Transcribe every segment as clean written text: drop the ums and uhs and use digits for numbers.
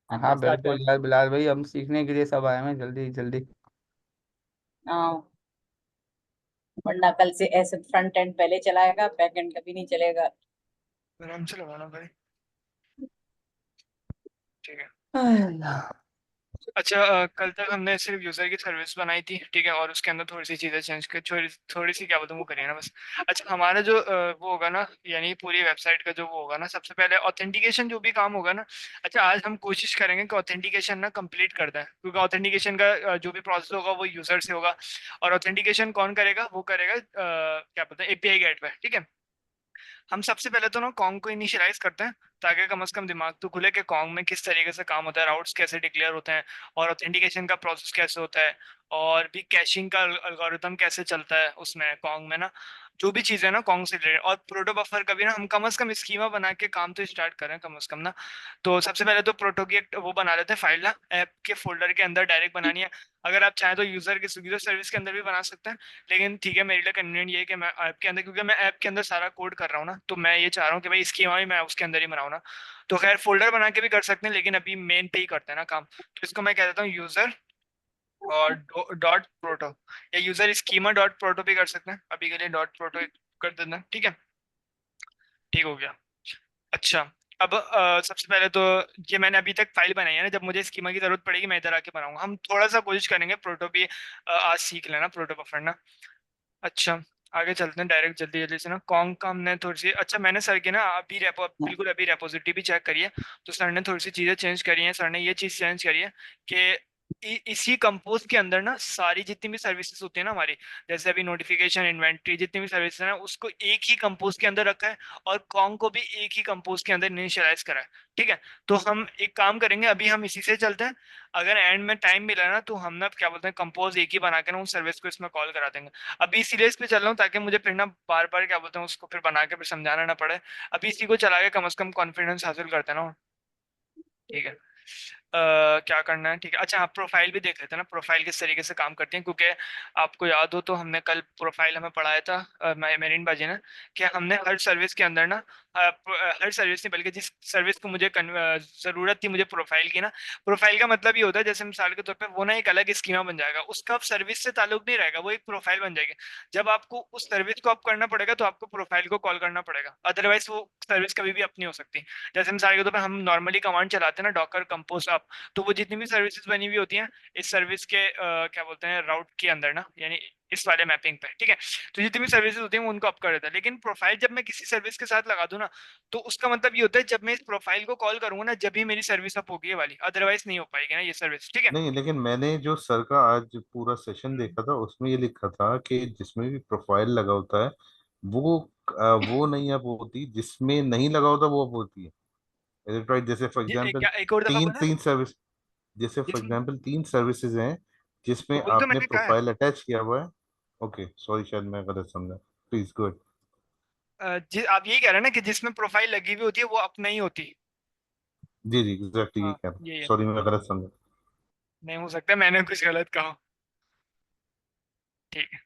हाँ स्टार्ट बिल्कुल कर। यार बिलाल भाई, हम सीखने के लिए सब आए हैं, जल्दी जल्दी। हाँ, वरना कल से ऐसे फ्रंट एंड पहले चलाएगा, बैक एंड कभी नहीं चलेगा। आराम से लगाना भाई। ठीक है। अल्लाह। अच्छा, कल तक हमने सिर्फ यूजर की सर्विस बनाई थी, ठीक है, और उसके अंदर थोड़ी सी चीजें चेंज कर, थोड़ी थोड़ी सी क्या बताऊँ, वो करिए ना बस। अच्छा, हमारा जो वो होगा ना, यानी पूरी वेबसाइट का जो वो होगा ना, सबसे पहले ऑथेंटिकेशन जो भी काम होगा ना। अच्छा, आज हम कोशिश करेंगे कि ऑथेंटिकेशन ना कंप्लीट कर दें, क्योंकि ऑथेंटिकेशन का जो भी प्रोसेस होगा वो यूजर से होगा। और ऑथेंटिकेशन कौन करेगा, वो करेगा क्या बोलते हैं, एपीआई गेट पे, ठीक है। हम सबसे पहले तो ना कॉन्ग को इनिशियलाइज करते हैं, ताकि कम से कम दिमाग तो खुले कि कॉन्ग में किस तरीके से काम होता है, राउट्स कैसे डिक्लेयर होते हैं, और ऑथेंटिकेशन का प्रोसेस कैसे होता है, और भी कैशिंग का एल्गोरिथम कैसे चलता है उसमें कॉन्ग में ना। जो भी चीज़ है ना कॉन्ग से रिलेटेड, और प्रोटो बफर का भी ना हम कम से कम स्कीमा बना के काम तो स्टार्ट करें कम से कम ना। तो सबसे पहले तो प्रोटो की एक वो बना लेते हैं फाइल ना, ऐप के फोल्डर के अंदर डायरेक्ट बनानी है। अगर आप चाहें तो यूजर सर्विस के अंदर भी बना सकते हैं, लेकिन ठीक है, मेरे लिए कन्वीनियंट ये है कि मैं ऐप के अंदर, क्योंकि मैं ऐप के अंदर सारा कोड कर रहा हूँ ना, तो मैं ये चाह रहा हूँ कि भाई स्कीमा भी मैं उसके अंदर ही बनाऊँ ना। तो खैर फोल्डर बना के भी कर सकते हैं, लेकिन अभी मेन पे ही करते हैं ना काम। तो इसको मैं कह देता हूँ यूजर और डॉट प्रोटो, या यूजर स्कीमा डॉट प्रोटो भी कर सकते हैं, अभी के लिए डॉट प्रोटो कर देना, ठीक है। ठीक हो गया। अच्छा, अब सबसे पहले तो ये मैंने अभी तक फाइल बनाई है ना, जब मुझे स्कीमा की जरूरत पड़ेगी मैं इधर आके बनाऊंगा। हम थोड़ा सा कोशिश करेंगे प्रोटो भी आज सीख लेना, प्रोटो पकड़ना। अच्छा, आगे चलते हैं डायरेक्ट जल्दी जल्दी से ना। कॉन्ग का हमने थोड़ी सी, अच्छा मैंने सर की ना अभी बिल्कुल अभी रेपोजिटरी भी चेक करी है। तो सर ने थोड़ी सी चीज़ें चेंज करी हैं, सर ने ये चीज़ चेंज करी है कि इसी कंपोज के अंदर ना सारी जितनी भी सर्विसेज होती है ना हमारी, जैसे अभी नोटिफिकेशन, इन्वेंट्री, जितनी भी सर्विसेज है ना, उसको एक ही कंपोज के अंदर रखा है, और कॉन्ग को भी एक ही कंपोज के अंदर इनिशियलाइज करा है, ठीक है। तो हम एक काम करेंगे, अभी हम इसी से चलते हैं। अगर एंड में टाइम मिला ना, तो हम ना क्या बोलते हैं, कंपोज एक ही बना के ना उस सर्विस को इसमें कॉल करा देंगे। अभी इसीलिए इस पे चल रहा हूँ, ताकि मुझे फिर ना बार बार क्या बोलते हैं उसको फिर बना के फिर समझाना ना पड़े। अभी इसी को चला के कम से कम कॉन्फिडेंस हासिल करते हैं ना, ठीक है। क्या करना है, ठीक है। अच्छा, आप प्रोफाइल भी देख लेते हैं ना, प्रोफाइल किस तरीके से काम करती हैं, क्योंकि आपको याद हो तो हमने कल प्रोफाइल हमें पढ़ाया था मेरिन बाजी ने, कि हमने हर सर्विस के अंदर ना हर सर्विस नहीं बल्कि जिस सर्विस को मुझे जरूरत थी मुझे प्रोफाइल की ना। प्रोफाइल का मतलब ये होता है, जैसे मिसाल के तौर पे वो ना एक अलग स्कीमा बन जाएगा, उसका अब सर्विस से ताल्लुक नहीं रहेगा, वो एक प्रोफाइल बन जाएगी। जब आपको उस सर्विस को अप करना पड़ेगा तो आपको प्रोफाइल को कॉल करना पड़ेगा, अदरवाइज वो सर्विस कभी भी अपनी हो सकती। जैसे मिसाल के तौर पे हम नॉर्मली कमांड चलाते हैं ना, डॉकर कंपोज अप, तो वो जितनी भी सर्विसेज बनी हुई होती हैं इस सर्विस के क्या बोलते हैं राउट के अंदर ना, यानी इस वाले मैपिंग पे, ठीक है। तो जितनी भी सर्विसेज होती हैं वो उनको अप कर देता है, लेकिन प्रोफाइल जब मैं किसी सर्विस के साथ लगा दूं ना, तो उसका मतलब ये होता है जब मैं इस प्रोफाइल को कॉल करूंगा ना, जब ही मेरी सर्विस अप होगी ये वाली, अदरवाइज नहीं हो पाएगी ना ये सर्विस, ठीक है। नहीं, लेकिन मैंने जो सर का आज पूरा सेशन देखा था उसमें ये लिखा था कि जिसमें भी प्रोफाइल लगा होता है वो वो नहीं अब होती, जिसमें नहीं लगा होता वो अब होती है। Is it right? जैसे फॉर एग्जांपल क्या एक और दफा तीन बोला। तीन सर्विस, जैसे फॉर जिसमें एग्जांपल तीन सर्विसेज हैं जिसमें वही तो आपने मैंने कहा है। प्रोफाइल अटैच किया हुआ है। ओके, सॉरी, शायद मैं गलत समझा। Please go. आप यही कह रहे हैं ना कि जिसमें प्रोफाइल लगी हुई होती है वो अप नहीं होती। जी जी, एग्जैक्टली यही हाँ, कह रहा हूँ। यही है। सॉरी, मैं गलत समझा। नहीं हो सकता मैंने कुछ गलत कहा, ठीक है।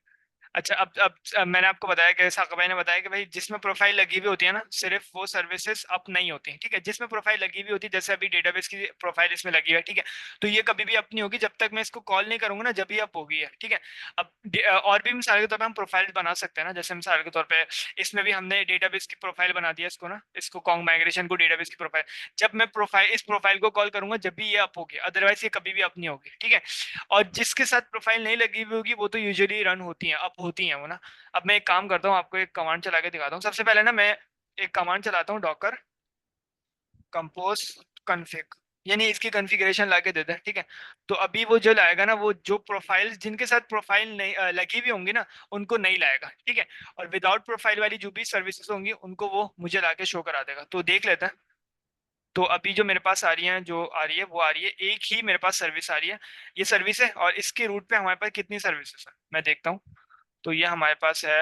अच्छा, अब मैंने आपको बताया कि साकिब भाई ने बताया कि भाई जिसमें प्रोफाइल लगी हुई होती है ना, सिर्फ वो सर्विसेज अप नहीं होती, ठीक है। जिसमें प्रोफाइल लगी हुई होती है, जैसे अभी डेटाबेस की प्रोफाइल इसमें लगी हुई है, ठीक है, तो ये कभी भी अप नहीं होगी जब तक मैं इसको कॉल नहीं करूंगा ना, जब भी अप होगी है, ठीक है। अब और भी मिसाल के तौर पर हम प्रोफाइल बना सकते हैं ना, जैसे मिसाल के तौर पर इसमें भी हमने डेटाबेस की प्रोफाइल बना दिया इसको ना, इसको कॉन्ग माइग्रेशन को डेटाबेस की प्रोफाइल, जब मैं प्रोफाइल इस प्रोफाइल को कॉल करूंगा जब भी ये अप होगी, अदरवाइज ये कभी भी अप नहीं होगी, ठीक है। और जिसके साथ प्रोफाइल नहीं लगी हुई होगी वो तो यूजुअली रन होती है, अप होती है वो ना। अब मैं एक काम करता हूँ, आपको एक कमांड चला के दिखाता हूँ। सबसे पहले ना मैं एक कमांड चलाता हूँ, डॉकर कंपोज कन्फिग, यानी इसकी कॉन्फ़िगरेशन ला के देते हैं, ठीक है। तो अभी वो जो लाएगा ना, वो जो प्रोफाइल जिनके साथ प्रोफाइल नहीं लगी हुई होंगी ना, उनको नहीं लाएगा, ठीक है। और विदाउट प्रोफाइल वाली जो भी सर्विसेज होंगी उनको वो मुझे ला के शो करा देगा। तो देख लेते हैं। तो अभी जो मेरे पास आ रही है, जो आ रही है वो आ रही है, एक ही मेरे पास सर्विस आ रही है, ये सर्विस है। और इसके रूट पे हमारे पास कितनी सर्विसेज है मैं देखता हूँ। तो ये हमारे पास है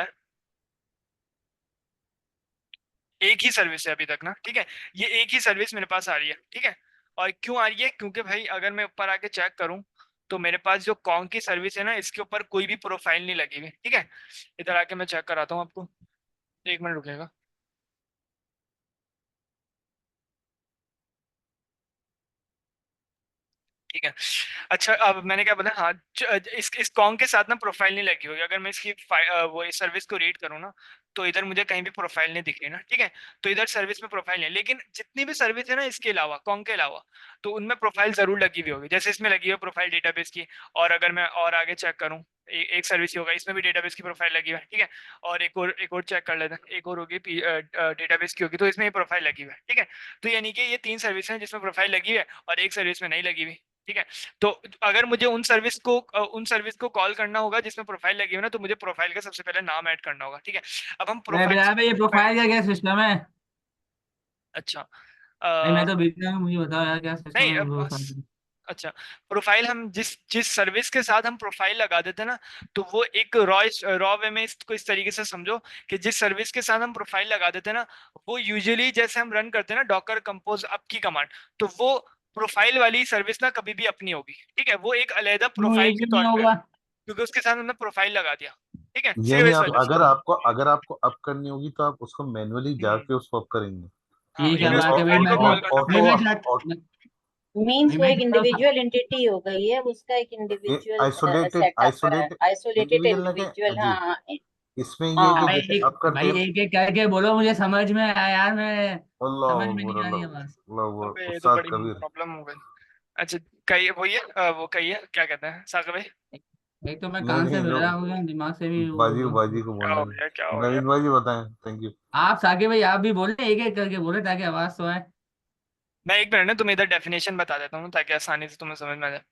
एक ही सर्विस है अभी तक ना, ठीक है। ये एक ही सर्विस मेरे पास आ रही है, ठीक है। और क्यों आ रही है, क्योंकि भाई अगर मैं ऊपर आके चेक करूं तो मेरे पास जो कॉन्ग की सर्विस है ना, इसके ऊपर कोई भी प्रोफाइल नहीं लगी हुई, ठीक है। इधर आके मैं चेक कराता हूँ आपको, एक मिनट रुकेगा। ठीक है। अच्छा अब मैंने क्या बोला, हाँ इस कॉन्ग के साथ ना प्रोफाइल नहीं लगी होगी। अगर मैं इसकी वो इस सर्विस को रीड करूँ ना, तो इधर मुझे कहीं भी प्रोफाइल नहीं दिख रही ना, ठीक है। तो इधर सर्विस में प्रोफाइल नहीं है, लेकिन जितनी भी सर्विस है ना इसके अलावा, कॉन्ग के अलावा, तो उनमें प्रोफाइल जरूर लगी हुई होगी। जैसे इसमें लगी हुई है प्रोफाइल डेटाबेस की, और अगर मैं और आगे चेक करूँ, एक सर्विस ही होगा, इसमें भी डेटाबेस की प्रोफाइल लगी हुई है, ठीक है। और एक और चेक कर लेते हैं, एक और होगी डेटाबेस की होगी, तो इसमें प्रोफाइल लगी हुई है, ठीक है। तो यानी कि ये 3 सर्विस हैं जिसमें प्रोफाइल लगी हुई है और एक सर्विस में नहीं लगी हुई, ठीक है। तो अगर मुझे उन सर्विस को कॉल करना होगा जिसमें प्रोफाइल लगी हो ना, तो मुझे प्रोफाइल का सबसे पहले नाम ऐड करना होगा, ठीक है। अब हम मैं प्रोफाइल यार भाई, ये प्रोफाइल का क्या सिस्टम है? अच्छा भाई मैं अ, तो बिगनर हूँ, मुझे बताओ यार क्या सिस्टम नहीं है प्रोफाइल का? अच्छा, प्रोफाइल हम जिस जिस सर्विस के साथ हम प्रोफाइल लगा देते हैं ना, तो वो एक रॉ वे में इसको इस तरीके से समझो कि जिस सर्विस के साथ हम प्रोफाइल लगा देते हैं ना, वो यूजुअली जैसे हम रन करते हैं ना डॉकर कंपोज अप की कमांड, तो वो प्रोफाइल वाली सर्विस ना कभी भी अपनी होगी, ठीक है। वो एक अलग क्यों प्रोफाइल एक के ही नहीं तौर पे, होगा? क्योंकि उसके साथ हमने प्रोफाइल लगा दिया, ठीक है, सिर्फ यानी इस आप वजह से। अगर आपको अप करनी होगी तो आप उसको मैन्युअली हम्म, जाके उसको अप करेंगे। हाँ ठीक है, यानी उस बात है भाई। प्रोफाइल मैं को तो कॉल करना भाई ऑटो पड़ेगा। मीन्स वो मैं एक क्या करूँ? इंडिविजुअल एंटिटी हो गई है, उसका एक इंडिविजुअल आइसोलेटेड सेटअप है, आइसोलेटेड आइसोलेटेड इंडिविजुअल ना के इंडिविजुअल। जी। हाँ इसमें ये है हाँ। कि भाई जैसे एक अप करते भाई हैं। एक एक करके बोलो, मुझे समझ में आया यार। मैं अल्लाह समझ में अकबर, नहीं आ रही अल्लाह है बस। अल्लाह अकबर, अबे ये तो उस्ताद बड़ी कबीर। प्रॉब्लम हो गई। अच्छा, कही वही है वो कही है, क्या कहते हैं सागर भाई? एक तो मैं नहीं कान से नहीं, मिल जो रहा हूँ, दिमाग से भी वो हो बाजी गया। बाजी को क्या बोलने हो दो। गया, क्या हो गया? नवीन भाई जी बताएं। Thank you. आप साके भाई, आप भी बोले, एक एक करके बोले ताकि आवाज तो आए। मैं एक मिनट ना तुम्हें इधर डेफिनेशन बता देता हूँ ताकि आसानी से तुम्हें समझ में आ जाए।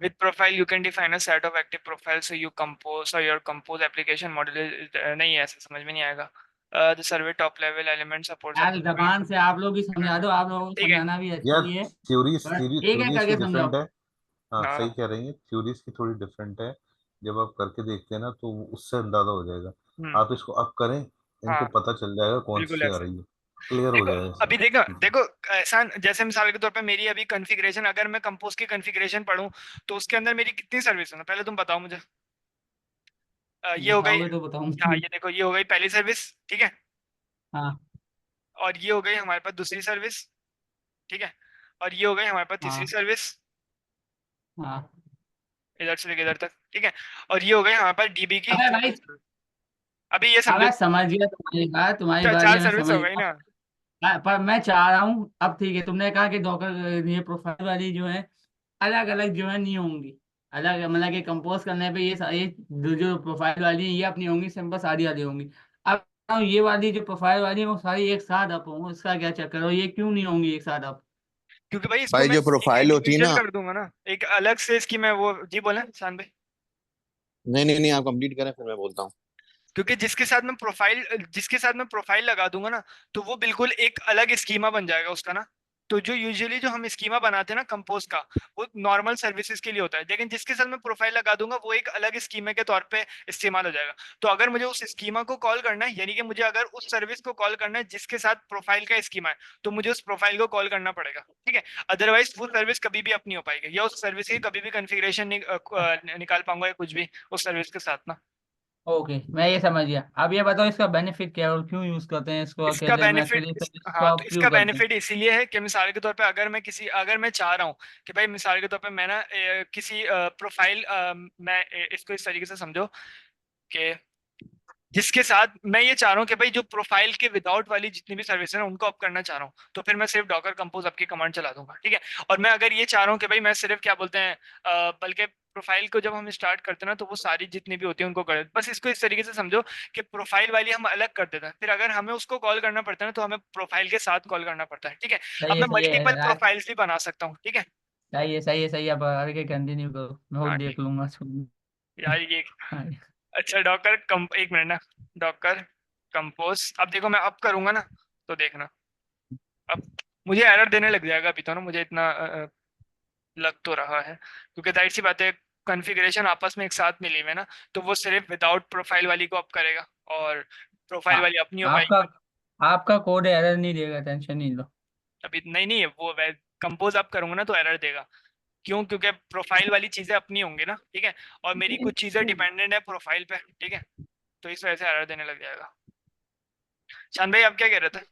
With profile you can define a set of active profiles so you compose or your compose application model नहीं है, ऐसा समझ में नहीं आएगा। The survey top level element supports up यार to जबान से आप लोग ही समझा दो, आप लोगों को ठीक है। समझाना भी अच्छा यार ही है। थ्योरीज पर थ्योरी एक एक थ्योरीज की करके समझाओ। डिफरेंट है। हाँ सही हाँ कह रही हैं, थ्योरीज की थोड़ी डिफरेंट है। जब आप करके देखते हैं ना तो उससे अंदाजा हो जाएगा। हम्म, आप इसको अप करें, इनको हाँ पता चल जाएगा कौन बिल्कुल सी आ ऐसे। रही है। क्लियर हो देखो जाएगा अभी देखो सब। देखो ऐसा जैसे मिसाल के तौर पे मेरी अभी कॉन्फ़िगरेशन, अगर मैं कंपोज की कॉन्फ़िगरेशन पढूं तो उसके अंदर मेरी कितनी सर्विस है ना, पहले तुम बताओ मुझे। ये हो गई, बताओगे तो हाँ बताऊंगी। ये देखो ये हो गई पहली सर्विस, ठीक है। हाँ और ये हो गई हमारे पास दूसरी सर्विस, ठीक है। और ये हो गई हमारे पास तीसरी हाँ सर्विस, हाँ। इधर से लेकर इधर तक, ठीक है। और ये हो गई हमारे पास डीबी की अबे भाई, चौथी सर्विस। अभी ये अब समझो, मैं समझ गया तुम्हारी बात चार ये मैं सर्विस समझ हो गई गया। ना। पर मैं चाह रहा हूँ, अब ठीक है, तुमने कहा कि डॉकर ये प्रोफाइल वाली जो है अलग अलग जो है नहीं होंगी। अलग मतलब कि कंपोज करने पे ये सारी जो जो प्रोफाइल वाली है ये अपनी होंगी, सिंपल सारी वाली होंगी। अब ये वाली जो प्रोफाइल वाली है वो सारी एक साथ अप होंगी, इसका क्या चक्कर है? ये क्यों नहीं होंगी एक साथ अप? क्योंकि भाई इसको भाई मैं जो एक प्रोफाइल होती है इंडिविजुअल ना। कर दूंगा ना, एक अलग से इसकी मैं वो जी बोले शान भाई। नहीं नहीं नहीं, आप कंप्लीट करें फिर मैं बोलता हूँ। क्योंकि जिसके साथ मैं प्रोफाइल लगा दूंगा ना, तो वो बिल्कुल एक अलग स्कीमा बन जाएगा उसका ना। तो जो यूजुअली जो हम स्कीमा बनाते हैं ना कंपोज का, वो नॉर्मल सर्विसेज के लिए होता है, लेकिन जिसके साथ मैं प्रोफाइल लगा दूंगा वो एक अलग स्कीमा के तौर पे इस्तेमाल हो जाएगा। तो अगर मुझे उस स्कीमा को कॉल करना है, यानी कि मुझे अगर उस सर्विस को कॉल करना है जिसके साथ प्रोफाइल का स्कीमा है, तो मुझे उस प्रोफाइल को कॉल करना पड़ेगा, ठीक है। अदरवाइज वो सर्विस कभी भी अपनी हो पाएगी, या उस सर्विस की कभी भी कॉन्फ़िगरेशन निकाल पाऊंगा या कुछ भी उस सर्विस के साथ ना। ओके, मैं ये समझ गया। अब ये बताओ इसका बेनिफिट क्या है और क्यों यूज करते हैं इसको, इसका अकेले में बेनिफिट अकेले सर्विस को हाँ, तो आप क्यों इसका करते हैं? बेनिफिट इसीलिए है कि मिसाल के तौर पे अगर मैं चाह रहा हूँ कि भाई मिसाल के तौर पे मैं ना किसी प्रोफाइल मैं इसको इस तरीके से समझो कि जिसके साथ मैं ये चाह रहा हूँ कि भाई जो प्रोफाइल के विदाउट वाली जितनी भी सर्विस है ना उनको अप करना चाह रहा हूँ, तो फिर मैं सिर्फ डॉकर कंपोज अप की कमांड चला दूंगा, ठीक है। और मैं अगर ये चाह रहा हूँ कि भाई मैं सिर्फ क्या बोलते हैं बल्कि प्रोफाइल को जब हम स्टार्ट करते हैं ना तो वो सारी जितनी भी होती है उनको कर, बस इसको इस तरीके से समझो कि प्रोफाइल वाली हम अलग कर देते हैं, फिर अगर हमें उसको कॉल करना पड़ता है ना तो हमें प्रोफाइल के साथ कॉल करना पड़ता है, ठीक है। अब मैं सही है मल्टीपल यार। प्रोफाइल्स भी बना सकता हूँ, ठीक है। सही है, अब आगे कंटिन्यू करो, मैं और हाँ देख ठीक, लूंगा। यार ये हाँ। अच्छा डॉकर कम एक मिनट ना, डॉकर कंपोज अब देखो मैं अप करूंगा ना, तो देखना अब मुझे एरर देने लग जाएगा अभी तो ना, मुझे इतना लग तो रहा है, क्योंकि जाहिर सी बात है कॉन्फ़िगरेशन आपस में एक साथ मिली हुई है ना, तो वो सिर्फ विदाउट प्रोफाइल वाली को अप करेगा और प्रोफाइल आ- वाली अपनी हो आपका पाएगी। आपका कोड एरर नहीं देगा, टेंशन नहीं लो। अभी नहीं नहीं है वो, मैं कंपोज अप करूंगा ना तो एरर देगा। क्यों? क्योंकि प्रोफाइल वाली चीजें अपनी होंगी ना, ठीक है। और मेरी कुछ चीजें डिपेंडेंट है प्रोफाइल पे, ठीक है। तो इस वजह से एरर देने लग जाएगा। शान भाई आप क्या कह रहे थे?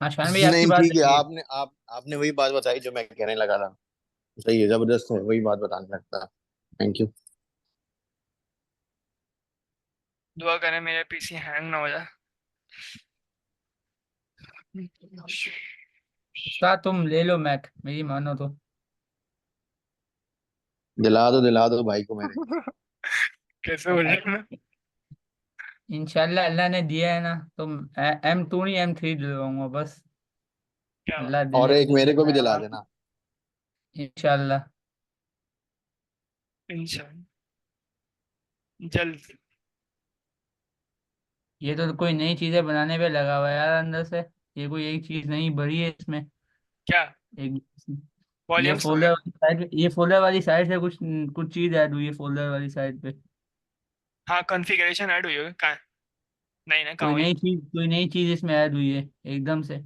हाँ शान भाई आपकी नहीं बात ठीक है, सही है। आपने वही बात बताई जो मैं कहने लगा था। सही है, जबरदस्त है, वही बात बताने लगता है। Thank you. दुआ करें मेरे पीसी हैंग ना हो जाए। उस्ताद तुम ले लो मैक, मेरी मानो तो। दिला दो भाई को मेरे। कैसे बोल रहे हैं? इंशाल्लाह अल्लाह ने दिया है ना, तो M2 नहीं M3 दिलवाऊंगा बस। क्या बात? अल्लाह और देने एक वाला मेरे को भी है। दिला देना। इंशाल्लाह। इंशाल्लाह जल्द। ये तो कोई नई चीजें बनाने पे लगा हुआ है यार अंदर से। ये कोई एक चीज नहीं भरी है इसमें। क्या? एक वॉल्यूम्स वगैरह? ये फोल्डर वाली साइड से कुछ कुछ चीज ऐड हुई है फोल्डर वाली साइड पे। हाँ कॉन्फ़िगरेशन ऐड हुई होगी कहाँ? नहीं ना, कहाँ हुई? कोई नई चीज इसमें ऐड हुई है एकदम से।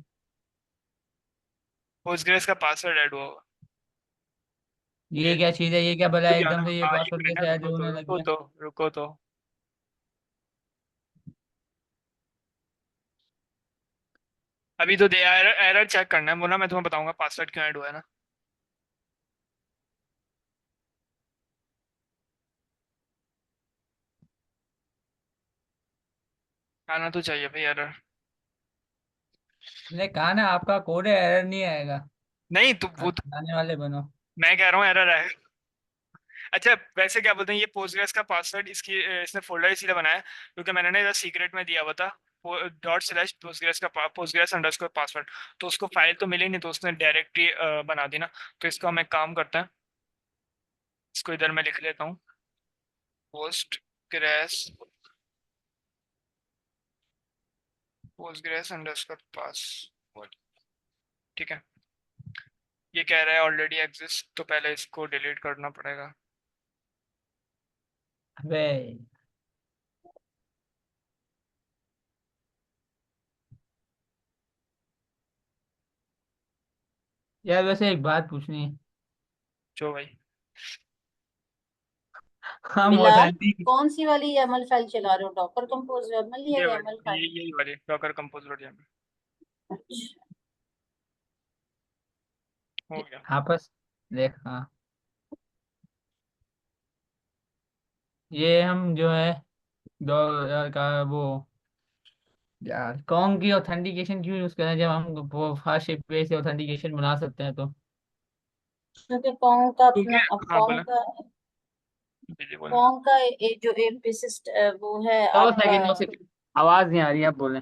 पोस्टग्रेस का पासवर्ड ऐड हुआ होगा। ये ये क्या चीज है, ये क्या भला रुक है जाना, एकदम से ये हाँ एक पासवर्ड मिनट कैसे ना, ऐड होने लग गया। रुको तो। अभी तो दे एरर एरर चेक करना है बोला, मैं तुम्हें बताऊंगा पासवर्ड क्यों ऐड हुआ है ना। आना तो चाहिए भाई एरर। मैंने कहा ना आपका कोड है, एरर नहीं आएगा। नहीं तो वो आप तो, चलाने वाले बनो। मैं कह रहा हूँ एरर है। अच्छा वैसे क्या बोलते हैं, ये पोस्टग्रेस का पासवर्ड इसने फोल्डर इसीलिए बनाया है, क्योंकि मैंने ना इधर सीक्रेट में दिया हुआ था ./पोस्टग्रेस का पोस्टग्रेस_पासवर्ड। तो उसको फाइल तो मिली नहीं, तो उसने डायरेक्टरी बना दी ना। तो इसको हम एक काम करते हैं, इसको इधर मैं लिख लेता हूँ, पोस्टग्रेस पोस्टग्रेस_पासवर्ड। ठीक है। ये कह रहा है ऑलरेडी एग्जिस्ट, तो पहले इसको डिलीट करना पड़ेगा। अबे यार वैसे एक बात पूछनी है। जो भाई। हम बिलाल, ऑथेंटिक कौन सी वाली YAML फाइल चला रहे हो? डॉकर कंपोज YAML या ये YAML वाली, फाइल? यही वाली डॉकर कंपोज डॉट YAML। अच्छा, हो गया। आपस देख हाँ। ये हम जो है दो का वो यार कौन की ऑथेंटिकेशन क्यों यूज करें, जब हम वो फास्ट वे से ऑथेंटिकेशन बना सकते हैं तो। क्योंकि कौन का क्योंकि अपना अब हाँ बोला, जी बोला। कौन का जो एपिसिस्ट वो है दो आपका। सेकंड 2 सेकंड, आवाज नहीं आ रही, आप बोले।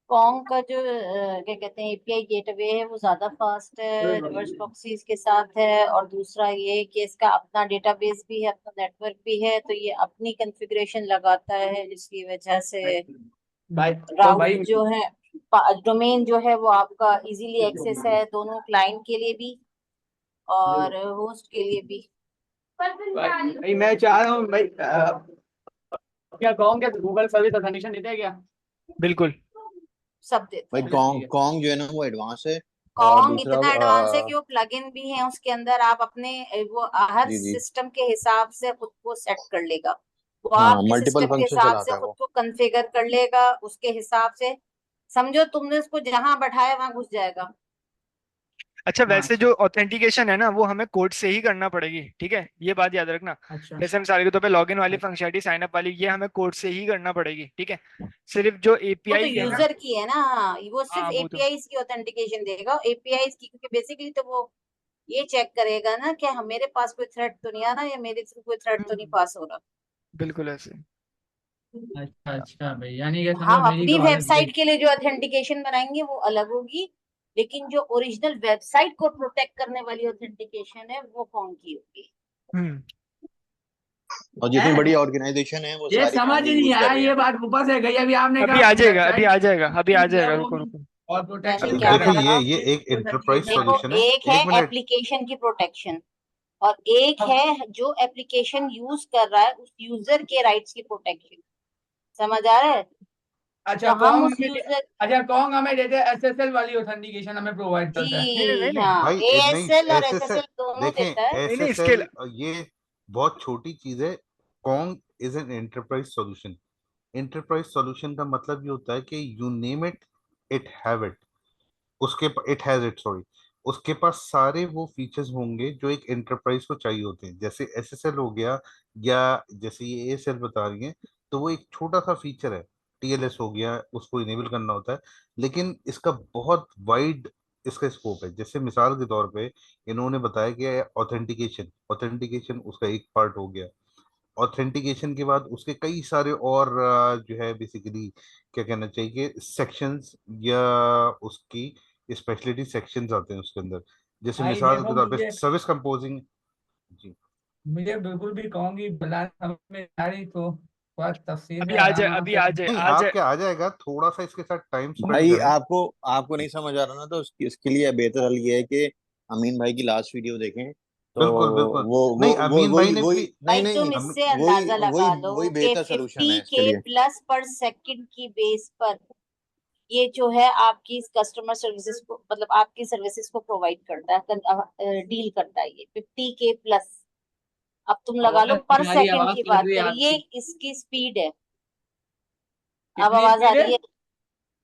कौन का जो क्या कहते हैं API गेटवे है वो ज्यादा फास्ट है, रिवर्स प्रॉक्सीज के साथ है, और दूसरा ये कि इसका अपना डेटाबेस भी है, अपना नेटवर्क भी है, तो ये अपनी कॉन्फ़िगरेशन लगाता है, जिसकी वजह से भाई तो राउट भाई जो है, डोमेन जो है वो आपका इजीली एक्सेस है, दोनों क्लाइंट के लिए भी और होस्ट के लिए भी। भाई मैं चाह रहा हूँ भाई क्या कहूँ, क्या गूगल सर्विस ऑथेंटिकेशन देते हैं क्या? बिल्कुल। सब देते भाई हैं। चलो ठीक है। कॉन्ग जो है ना वो एडवांस है। और कॉन्ग दूसरा इतना एडवांस है कि वो प्लगइन भी है उसके अंदर, आप अपने वो हर जी जी, सिस्टम के हिसाब से खुद को सेट कर लेगा। वो हाँ आपके मल्टीपल सिस्टम के फंक्शन हिसाब चलाता से है खुद वो। को कॉन्फ़िगर कर लेगा उसके हिसाब से। समझो तुमने उसको जहां बैठाया वहां घुस जाएगा। अच्छा हाँ वैसे जो ऑथेंटिकेशन है ना वो हमें कोड से ही करना पड़ेगी, ठीक है, ये बात याद रखना। अच्छा जैसे मिसाल के तौर पे लॉगिन वाली फंक्शनलिटी, साइन अप वाली, ये हमें कोड से ही करना पड़ेगी, ठीक है। सिर्फ जो वो तो एपीआई है ना, यूजर की है ना, वो सिर्फ हाँ वो तो APIs की ऑथेंटिकेशन देगा, APIs की, क्योंकि बेसिकली तो वो ये चेक करेगा ना कि मेरे पास कोई थ्रेट तो नहीं आ रहा, या मेरे थ्रू कोई थ्रेट तो नहीं पास हो रहा। बिल्कुल ऐसे। अच्छा अच्छा भाई, यानी कि समझो हम मेरी अपनी तो हालत ये। वेबसाइट के लिए जो ऑथेंटिकेशन बनाएंगे वो अलग होगी, लेकिन जो ओरिजिनल वेबसाइट को प्रोटेक्ट करने वाली ऑथेंटिकेशन है वो कौन की होगी। हम्म। और जितनी हैं? बड़ी ऑर्गेनाइजेशन है वो ये सारी समझ कॉन्ग ही ही नहीं यूज कर आया, रही ये है। बात ऊपर से गई। अभी आपने अभी कहा आ जाएगा, अभी वेबसाइट आ जाएगा, अभी आ जाएगा, अलग रुको रुको। और मैंने प्रोटेक्शन क्या अलग देखो है। कहा? ये एक एंटरप्राइज देखो, सॉल्यूशन है। एक है एक मिनट। एप्लीकेशन की प्रोटेक्शन, और एक है जो एप्लीकेशन यूज कर रहा है उस यूजर के राइट्स की प्रोटेक्शन। समझ आ रहा है? अच्छा तो हम कॉन्ग उस हमें यूजर, अच्छा कॉन्ग हमें देते हैं, SSL वाली ऑथेंटिकेशन हमें प्रोवाइड जी करता है। नहीं नहीं नहीं नहीं हाँ, भाई नहीं, ASL और एसएसएल, SSL दोनों देखें देता है। नहीं नहीं इसके एसएसएल ये बहुत छोटी चीज है। Kong is an enterprise solution. Enterprise solution का मतलब ये होता है कि you name it, it have it, it has it, sorry, उसके पास सारे वो फीचर्स होंगे जो एक एंटरप्राइज को चाहिए होते हैं। जैसे एसएसएल हो गया, या जैसे ये एएसएल बता रही हैं, तो वो एक छोटा सा फीचर है। टीएलएस हो गया, उसको इनेबल करना होता है, लेकिन इसका बहुत वाइड इसका स्कोप है। जैसे मिसाल के तौर पे इन्होंने बताया कि ऑथेंटिकेशन, ऑथेंटिकेशन उसका एक पार्ट हो गया। ऑथेंटिकेशन के बाद उसके कई सारे और जो है बेसिकली क्या कहना चाहिए सेक्शंस, या उसकी स्पेशलिटी सेक्शंस आते हैं उसके अंदर। जैसे भाई मिसाल देखो, के तौर पे मुझे सर्विस कंपोजिंग। जी। मुझे बिल्कुल भी कहूंगी बुला समझ में आ रही तो थोड़ा तफसील अभी से आ जाए, आराम अभी से। आ जाए, नहीं, आ जाए। आपके आ जाएगा, थोड़ा सा इसके साथ टाइम स्पेंड भाई करें। आपको आपको नहीं समझ आ रहा ना, तो इसके लिए बेहतर हल ये है कि अमीन भाई की लास्ट वीडियो देखें। तो बिल्कुल बिल्कुल। वो नहीं, अमीन भाई वही ने वही भी। नहीं भाई नहीं तुम नहीं, अमी, इससे वही अंदाजा वही लगा लो वही कि बेहतर सोल्यूशन है 50 इसके के लिए। प्लस पर सेकंड की बेस पर ये जो है आपकी कस्टमर सर्विसेज को, मतलब आपकी सर्विसेज को प्रोवाइड करता है, डील करता है ये 50 के प्लस। अब तुम लगा लो आवाज पर तुम्हारी सेकंड आवाज की कट बात रही है करिए, आपकी। इसकी स्पीड है। अब कितनी आवाज आ स्पीड है? रही है?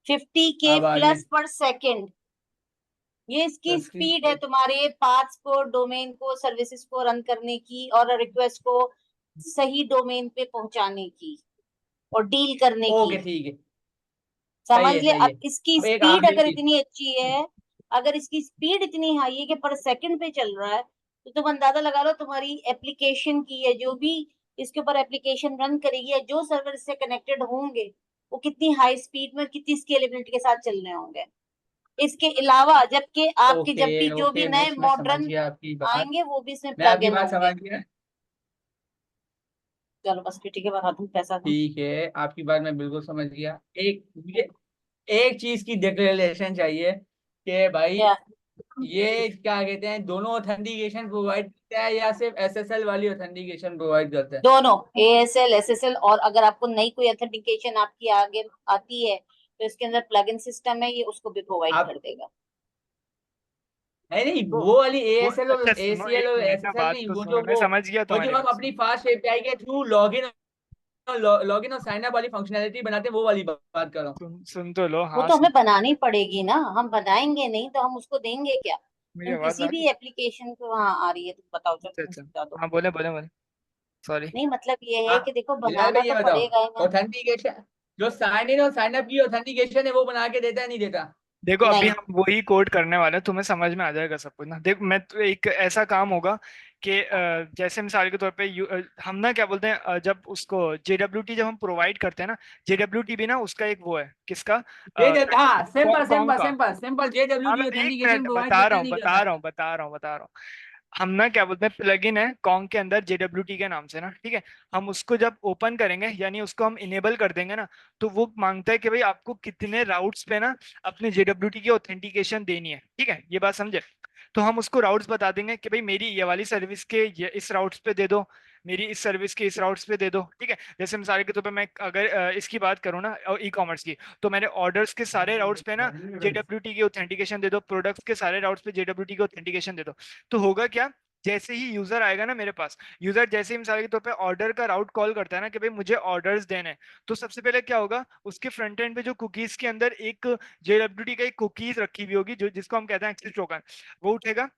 50 के अब आ रही है। प्लस पर सेकंड, ये इसकी फिफ्टी स्पीड है तुम्हारे पार्ट्स को, डोमेन को, सर्विसेज को रन करने की और रिक्वेस्ट को सही डोमेन पे पहुंचाने की और डील करने की। ओके ठीक है। समझ सही है ले, सही अब है। इसकी अब एक स्पीड आखिरी अगर चीज। इतनी अच्छी है, अगर इसकी स्पीड इतनी हाई है कि पर सेकंड पे चल रहा है, तो तुम अंदाजा लगा लो तुम्हारी एप्लीकेशन की है, जो भी इसके ऊपर एप्लीकेशन रन करेगी या जो सर्वर से कनेक्टेड होंगे, वो कितनी हाई स्पीड में, कितनी स्केलेबिलिटी के साथ चल रहे होंगे। इसके अलावा जबकि आपके ओके जब भी जो भी ओके, नए मैं समझ मॉडर्न गया आपकी बात। आएंगे वो भी इसमें मैं प्लग आपकी इन बात समझ होंगे। गया। चलो बस फिर ठीक है, बता दूं पैसा दूं। ठीक है, आपकी बात मैं बिल्कुल समझ गया। एक मुझे एक चीज की डिक्लेरेशन चाहिए कि भाई क्या? ये क्या कहते हैं, दोनों ऑथेंटिकेशन प्रोवाइड करता है या सिर्फ एसएसएल वाली ऑथेंटिकेशन प्रोवाइड करता है? दोनों, एएसएल एसएसएल, और अगर आपको नई कोई ऑथेंटिकेशन आपकी आगे आती है तो इसके अंदर प्लग इन सिस्टम है, ये उसको भी प्रोवाइड आप कर देगा। नहीं नहीं, तो वो वाली वो एएसएल और अच्छा सुनो, एसीएल एक और मिनट ना, एसएसएल बात नहीं, तो वो सुनो, जो मैं समझ गया वो जो तुम्हारी हम बात, अपनी फास्ट एपीआई के थ्रू लॉगिन और साइन अप वाली फंक्शनैलिटी बनाते हैं, वो वाली बात कर रहा हूँ। सुन तो लो, वो हाँ तो सुन। हमें बनानी पड़ेगी ना, हम बनाएंगे नहीं तो हम उसको देंगे क्या? मेरी तुम आवाज किसी आ रही भी है? एप्लीकेशन को, वहां आ रही है, तुम बताओ, चलो अच्छा तुम अच्छा। समझा दो। हाँ बोले बोले बोले, सॉरी। नहीं मतलब ये है हाँ, कि देखो बिलाल बनाना भाई ये तो बताओ, पड़ेगा ही ना। ऑथेंटिकेशन जो साइन इन और साइन अप की ऑथेंटिकेशन है वो बना के देता है नहीं देता? देखो अभी नहीं। हम वही कोड करने वाले हैं, तुम्हें समझ में आ जाएगा सब कुछ ना। देखो मैं तो एक ऐसा काम होगा कि जैसे मिसाल के तौर पे हम ना क्या बोलते हैं, जब उसको जेडब्ल्यूटी जब हम प्रोवाइड करते हैं ना, जेडब्ल्यूटी भी ना उसका एक वो है, किसका, हाँ, सिंपल कॉम सिंपल का। सिंपल सिंपल हाँ जेडब्ल्यूटी मैं एक ऑथेंटिकेशन मिनट प्रोवाइड बता करता रहा है हूँ, नहीं करता? बता रहा हूँ। हम ना क्या बोलते हैं, प्लगइन है कॉन्ग के अंदर जेडब्ल्यूटी के नाम से ना, ठीक है। हम उसको जब ओपन करेंगे, यानी उसको हम इनेबल कर देंगे ना, तो वो मांगता है कि भाई आपको कितने राउट्स पे ना अपने जेडब्ल्यूटी की ऑथेंटिकेशन देनी है, ठीक है, ये बात समझे। तो हम उसको राउट्स बता देंगे कि भाई मेरी ये वाली सर्विस के ये इस राउट्स पे दे दो, मेरी इस सर्विस के इस राउट्स पे दे दो, ठीक है। जैसे मिसाल के तौर पे मैं अगर इसकी बात करूँ ना, ई कॉमर्स की, तो मैंने ऑर्डर्स के सारे राउट्स पे ना जेडब्ल्यूटी की ऑथेंटिकेशन दे दो, प्रोडक्ट्स के सारे राउट्स पे जेडब्ल्यूटी की ऑथेंटिकेशन दे दो। तो होगा क्या, जैसे ही यूजर आएगा ना मेरे पास, यूजर जैसे ही मिसाल के तौर पे ऑर्डर का राउट कॉल करता है ना कि भाई मुझे ऑर्डर्स देने हैं, तो सबसे पहले क्या होगा, उसके फ्रंट एंड पे जो कुकीज के अंदर एक जेडब्ल्यूटी का एक कुकीज रखी हुई होगी, जो जिसको हम कहते हैं एक्सेस टोकन, वो उठेगा,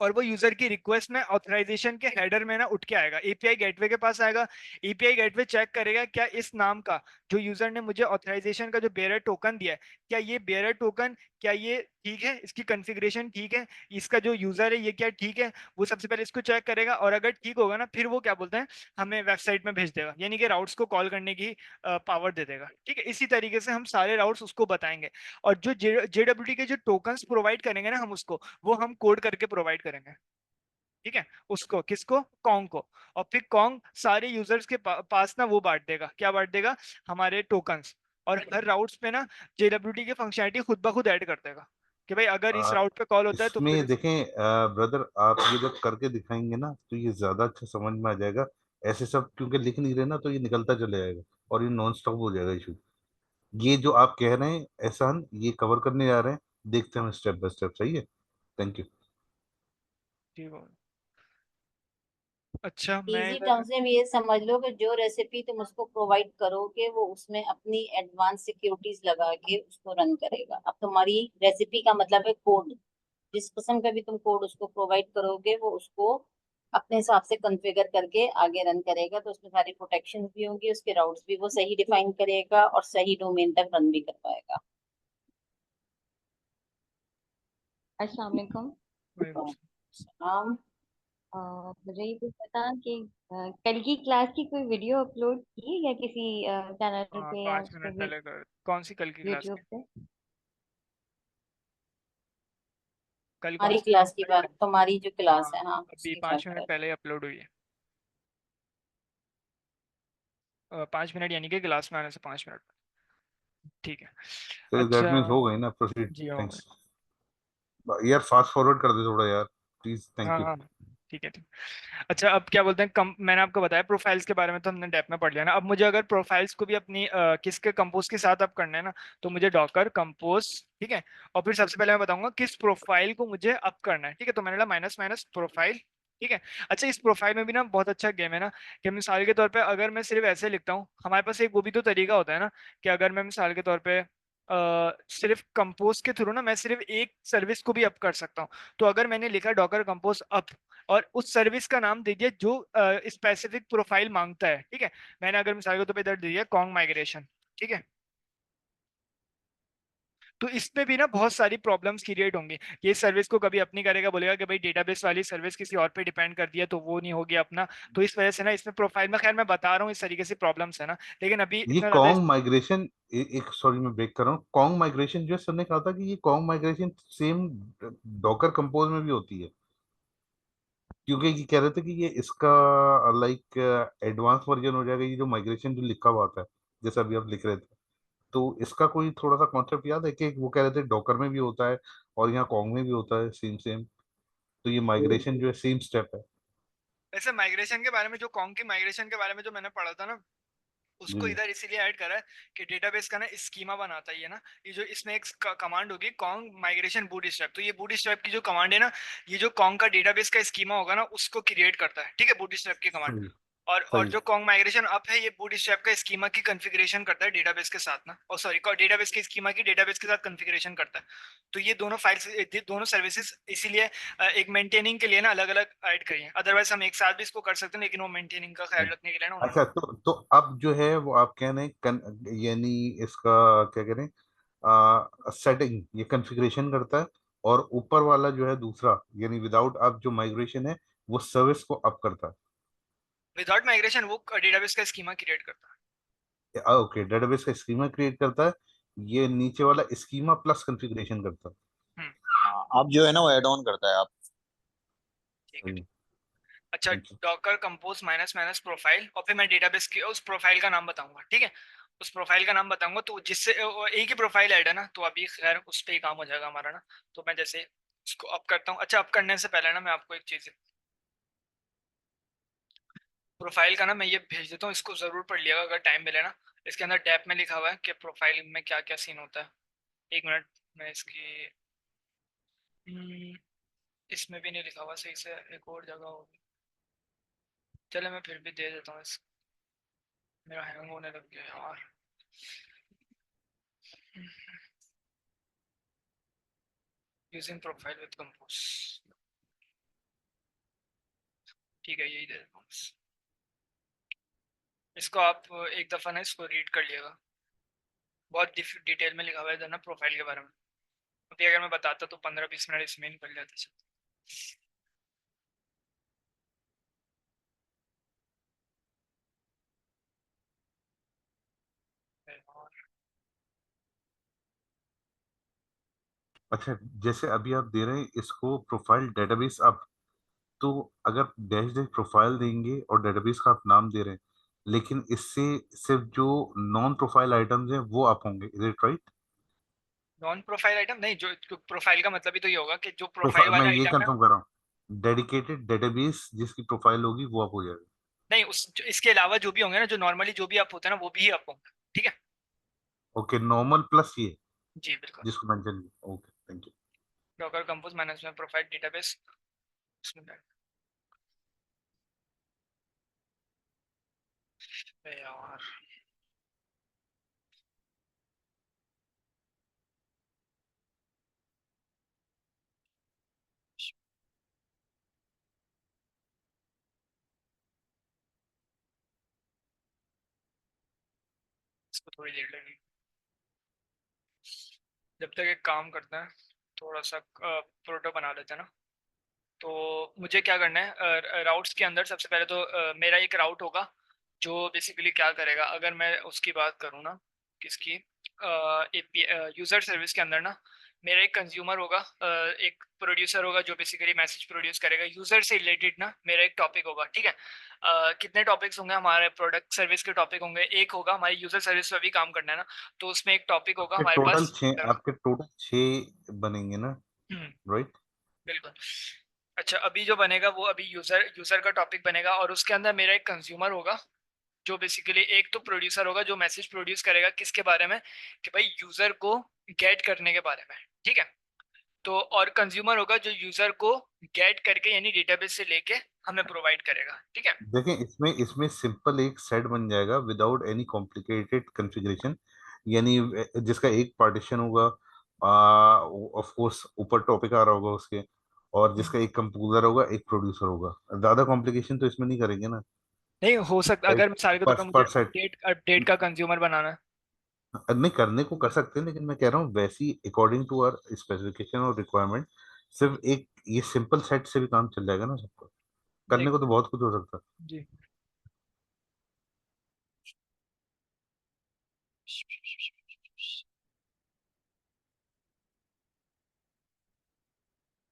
और वो यूजर की रिक्वेस्ट में ऑथराइजेशन के हेडर में ना उठ के आएगा, एपीआई गेटवे के पास आएगा। एपीआई गेटवे चेक करेगा क्या इस नाम का, जो यूजर ने मुझे ऑथराइजेशन का जो बेयरर टोकन दिया है, क्या ये बेयरर टोकन, क्या ये ठीक है, इसकी कॉन्फ़िगरेशन ठीक है, इसका जो यूजर है ये क्या ठीक है। वो सबसे पहले इसको चेक करेगा, और अगर ठीक होगा ना, फिर वो क्या बोलते हैं, हमें वेबसाइट में भेज देगा, यानी कि राउट्स को कॉल करने की पावर दे देगा, ठीक है। इसी तरीके से हम सारे राउट्स उसको बताएंगे, और जो जेडब्ल्यूटी के जो टोकन्स प्रोवाइड करेंगे ना हम उसको, वो हम कोड करके प्रोवाइड करेंगे, ठीक है। उसको किसको, कॉन्ग को। और फिर कॉन्ग सारे यूजर्स के पास ना वो बांट देगा, क्या बांट देगा, हमारे टोकन्स। और हर राउट्स पे ना जेडब्ल्यूटी की फंक्शनैलिटी खुद ब खुद ऐड कर देगा कि भाई अगर इस आ, राउट पे कॉल होता है तो फिर इसमें देखें ब्रदर, आप ये जब करके दिखाएंगे ना तो ये ज्यादा अच्छा समझ में आ जाएगा। ऐसे सब क्योंकि लिख नहीं रहे ना, तो ये निकलता चले जाएगा और ये नॉन स्टॉप हो जाएगा इशू। ये जो आप कह रहे हैं एहसान, ये कवर करने जा रहे हैं, देखते हैं स्टेप बाय स्टेप। सही है। Thank you. ठीक हो। अच्छा मैं इजी इधर टर्म्स में ये समझ लो कि जो रेसिपी तुम उसको प्रोवाइड करोगे वो उसमें अपनी एडवांस सिक्योरिटीज लगा के उसको रन करेगा। अब तुम्हारी रेसिपी का मतलब है कोड, जिस किस्म का भी तुम कोड उसको प्रोवाइड करोगे वो उसको अपने हिसाब से कॉन्फ़िगर करके आगे रन करेगा। तो उसमें सारी प्रोटेक्शन भी होंगी, उसके राउट्स भी वो सही डिफाइन करेगा और सही डोमेन तक रन भी कर पाएगा। अस्सलाम वालेकुम। हम मुझे ये कुछ पता कि कल की क्लास की कोई वीडियो अपलोड की या किसी चैनल हाँ पे या 5 मिनट उस पे पहले कर। कौन सी कल की क्लास यूट्यूब की? पे? कल कौन हमारी सी? क्लास की बात, तुम्हारी जो क्लास हाँ है, हाँ अभी उसकी बात 5 मिनट कर। पहले अपलोड हुई है। 5 मिनट यानी कि क्लास में आने से 5 मिनट। ठीक है। तो दैट अच्छा मीन्स हो गई ना, प्रोसीड, जी हो गए। थैंक्स। यार फास्ट फॉरवर्ड कर दे थोड़ा यार, प्लीज, थैंक हाँ यू। हाँ ठीक है ठीक। अच्छा अब क्या बोलते हैं मैंने आपको बताया प्रोफाइल्स के बारे में तो हमने डेप्थ में पढ़ लिया ना। अब मुझे अगर प्रोफाइल्स को भी अपनी किसके कंपोज के साथ अब करना है ना, तो मुझे डॉकर कंपोज, ठीक है। और फिर सबसे पहले मैं बताऊंगा किस प्रोफाइल को मुझे अप करना है, ठीक है। तो मैंने माइनस माइनस प्रोफाइल, ठीक है। अच्छा इस प्रोफाइल में भी ना बहुत अच्छा गेम है ना, कि मिसाल के तौर पे अगर मैं सिर्फ ऐसे लिखता हूँ, हमारे पास एक वो भी तो तरीका होता है ना, कि अगर मैं मिसाल के तौर पे सिर्फ कंपोज के थ्रू ना मैं सिर्फ एक सर्विस को भी अप कर सकता हूँ। तो अगर मैंने लिखा डॉकर कंपोज अप और उस सर्विस का नाम दे दिया जो स्पेसिफिक प्रोफाइल मांगता है, ठीक है। मैंने अगर मिसाल के तौर पे इधर दे दिया कॉन्ग माइग्रेशन, ठीक है। तो इसमें भी ना बहुत सारी प्रॉब्लम्स क्रिएट होंगी। ये सर्विस को कभी अपनी करेगा, बोलेगा कि भाई डेटाबेस वाली सर्विस किसी और पे डिपेंड कर दिया तो वो नहीं होगी अपना। तो इस वजह से ना इसमें प्रोफाइल में, खैर मैं बता रहा हूँ इस तरीके से प्रॉब्लम्स है ना, लेकिन अभी ये इतना ज्यादा कॉन्ग माइग्रेशन, एक सॉरी मैं ब्रेक कर रहा हूँ, कॉन्ग माइग्रेशन जो है सर ने कहा था कि ये Kong migration same Docker compose में भी होती है, क्योंकि ये कह रहे थे कि ये इसका लाइक एडवांस वर्जन हो जाएगा, ये जो माइग्रेशन जो लिखा हुआ आता है जैसा अभी आप लिख रहे थे। तो इसका कोई थोड़ा सा कॉन्सेप्ट याद है कि वो कह रहे थे डॉकर में भी होता है और यहाँ कॉन्ग में भी होता है सेम सेम, तो ये माइग्रेशन जो है सेम स्टेप है? वैसे माइग्रेशन के बारे में, जो कॉन्ग की माइग्रेशन के बारे में जो मैंने पढ़ा था ना, उसको जी इधर इसीलिए ऐड करा है कि डेटाबेस का ना स्कीमा बनाता है ये ना। ये जो इसमें एक कमांड होगी कॉन्ग माइग्रेशन बूटस्ट्रैप, तो ये बूटस्ट्रैप की जो कमांड है ना, ये जो कॉन्ग का डेटाबेस का स्कीमा होगा ना उसको क्रिएट करता है, ठीक है, बूटस्ट्रैप की कमांड। सही, और सही। जो कॉन्ग माइग्रेशन अप है ये बूटस्ट्रैप का स्कीमा की कॉन्फ़िगरेशन करता है डेटाबेस के साथ ना, और सॉरी डेटाबेस के स्कीमा की डेटाबेस के साथ कॉन्फ़िगरेशन करता है। तो ये दोनों फाइल्स, दोनों सर्विसेज इसीलिए एक मेंटेनिंग के लिए ना अलग अलग ऐड करी है। अदरवाइज हम एक साथ भी इसको कर सकते हैं, लेकिन वो मेंटेनिंग का ख्याल रखने के लिए ना अच्छा, उन्होंने। तो अब जो है वो आप कह रहे हैं यानी इसका क्या कह रहे हैं, सेटिंग ये कॉन्फ़िगरेशन करता है, और ऊपर वाला जो है दूसरा यानी विदाउट अब जो माइग्रेशन है वो सर्विस को अप करता है। विदाउट माइग्रेशन वो डेटाबेस का स्कीमा क्रिएट करता ओके, डेटाबेस का स्कीमा क्रिएट करता है, ये नीचे वाला स्कीमा प्लस कॉन्फ़िगरेशन करता है। हाँ, अब जो है ना वो ऐड ऑन करता है आप। ठीक है है। ठीक। अच्छा thank you. Docker compose minus minus profile, और फिर मैं डेटाबेस की उस प्रोफाइल का नाम बताऊंगा, ठीक है। उस प्रोफाइल का नाम बताऊंगा तो जिससे एक ही प्रोफाइल ऐड है ना, तो अभी खैर उस पर ही काम हो जाएगा हमारा ना। तो मैं जैसे इसको अप करता हूँ। अच्छा अप करने से पहले ना मैं आपको एक चीज, प्रोफाइल का ना मैं ये भेज देता हूँ, इसको जरूर पढ़ लिएगा अगर टाइम मिले ना। इसके अंदर टैब में लिखा हुआ है कि प्रोफाइल में क्या क्या सीन होता है। एक मिनट, मैं इसकी इसमें भी नहीं लिखा हुआ सही से, एक और जगह होगी। चले मैं फिर भी दे देता हूँ इस, मेरा हैंग होने लग गया यार। यूजिंग प्रोफाइल विद कंपोज, ठीक है यही दे देता हूँ बस। इसको आप एक दफा ना इसको रीड कर लिएगा, बहुत डिटेल में लिखा हुआ है इधर ना प्रोफाइल के बारे में। अभी अगर मैं बताता तो 15-20 मिनट इसमें ही निकल जाते। अच्छा, जैसे अभी आप दे रहे हैं इसको प्रोफाइल डेटाबेस अप, तो अगर डैश डैश प्रोफाइल देंगे और डेटाबेस का आप नाम दे रहे हैं, लेकिन इससे सिर्फ जो नॉन प्रोफाइल आइटम्स हैं वो आप होंगे, is it right? Non profile item नहीं, जो प्रोफाइल का मतलब ही तो ये होगा कि जो प्रोफाइल प्रोफाइल मैं वाला ये आइटम है। कंफर्म कर रहा हूँ, डेडिकेटेड डेटाबेस जिसकी प्रोफाइल होगी वो आप हो जाएगा। नहीं इसके अलावा जो भी होंगे ना, जो नॉर्मली जो भी आप होते हैं ना वो भी आप होंगे, ठीक है। ओके, नॉर्मल प्लस ये जी बिल्कुल। जिसको मेंशन किया, okay thank you. Docker compose management profile database, उसमें यार इसको थोड़ी देर लगेगी। जब तक एक काम करते हैं, थोड़ा सा प्रोटो बना लेते हैं ना। तो मुझे क्या करना है, राउट्स के अंदर सबसे पहले तो मेरा एक राउट होगा जो बेसिकली क्या करेगा। अगर मैं उसकी बात करूँ ना, किसकी, यूज़र सर्विस के अंदर ना, मेरा एक कंज्यूमर होगा, एक प्रोड्यूसर होगा जो बेसिकली मैसेज प्रोड्यूस करेगा यूज़र से रिलेटेड ना। मेरा एक टॉपिक होगा, ठीक है। कितने टॉपिक्स होंगे हमारे प्रोडक्ट सर्विस के टॉपिक होंगे, एक होगा हमारी यूज़र सर्विस पे भी काम करना है ना, तो उसमें एक टॉपिक होगा हमारे पास। आपके टोटल 6 बनेंगे ना, राइट? बिल्कुल। अच्छा, अभी जो बनेगा वो अभी यूजर यूजर का टॉपिक बनेगा, और उसके अंदर मेरा एक कंज्यूमर होगा जो बेसिकली, एक तो प्रोड्यूसर होगा जो मैसेज प्रोड्यूस करेगा किसके बारे में, कि भाई यूजर को गेट करने के बारे में, ठीक है। तो और कंज्यूमर होगा जो यूजर को गेट करके यानी डेटाबेस से लेके हमें प्रोवाइड करेगा, ठीक है। देखें, इसमें इसमें सिंपल एक सेट बन जाएगा विदाउट एनी कॉम्प्लिकेटेड कॉन्फ़िगरेशन, यानी जिसका एक पार्टीशन होगा, ऑफ कोर्स ऊपर टॉपिक आ रहा होगा उसके, और जिसका एक कंपोजर होगा, एक प्रोड्यूसर होगा। ज्यादा कॉम्प्लिकेशन तो इसमें नहीं करेंगे ना, नहीं हो सकता, राइट? अगर मिसाल के तौर पर पर मुझे सेट अपडेट का कंज्यूमर बनाना है। नहीं, करने को कर सकते हैं, लेकिन मैं कह रहा हूँ वैसी अकॉर्डिंग टू आवर स्पेसिफिकेशन और रिक्वायरमेंट, सिर्फ एक ये सिंपल सेट से भी काम चल जाएगा ना सबका। करने देख को तो बहुत कुछ हो सकता है। जी।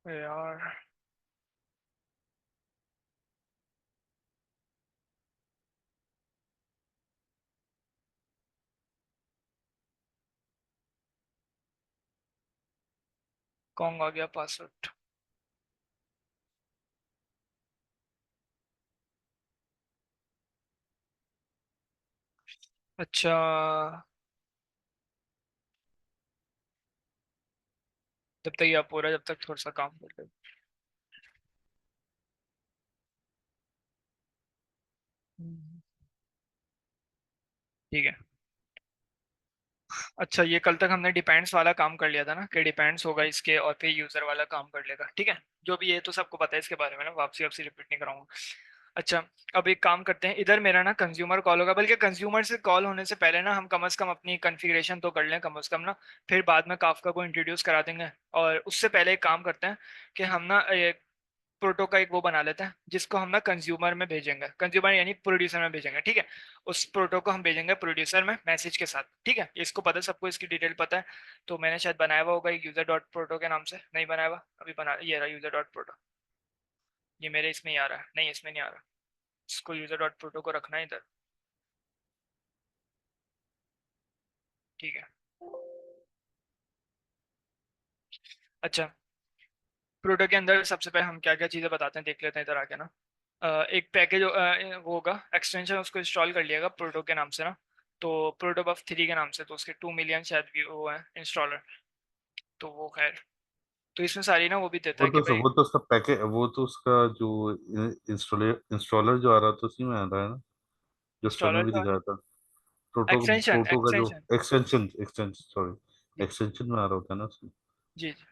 यार कौन आ गया पासवर्ड। अच्छा, जब तक ये आप पूरा, जब तक थोड़ा सा काम कर ले। ठीक है। अच्छा, ये कल तक हमने डिपेंड्स वाला काम कर लिया था ना, कि डिपेंड्स होगा इसके और फिर यूजर वाला काम कर लेगा, ठीक है। जो भी है तो सबको पता है इसके बारे में ना, वापसी वापसी रिपीट नहीं कराऊंगा। अच्छा, अब एक काम करते हैं, इधर मेरा ना कंज्यूमर कॉल होगा, बल्कि कंज्यूमर से कॉल होने से पहले ना हम कम से कम अपनी कॉन्फ़िगरेशन तो कर लें कम से कम ना, फिर बाद में काफका को इंट्रोड्यूस करा देंगे। और उससे पहले एक काम करते हैं कि हम ना प्रोटो का एक वो बना लेते हैं जिसको हम ना कंज्यूमर में भेजेंगे, कंज्यूमर यानी प्रोड्यूसर में भेजेंगे, ठीक है। उस प्रोटो को हम भेजेंगे प्रोड्यूसर में मैसेज के साथ, ठीक है। इसको पता है सबको, इसकी डिटेल पता है। तो मैंने शायद बनाया हुआ होगा एक यूजर डॉट प्रोटो के नाम से, नहीं बनाया हुआ अभी, बना ये रहा यूजर डॉट प्रोटो। ये मेरे इसमें ही आ रहा है, नहीं इसमें नहीं आ रहा, इसको यूजर डॉट प्रोटो को रखना है इधर, ठीक है। अच्छा, प्रोटो के अंदर सबसे पहले हम क्या क्या चीज़ें बताते हैं देख लेते हैं इधर आके ना। एक पैकेज वो होगा, एक्सटेंशन उसको इंस्टॉल कर लिएगा प्रोटो के नाम से ना। तो प्रोटो बफ 3 के नाम से, तो उसके 2 मिलियन शायद भी वो है इंस्टॉलर। तो वो खैर, तो इसमें सारी ना वो भी देता है कि भाई वो तो उसका पैकेज, वो तो उसका जो इंस्टॉलर इंस्टॉलर जो आ रहा था उसी में आ रहा है ना, जो सर ने इंस्टॉलर भी जो है दिखाया था। प्रोटो एक्सटेंशन प्रोटो का जो एक्सटेंशन। एक्सटेंशन एक्सटेंशन सॉरी, जी एक्सटेंशन में आ रहा होता है ना उसमें। जी जी।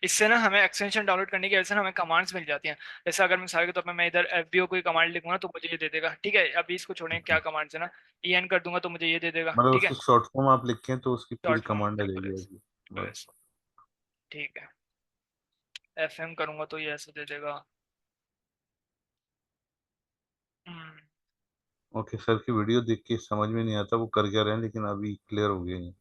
इससे ना हमें एक्सटेंशन डाउनलोड करने की वजह से ना हमें कमांड्स मिल जाती हैं। जैसे अगर मिसाल के तौर पर मैं इधर एफबीओ कोई कमांड लिखूंगा तो मुझे ये दे देगा, ठीक है। अभी इसको छोड़ें, क्या कमांड्स है ना, en कर दूंगा तो मुझे ये दे देगा, मतलब ठीक है। उसकी शॉर्ट फॉर्म आप लिखें तो उसकी पूरी डॉट फॉर्म कमांड आ बिल्कुल जाएगी ऐसे, ऐसी। बिल्कुल बस। ऐसे, ठीक है। एफएम करूंगा तो ये ऐसे दे देगा। हम्म, ओके, सर की वीडियो देख के समझ में नहीं आता वो कर क्या रहे हैं, लेकिन अभी क्लियर हो गया ये।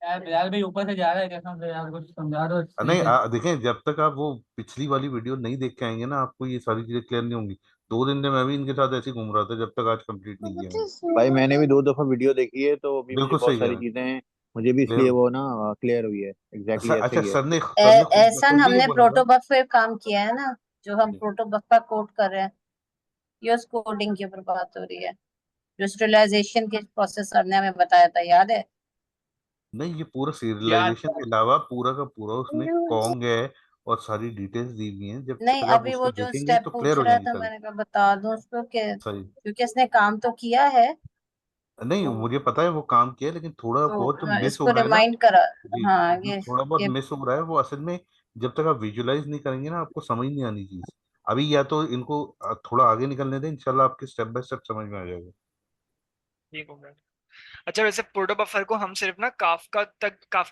यार बिलाल भाई ऊपर से जा रहा है, कैसा से यार कुछ समझा दो सही नहीं, से। देखें, जब तक आप वो पिछली वाली वीडियो नहीं देख के आएंगे ना, आपको ये सारी चीजें क्लियर नहीं होंगी। 2 दिन से मैं भी इनके साथ ऐसे ही घूम रहा था जब तक आज कंप्लीट नहीं किया मैंने। भाई मैंने भी 2 दफा वीडियो देखी है, तो अभी मुझे बिल्कुल बहुत सही कह सारी रहे हैं। चीजें हैं। मुझे भी क्लियर। इसलिए वो ना क्लियर हुई है, एग्जैक्टली ऐसे अच्छा, ही है। सर ने खुद एहसान, खुद भी ये हमने बोला था। प्रोटोबफ पे काम किया है ना, जो हम प्रोटोबफ का कोड कर रहे हैं, ये उस कोडिंग के ऊपर बात हो रही है, जो स्टेरिलाइजेशन के प्रोसेस सर ने हमें बताया था, याद है? नहीं, ये पूरा यार सीरियलाइजेशन के अलावा पूरा का पूरा उसमें कॉन्ग है, और सारी डिटेल्स दी हुई हैं, जब नहीं, तक आप अभी वो उसको जो देखेंगे स्टेप तो क्लियर पूछ हो रहा जाएंगी था सारी। मैंने कहा बता दूं उसको सही। क्योंकि इसने काम तो किया है। नहीं, तो मुझे पता है वो काम किया है, लेकिन थोड़ा बहुत जो हाँ, मिस हो इसको रहा है ना। रिमाइंड करा। जी। हाँ, जो थोड़ा बहुत ये मिस हो रहा है वो असल में जब तक आप विजुलाइज नहीं करेंगे ना, आपको समझ नहीं आनी चीज। अभी या तो इनको थोड़ा आगे निकलने दें, इंशाल्लाह आपके स्टेप बाय स्टेप समझ में आ जाएगा। ठीक हो गया। अच्छा वैसे प्रोटो बफर को हम सिर्फ ना काफका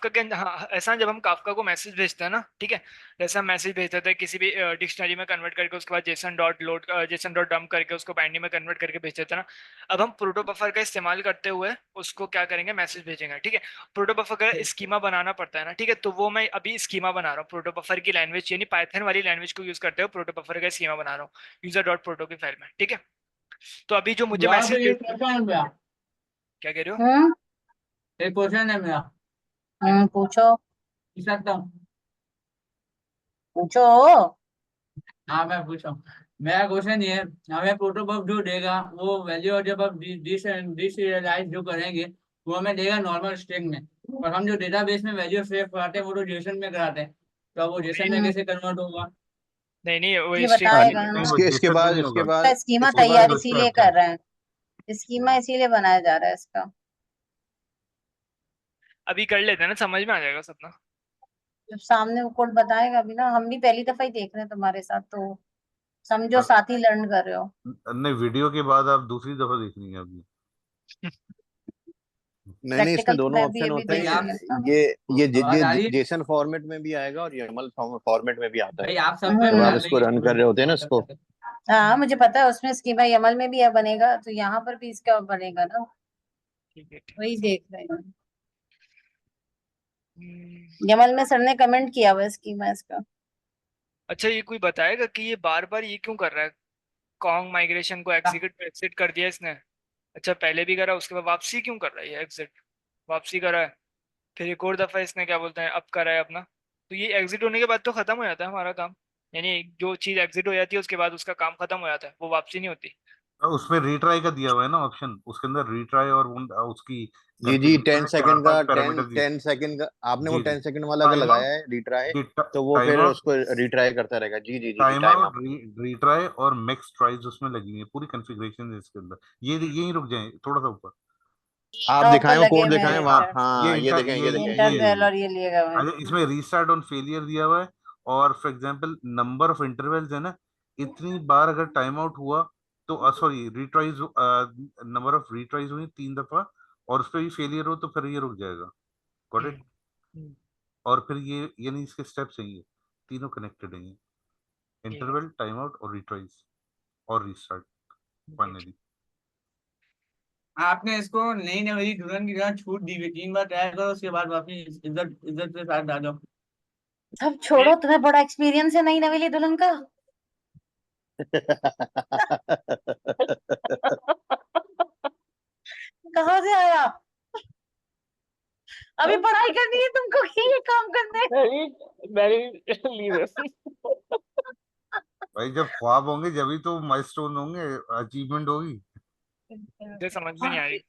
के हाँ, ऐसा जब हम काफका को मैसेज भेजते हैं ना, ठीक है, जैसे हम मैसेज भेजते थे किसी भी डिक्शनरी में कन्वर्ट करके उसके बाद जेसन डॉट डंप करके उसको बाइनरी में कन्वर्ट करके भेजते थे ना। अब हम प्रोटो बफर का इस्तेमाल करते हुए उसको क्या करेंगे, मैसेज भेजेंगे, ठीक है। प्रोटो बफर का स्कीमा बनाना पड़ता है ना, ठीक है, तो वो मैं अभी स्कीमा बना रहा हूँ प्रोटो बफर की लैंग्वेज यानी पाइथन वाली लैंग्वेज को यूज करते हुए प्रोटो बफर का स्कीमा बना रहा हूँ यूजर डॉट प्रोटो की फाइल में, ठीक है। तो अभी जो मुझे जवाब मैसेज ये क्वेश्चन है मेरा। क्या कह रहे हो? हम्म एक क्वेश्चन है मेरा, पूछो पूछ सकता हूँ? पूछो। हाँ मैं पूछ रहा हूँ। मेरा क्वेश्चन ये है, हमें प्रोटोबफ जो देगा वो वैल्यू, और जब आप डिसरियलाइज जो करेंगे वो हमें देगा नॉर्मल स्ट्रिंग में, और हम जो डेटाबेस में वैल्यू सेव कराते हैं वो तो जेसन में कराते हैं, तो अब वो जेसन में हम्म, कैसे कन्वर्ट होगा? नहीं नहीं वो ये स्ट्रिंग हाँ, बताएगा ना। नहीं, वो इसके जेसन में बाद नहीं होगा। इसका स्कीमा इसके उसके बाद तैयार जो इसीलिए स्टेप्स हैं। कर रहे हैं, स्कीमा इसीलिए बनाया जा रहा है इसका। अभी कर लेते हैं ना, समझ में आ जाएगा सब ना। जब सामने वो कोड बताएगा भी ना, हम भी पहली दफा ही देख रहे हैं तुम्हारे साथ, तो समझो साथ ही लर्न कर रहे हो। नहीं, वीडियो के बाद आप दूसरी दफा देखेंगे अभी। नहीं नहीं, इसमें प्रैक्टिकल तो दोनों मैं भी ऑप्शन अभी होते भाई हैं। आप, देखेंगे इसका। आवाज आ रही है? जेसन फॉर्मेट में भी आएगा और YAML फॉर्मेट में भी आता है। भाई आप सब पे जब आप हम्म ध्यान इसको देंगे रन कर रहे स्टूडेंट होते हैं ना इसको। हाँ, मुझे पता है उसमें स्कीमा यमल में भी है बनेगा, तो यहाँ पर भी इसका बनेगा ना, ठीक है ठीक है वही सब। देख रहे हैं। हम्म, यमल में सर ने कमेंट किया हुआ है स्कीमा इसका। अच्छा ये कोई बताएगा कि ये बार बार ये क्यों कर रहा है? कॉन्ग माइग्रेशन को एग्जिट कर दिया इसने। अच्छा पहले भी करा, उसके बाद वापसी क्यों कर रहा है ये एग्जिट? वापसी करा है, फिर एक और दफा इसने क्या बोलते हैं अब करा है अपना। तो ये एग्जिट होने के बाद तो खत्म हो जाता है हमारा काम, यानी जो चीज एग्जिट हो जाती है उसके बाद उसका काम खत्म हो जाता है, वो वापसी नहीं होती। उसमें रीट्राई का दिया हुआ है ना ऑप्शन, उसके अंदर रीट्राई और उसकी जी जी, कॉन्फ़िगरेशन टेन में चार सेकंड का पांच टेन पैरामीटर दी। टेन सेकंड का आपने वो जी जी। 10 सेकंड वाला का टाइम लगाया आउट। है रिट्राई। जी। तो वो टाइम फिर आउट। उसको रिट्राई करता रहेगा। जी जी जी जी, time time out, out. Retry और मिक्स ट्राइज उसमें लगी हुई है, पूरी कॉन्फ़िगरेशन है इसके अंदर। ये यहीं रुक जाए थोड़ा सा ऊपर। आप टॉप पे दिखाएं, वो लगे कोड हुए दिखाएं हैं वहाँ। स्टार, ये हाँ, ये इंटर देखें, ये देखें, ये ये इंटरवेल देखें। और ये लिए हुए हैं। अरे इसमें रीस्टार्ट ऑन फेलियर दिया हुआ है। और for example number of intervals है ना, इतनी बार अगर टाइम आउट हुआ तो sorry retries, number of retries हुई 3 दफा, और उस पर भी फेलियर हो तो फिर ये रुक जाएगा। Got hmm, it. हम्म, और फिर ये यानी इसके स्टेप्स हैं, ये तीनों कनेक्टेड हैं। ठीक है इंटरवल, टाइम आउट और रिट्राइज और रीस्टार्ट ठीक है। फाइनली। आपने इसको नई नवेली दुल्हन की तरह छूट दी हुई, 3 बार ट्राई करो उसके बाद वापिस इज्जत इज्जत के साथ डालो। सब ये छोड़ो, तुम्हें बड़ा एक्सपीरियंस है नई नवेली दुल्हन का। कहाँ से आया? अभी पढ़ाई करनी है तुमको कि ये काम करने? भाई जब ख्वाब होंगे जब ही तो माइलस्टोन होंगे, अचीवमेंट होगी। मुझे समझ में नहीं आ रही।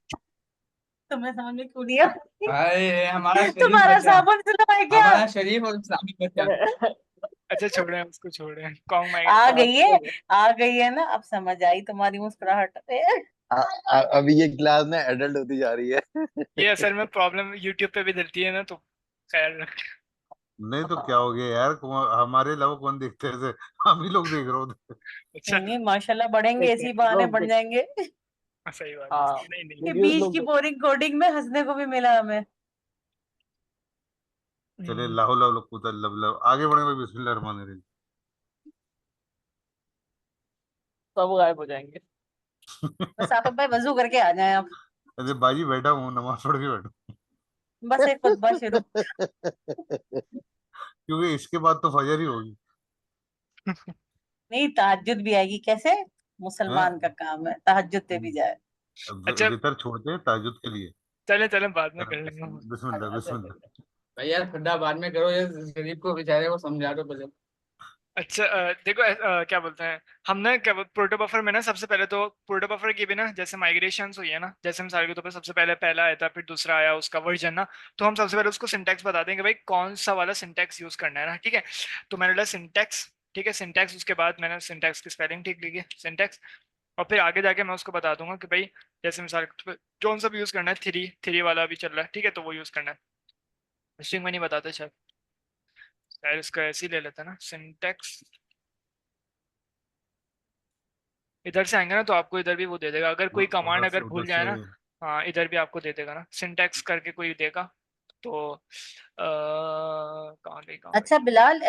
तुम्हें समझ में क्यों नहीं आ? अरे हमारा शरीफ तुम्हारा बच्चा, साबुन सुना है क्या? हमारा शरीफ और इस्लामिक बच्चा। अच्छा छोड़े हैं उसको, छोड़े हैं कॉन्ग माइग्रेशन। आ गई है, आ गई है ना, अब समझ आई तुम्हारी मुस्कुराहट पे। अभी ये क्लास ना एडल्ट होती जा रही है। ये असल में प्रॉब्लम यूट्यूब पे भी दिलती है ना, तो ख्याल रख। नहीं तो क्या हो गया यार, हमारे अलावा कौन देखते हैं ऐसे? हम ही लोग देख रहे होते। अच्छा नहीं नहीं, माशाल्लाह बढ़ेंगे, इसी बहाने बढ़ जाएंगे। सही बात है, नहीं नहीं। कि बीच की बोरिंग कोडिंग में हंसने को भी मिला हमें। चले लाहो लाहो कुता लब लब आगे बढ़े भाई, बिस्मिल्लाह रहमान रहीम। सब गायब हो जाएंगे। बस आप भाई वजू करके आ जाएं आप। अरे बाजी बैठा हूँ, नमाज पढ़ के बैठा बस एक खुतबा शुरू। क्योंकि इसके बाद तो फजर ही होगी। नहीं, तहज्जुद भी आएगी कैसे? मुसलमान का हैं? काम है तहज्जुद पे भी जाए। अच्छा वितर छोड़ते हैं ताजुद के लिए। चले चले बाद में कर लेंगे। बिस्मिल्लाह बिस्मिल्लाह। भैया ठंडा बाद में करो, ये शरीफ को बेचारे को समझा दो पहले। अच्छा देखो क्या बोलते हैं हम ना क्या प्रोटो बफर में ना सबसे पहले तो प्रोटो बफर की भी ना जैसे माइग्रेशंस हुई है ना, जैसे मिसाल के तौर पर सबसे पहले पहला आया था फिर दूसरा आया उसका वर्जन ना, तो हम सबसे पहले उसको सिंटैक्स बता देंगे भाई कौन सा वाला सिंटैक्स यूज करना है ना, ठीक है। तो मैंने बोला सिंटैक्स, ठीक है सिंटैक्स, उसके बाद मैंने सिंटैक्स की स्पेलिंग ठीक लिखी सिंटैक्स, और फिर आगे जाके मैं उसको बता दूंगा कि भाई जैसे मिसाल के तौर पे कौन सा भी यूज करना है, थ्री थ्री वाला भी चल रहा है, ठीक है, तो वो यूज करना है। स्ट्रिंग में नहीं बताते शायद, शायद इसका ऐसे ही ले लेते हैं ना सिंटैक्स। इधर से आएंगे ना तो आपको इधर भी वो दे देगा, अगर कोई कमांड उधर से अगर उधर भूल जाए से ना, हाँ इधर भी आपको दे देगा ना सिंटैक्स करके कोई देगा। तो कहाँ गई। अच्छा बिलाल,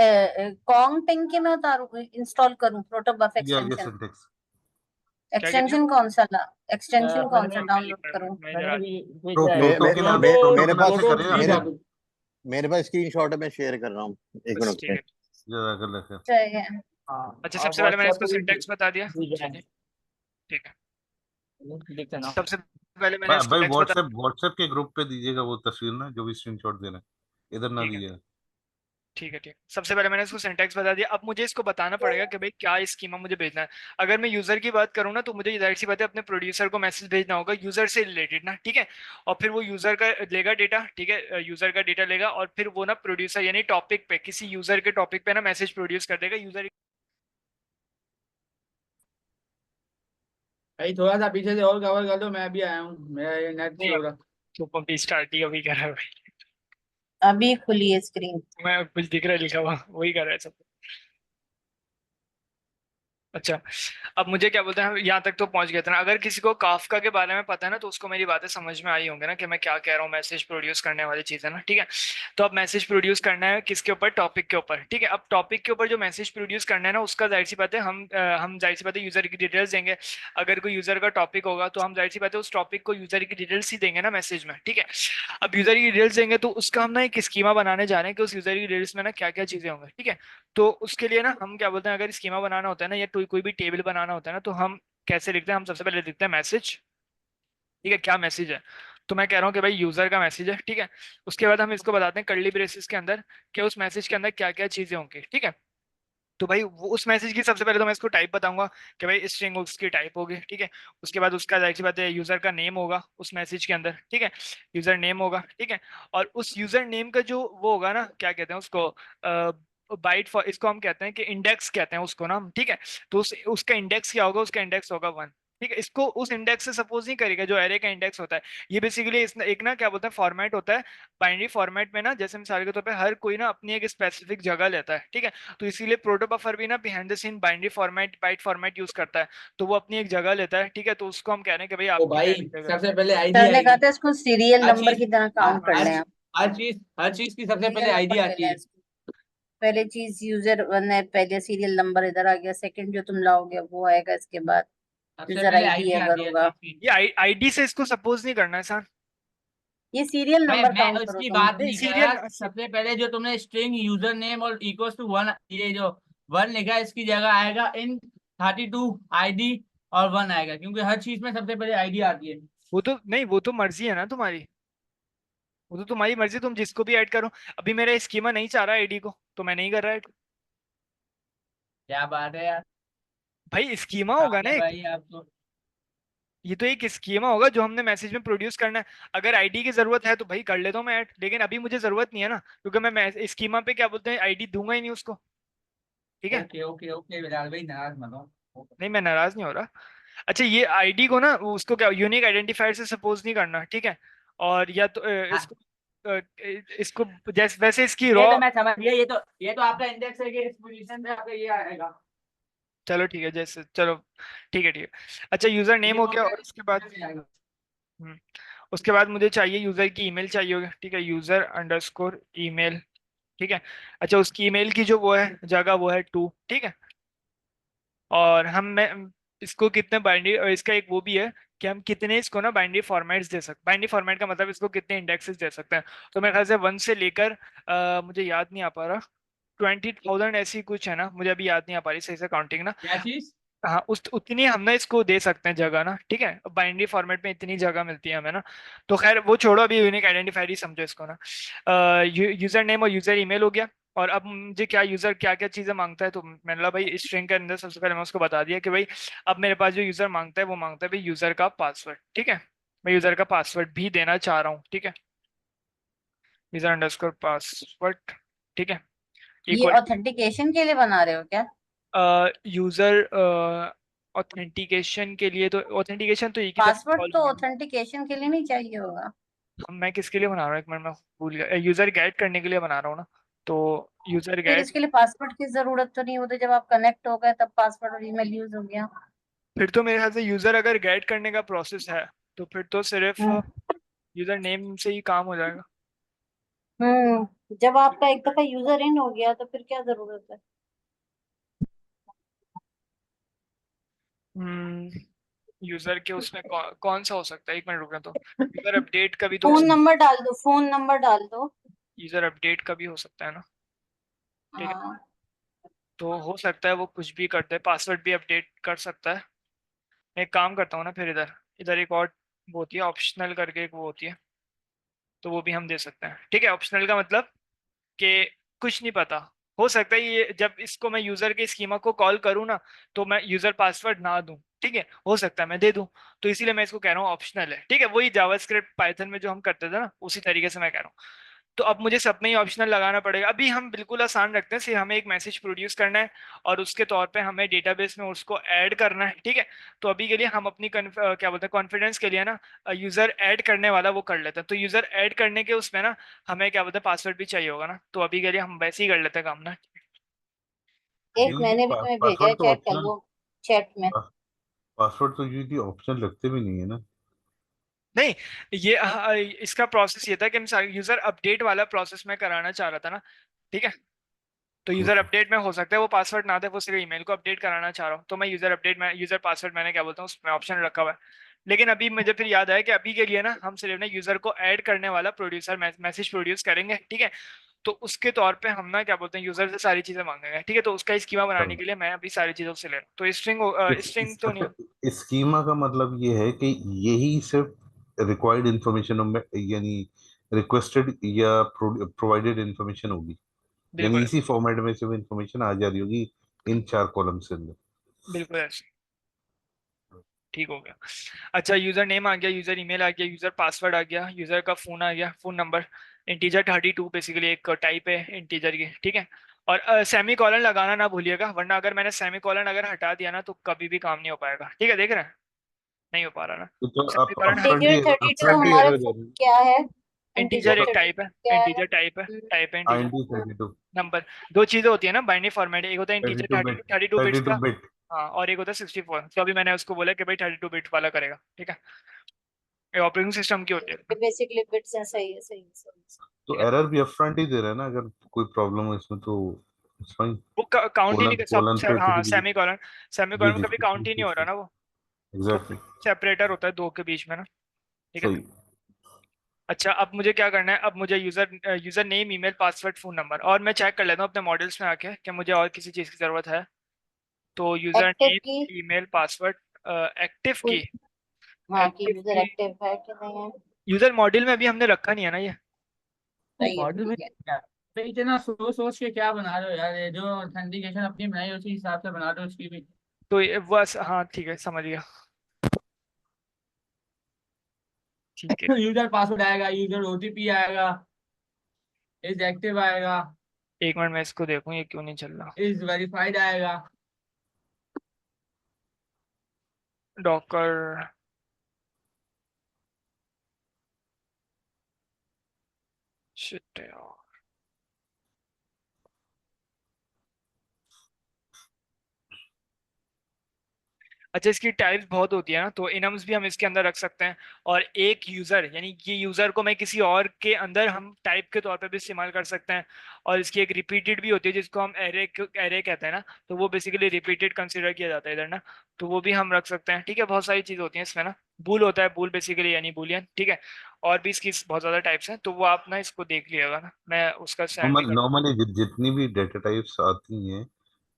कॉन्ग टिंग के मैं उतारूं, इंस्टॉल करूं प्रोटो बफ ये एक्सटेंशन? सिंटेक्स। क्या कह रही हो? एक्सटेंशन कौन सा एक्सटेंशन मैंने कौन सा भी मैं लिख डाउनलोड रहा हूँ, करूं? मैं मैंने जरा भी तो भेजा है। मे, प्रोटो मे, के नाम मे, प्रोटो मेरे के नाम पास से प्रोटो करेगा थ्री मेरे अपने। था कुछ। मेरे पास स्क्रीनशॉट है, मैं शेयर कर रहा हूँ, एक बस मिनट ठीक से। है। जरा कर लेते हैं। चाहिए। हाँ, अच्छा और सबसे पहले मैंने व्हाट्सएप इसको पे भी सिंटैक्स बता दिया, भेजा है। चलिए ठीक है। देखते ना। सबसे पहले मैंने इसको भाई टेक्स्ट बता व्हाट्सएप व्हाट्सएप के ग्रुप पे दीजिएगा वो तस्वीर ना, जो भी स्क्रीनशॉट देना है, इधर ना ठीक है दीजिएगा। ठीक है ठीक है। सबसे पहले मैंने इसको सिंटैक्स बता दिया, अब मुझे इसको बताना पड़ेगा कि भाई क्या स्कीमा मुझे भेजना है। अगर मैं यूजर की बात करूँ ना तो मुझे जाहिर सी बात है अपने प्रोड्यूसर को मैसेज भेजना होगा यूजर से रिलेटेड ना, ठीक है। और फिर वो यूजर का लेगा डेटा, ठीक है, यूजर का डेटा लेगा और फिर वो ना प्रोड्यूसर यानी टॉपिक पे किसी यूजर के टॉपिक पे ना मैसेज प्रोड्यूस कर देगा यूजर। भाई थोड़ा सा पीछे से और कवर कर दो, मैं भी आया हूँ, मेरा ये नेट नहीं स्लो अब रहा। तो अभी स्टार्ट ही अभी कर रहा है भाई, अभी खुली है स्क्रीन। मैं कुछ दिख रहा है लिखा हुआ वही कर रहा है सब। अच्छा अब मुझे क्या बोलते हैं, यहाँ तक तो पहुंच गए थे ना। अगर किसी को काफका के बारे में पता है ना तो उसको मेरी बातें समझ में आई होंगे ना कि मैं क्या कह रहा हूँ, मैसेज प्रोड्यूस करने वाली चीज है ना, ठीक है। तो अब मैसेज प्रोड्यूस करना है किसके ऊपर, टॉपिक के ऊपर, ठीक है। अब टॉपिक के ऊपर जो मैसेज प्रोड्यूस करना है ना उसका जाहिर सी बात है हम जाहिर सी बात है यूजर की डिटेल्स देंगे। अगर कोई यूजर का टॉपिक होगा तो हम जाहिर सी बात है उस टॉपिक को यूजर की डिटेल्स ही देंगे ना मैसेज में, ठीक है। अब यूजर की डिटेल्स देंगे तो उसका हम ना एक स्कीमा बनाने जा रहे हैं कि उस यूजर की डिटेल्स में ना क्या क्या चीजें होंगी, ठीक है। तो उसके लिए ना हम क्या बोलते हैं, अगर स्कीमा बनाना होता है ना या कोई भी टेबल बनाना होता है ना तो हम कैसे लिखते हैं, हम सबसे पहले लिखते हैं मैसेज, ठीक है, क्या मैसेज है। तो मैं कह रहा हूँ कि भाई यूजर का मैसेज है, ठीक है। उसके बाद हम इसको बताते हैं कर्ली ब्रेसेस के अंदर कि उस मैसेज के अंदर क्या क्या चीजें होंगी, ठीक है। तो भाई वो उस मैसेज की सबसे पहले तो मैं इसको टाइप बताऊंगा कि भाई स्ट्रिंग उसकी टाइप होगी, ठीक है। उसके बाद उसका जाहिर सी बात है यूजर का नेम होगा उस मैसेज के अंदर, ठीक है, यूजर नेम होगा, ठीक है। और उस यूजर नेम का जो वो होगा ना क्या कहते हैं उसको, बाइट फॉर इसको हम कहते हैं कि इंडेक्स कहते हैं उसको ना हम, ठीक है। तो उसका इंडेक्स क्या होगा, उसका इंडेक्स होगा वन, ठीक है। इसको उस इंडेक्स से सपोज नहीं करेगा जो एरे का इंडेक्स होता है। ये बेसिकली एक ना क्या बोलते हैं फॉर्मेट होता है, बाइनरी फॉर्मेट में ना, जैसे मिसाल के तौर पे हर कोई ना अपनी एक स्पेसिफिक जगह लेता है, ठीक है। तो इसीलिए प्रोटो बफर भी ना behind the scene binary format byte format use करता है। तो वो अपनी एक जगह लेता है, ठीक है। तो उसको हम कह रहे हैं कि भाई तो आपकी भाई पहली जगह। सबसे पहले आईडी सर ने कहा आएगी। था इसको सीरियल हर नंबर चीज की तरह हर काउंट कर हर लें चीज आप। हर चीज की सबसे पहले सीरियल आईडी नंबर ले आती लें है। इसको। पहले चीज यूजर वन है, पहले सीरियल नंबर इधर आ गया, सेकंड जो तुम लाओगे वो आएगा इसके बाद। सबसे यूजर पहले आईडी आईडी अगर आती है होगा। चीज की। ये आईडी से इसको सपोज नहीं करना है सर। ये सीरियल भाई नंबर मैं काउंट करो उसकी तुम। बात नहीं नहीं कर रहा। सीरियल। सबसे पहले जो तुमने स्ट्रिंग यूजर नेम और इक्वल्स टू वन, ये जो वन लिखा है इसकी जगह आएगा इन 32 आईडी, और वन आएगा क्योंकि हर चीज में सबसे पहले आईडी आती है। वो तो नहीं, वो तो मर्जी है ना तुम्हारी, वो तो तुम्हारी मर्जी, तुम जिसको भी ऐड करो। अभी मेरा स्कीमा नहीं चाह रहा आईडी को तो मैं नहीं कर रहा ऐड। क्या बात है यार, भाई स्कीमा होगा कमाल ना है एक, भाई आप तो। ये तो एक स्कीमा होगा जो हमने मैसेज में प्रोड्यूस करना है। अगर आईडी की जरूरत है तो भाई कर लेता हूँ मैं ऐड, लेकिन अभी मुझे जरूरत नहीं है ना, क्योंकि मैं स्कीमा पे क्या बोलते हैं आईडी दूंगा ही नहीं उसको, ठीक है। ओके ओके ओके बिलाल भाई, नाराज मत हो। नहीं मैं नाराज नहीं हो रहा। अच्छा ये आईडी को ना उसको क्या यूनिक आइडेंटिफायर से सपोज नहीं करना, ठीक है। और या तो हाँ, इसको जैसे वैसे इसकी ये रॉ। तो मैं समझ गया, ये तो आपका इंडेक्स है कि इस पोजीशन पे आपका ये आएगा। चलो ठीक है जैसे, चलो ठीक है ठीक है। अच्छा यूजर नेम ये हो तो गया आपका और उसके बाद index आएगा। हम्म, उसके बाद मुझे चाहिए यूजर की ईमेल चाहिए होगा, ठीक है, यूजर अंडरस्कोर ईमेल, ठीक है। अच्छा उसकी ईमेल की जो वो है जगह वो है टू, ठीक है। और मैं इसको कितने बाइनरी, और इसका एक वो भी है कि हम कितने इसको ना बाइनरी फॉर्मेट्स दे सकते, बाइनरी फॉर्मेट का मतलब इसको कितने इंडेक्सेस दे सकते हैं। तो मेरे ख्याल से वन से लेकर मुझे याद नहीं आ पा रहा, 20,000 ऐसी कुछ है ना, मुझे अभी याद नहीं आ पा रही सही से काउंटिंग ना। क्या चीज? हाँ उस उतनी हम ना इसको दे सकते हैं जगह ना, ठीक है। बाइनरी फॉर्मेट में इतनी जगह मिलती है हमें ना। तो खैर वो छोड़ो, अभी यूनिक आइडेंटिफायर ही समझो इसको ना। यूजर नेम और यूजर ईमेल हो गया, और अब मुझे क्या यूजर क्या क्या चीजें मांगता है, तो मैंने बोला भाई स्ट्रिंग के अंदर सबसे पहले मैं उसको बता दिया कि भाई अब मेरे पास जो यूजर मांगता है वो मांगता है भाई यूजर का पासवर्ड, ठीक है। मैं यूजर का पासवर्ड भी देना चाह रहा हूँ, ठीक है, यूजर अंडरस्कोर पासवर्ड, ठीक है, ये इक्वल ऑथेंटिकेशन के लिए बना रहे हो क्या? यूजर ऑथेंटिकेशन के लिए, तो ऑथेंटिकेशन तो एक ही दफा पासवर्ड कॉल तो होगी ना। ऑथेंटिकेशन के लिए नहीं चाहिए होगा। मैं किसके लिए बना रहा हूँ, एक मिनट मैं भूल गया, यूजर गाइड करने के लिए बना रहा हूँ ना, तो यूजर फिर गाइड। इसके लिए पासवर्ड की जरूरत तो नहीं होती, जब आप कनेक्ट हो गए तब पासवर्ड और ईमेल यूज हो गया। फिर तो मेरे ख्याल से यूजर अगर गाइड करने का प्रोसेस है तो फिर तो सिर्फ हम्म। यूजर नेम से ही काम हो जाएगा। जब आपका एक दफा यूजर इन हो गया तो फिर क्या जरूरत है? यूजर के उसमें कौन सा हो सकता है, एक मिनट रुकना, तो यूजर अपडेट का भी तो हो फोन सकता नंबर डाल दो, फोन नंबर डाल दो। है, यूजर अपडेट का भी हो सकता है ना, ठीक है। हाँ। तो हो सकता है वो कुछ भी करते हैं, पासवर्ड भी अपडेट कर सकता है। मैं एक काम करता हूँ ना, फिर इधर इधर एक और वो होती है ऑप्शनल करके, एक वो होती है, तो वो भी हम दे सकते हैं, ठीक है। ऑप्शनल का मतलब कि कुछ नहीं पता, हो सकता है ये जब इसको मैं यूजर के स्कीमा को कॉल करूँ ना, तो मैं यूजर पासवर्ड ना दूं, ठीक है, हो सकता है मैं दे दूं। तो इसीलिए मैं इसको कह रहा हूँ ऑप्शनल है, ठीक है, वही जावास्क्रिप्ट पाइथन में जो हम करते थे ना उसी तरीके से मैं कह रहा हूँ। तो अब मुझे सब में ही ऑप्शनल लगाना पड़ेगा, अभी हम बिल्कुल आसान रखते हैं, सिर्फ हमें एक मैसेज प्रोड्यूस करना है और उसके तौर पे हमें डेटाबेस में उसको ऐड करना है, ठीक है। तो अभी के लिए हम अपनी क्या बोलते हैं कॉन्फिडेंस के लिए ना यूजर ऐड करने वाला वो कर लेते हैं, तो यूजर ऐड करने के उसमें ना हमें क्या बोलते हैं पासवर्ड भी चाहिए होगा ना, तो अभी के लिए हम वैसे ही कर लेते हैं काम ना। एक यूजली मैंने भी तुम्हें भेजा है, पासवर्ड तो चेक कर ऑप्शनल, लो चैट में। पासवर्ड तो यूजली ऑप्शनल रखते भी नहीं है ना। नहीं, ये इसका प्रोसेस ये था कि यूजर अपडेट वाला प्रोसेस मैं कराना चाह रहा था ना, ठीक है। तो यूजर ओके। अपडेट में हो सकता है वो पासवर्ड ना दे, वो सिर्फ ईमेल को अपडेट कराना चाह रहा हूँ, तो मैं यूजर अपडेट में यूजर पासवर्ड मैंने क्या बोलता हूँ उसमें ऑप्शन रखा हुआ है। लेकिन अभी मुझे फिर याद आया कि अभी के लिए ना हम सिर्फ ना यूजर को ऐड करने वाला प्रोड्यूसर मैसेज प्रोड्यूस करेंगे, ठीक है। तो उसके तौर पे हम ना क्या बोलते हैं यूजर से सारी चीजें मांगेंगे, ठीक है। तो उसका स्कीमा बनाने के लिए मैं अभी सारी चीजों से ले रहा हूँ, तो स्ट्रिंग तो नहीं। स्कीमा का मतलब ये है कि यही सिर्फ रिक्वायर्ड इंफॉर्मेशन यानी रिक्वेस्टेड या प्रोवाइडेड इंफॉर्मेशन होगी, यानी बिल्कुल इसी फॉर्मेट में सिर्फ इंफॉर्मेशन आ जा रही होगी इन 4 कॉलम्स के अंदर। बिल्कुल ऐसे, ठीक हो गया। अच्छा, यूजर नेम आ गया, यूजर ईमेल आ गया, यूजर पासवर्ड आ गया, यूजर का फोन आ गया, फोन नंबर, इंटीजर 32 बेसिकली एक टाइप है इंटीजर की, ठीक है। और सेमी कॉलन लगाना ना भूलिएगा, वरना अगर मैंने सेमी कॉलन अगर हटा दिया ना तो कभी भी काम नहीं हो पाएगा, ठीक है, देख रहे हैं नहीं हो पा रहा ना, तो सेमी कॉलन अपफ्रंट इंटीजर ही 32 अपफ्रंट ही हमारे एरर फोन दे रही क्या है? इंटीजर इंटीजर एक टाइप है, 32 क्या है? इंटीजर टाइप है है। Integer IND 32, number. दो चीजें होती है ना बाइनरी फॉर्मेट, एक होता है integer 32 thirty bit, thirty two bits 32 का, बिट। हाँ, और एक होता है 64, तो अभी मैंने उसको बोला कि भाई 32 बिट वाला करेगा, ठीक है, ये ऑपरेटिंग सिस्टम की होती है, बेसिकली बिट्स हैं, सही है, सही है, सही है। तो ठीक है। एरर भी अपफ्रंट ही दे रहा है ना, अगर कोई प्रॉब्लम हो इसमें तो इट्स फाइन। वो काउंट ही कोलन नहीं कोलन पे हाँ, किसी भी, सेमी जी कॉलन में जी कभी काउंट ही नहीं हो रहा ना वो, एग्जैक्टली। सेपरेटर होता है दो के बीच में ना, ठीक है। सही। अच्छा, अब मुझे क्या करना है, अब मुझे user name email password phone number, और मैं चेक कर लेता हूँ अपने मॉडल्स में आके कि मुझे और किसी चीज़ की ज़रूरत है, तो यूजर एक्टिव नेम की। ईमेल पासवर्ड, एक्टिव की, हाँ, कि एक्टिव यूजर की एक्टिव है कि नहीं है। यूजर मॉड्यूल में अभी हमने रखा नहीं है ना ये। सही है, मॉडल में ठीक है। क्या तो इतना सोच सोच के क्या बना रहे हो यार, ये जो ऑथेंटिकेशन अपनी बनाई उसी हिसाब से बना दो उसकी भी। तो ये बस, हाँ ठीक है, समझ गया, ठीक है। यूजर पासवर्ड आएगा, यूजर ओटीपी आएगा, इज एक्टिव आएगा, एक मिनट मैं इसको देखूं ये क्यों नहीं चल रहा। इज वेरीफाइड आएगा। डॉकर, शिट यार। अच्छा, इसकी टाइप्स बहुत होती है ना, तो इनम्स भी हम इसके अंदर रख सकते हैं, और एक यूजर यानी ये यूजर को मैं किसी और के अंदर हम टाइप के तौर पे भी इस्तेमाल कर सकते हैं। और इसकी एक रिपीटेड भी होती है जिसको हम एरे कहते हैं ना, तो वो बेसिकली रिपीटेड कंसिडर किया जाता है इधर ना, तो वो भी हम रख सकते हैं, ठीक है। बहुत सारी चीज़ होती हैं इसमें ना, बूल होता है, बूल बेसिकली यानी बूलियन, ठीक है। और भी इसकी बहुत ज़्यादा टाइप्स हैं, तो वो आप ना इसको देख लिएगा ना, मैं उसका सेंड भी कर दूँ। नॉर्मली जितनी भी डेटा टाइप्स आती हैं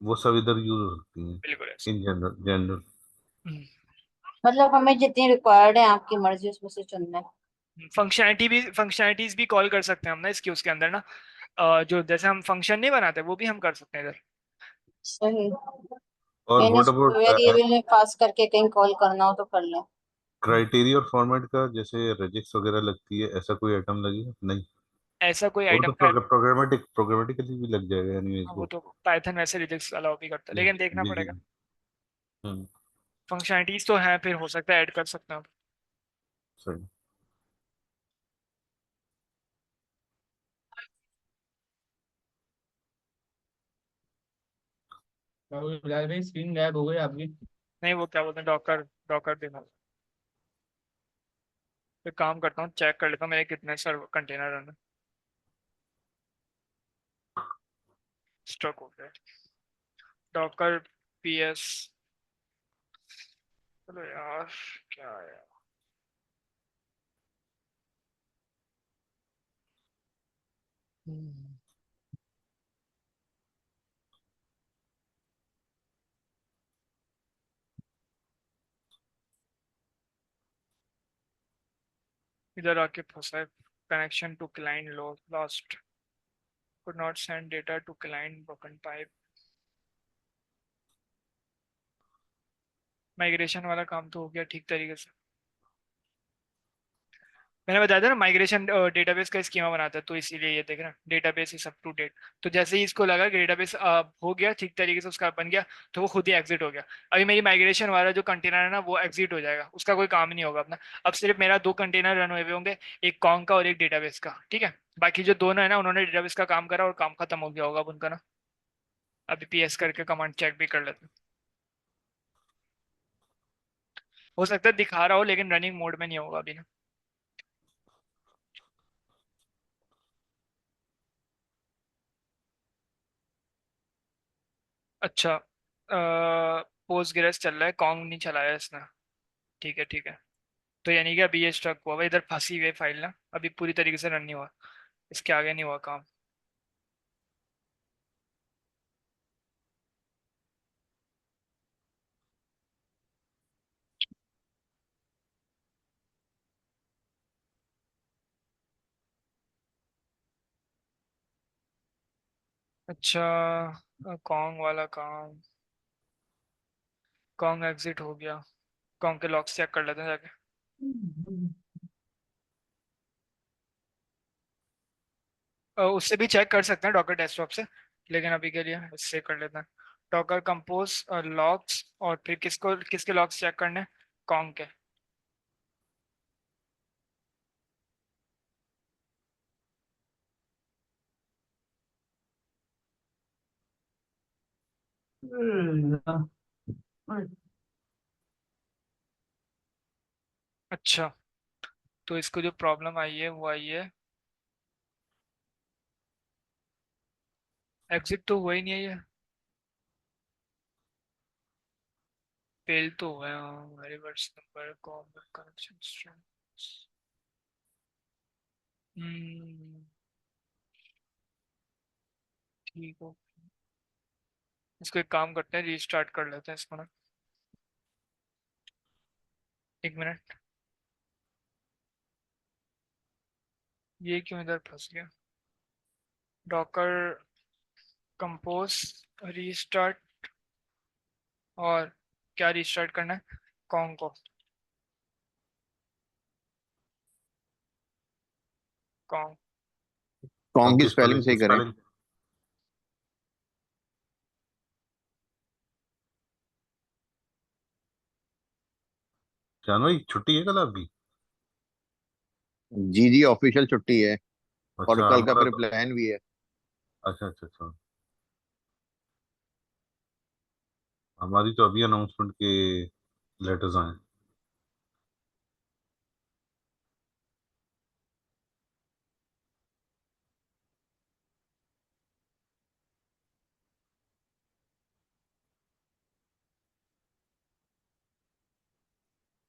वो सब इधर यूज होती हैं बिल्कुल ऐसे। In general general. मतलब हमें जितनी रिक्वायर्ड है आपकी मर्जी उसमें से चुनना है। फंक्शनैलिटीज भी कॉल कर सकते हैं हम ना इसकी उसके अंदर ना, जो जैसे हम फंक्शन नहीं बनाते वो भी हम कर सकते हैं इधर। सही। और मैंने व्हाट इसको अबाउट वेरिएबल में पास करके कहीं कॉल करना हो तो कर लें। क्राइटेरिया और फॉर्मेट का, जैसे रेजिक्स वगैरह लगती है, ऐसा कोई आइटम लगेगा नहीं? ऐसा कोई वो आइटम तो का प्रोग्रामेटिकली भी लग जाएगा एनीवेज वो वो। तो पाइथन वैसे रिजेक्ट अलाउ भी करता है, जी लेकिन देखना जी जी। पड़ेगा। हम्म। फंक्शनैलिटीज तो हैं, फिर हो सकता है ऐड कर सकते हैं हम। सही। बिलाल भाई स्क्रीन गायब हो गई आपकी। नहीं, वो क्या बोलते हैं, डॉकर डॉकर देना। फिर काम करता हूँ, चेक कर लेता हूँ मेरे कितने सर्वर कंटेनर रन है। स्टॉक हो गया डॉकर पीएस। चलो यार, क्या है। हम्म, इधर आके फंसा है। Connection to client lost, could not send data to client, broken pipe। Migration वाला काम तो हो गया ठीक तरीके से। मैंने बताया था ना, माइग्रेशन डेटाबेस का स्कीमा बनाता है, तो इसीलिए ये देख रहे हैं database is up to date. तो जैसे ही इसको लगा कि डेटाबेस हो गया ठीक तरीके से, उसका बन गया, तो वो खुद ही एग्जिट हो गया। अभी मेरी माइग्रेशन वाला जो कंटेनर है ना, वो एग्जिट हो जाएगा, उसका कोई काम ही नहीं होगा अपना। अब सिर्फ मेरा 2 कंटेनर रन हुए होंगे, एक कॉन्ग का और एक डेटाबेस का, ठीक है। बाकी जो दोनों है ना, उन्होंने डेटाबेस का काम करा और काम खत्म हो गया होगा अब उनका ना। अभी पीएस करके कमांड चेक भी कर लेते हैं। हो सकता है दिखा रहा हो लेकिन रनिंग मोड में नहीं होगा अभी ना। अच्छा, पोस्टग्रेस चल रहा है, कॉन्ग नहीं चलाया इसने। ठीक है ठीक है। तो यानी कि अभी ये स्ट्रक हुआ हुआ, इधर फंसी हुई फाइल ना, अभी पूरी तरीके से रन नहीं हुआ, इसके आगे नहीं हुआ काम। अच्छा, कॉन्ग वाला काम, कॉन्ग एग्जिट हो गया। कॉन्ग के लॉक्स चेक कर लेते हैं जाके। उससे भी चेक कर सकते हैं डॉकर डेस्कटॉप से, लेकिन अभी के लिए इससे कर लेते हैं। डॉकर कंपोज लॉक्स, और फिर किसको किसके लॉक्स चेक करने, कॉन्ग के। अच्छा, तो इसको जो प्रॉब्लम आई है वो आई है, एग्जिट तो हुआ ही नहीं है ये, फेल तो हुआ है। Reverse number common connection strings. ठीक हो, इसको एक काम करते हैं, रीस्टार्ट कर लेते हैं इसको ना। 1 मिनट, ये क्यों इधर फंस गया। डॉकर कंपोज रीस्टार्ट, और क्या रीस्टार्ट करना है, कॉन्ग को। कॉन्ग। कॉन्ग की उनकी स्पेलिंग स्पेलिंग सही करें। स्पेलिंग जानवी छुट्टी है कल आपकी? जी जी, ऑफिशियल छुट्टी है। और अच्छा, कल का हमारा फिर तो। प्लान भी है। अच्छा अच्छा अच्छा। हमारी तो अभी अनाउंसमेंट के लेटर्स आए।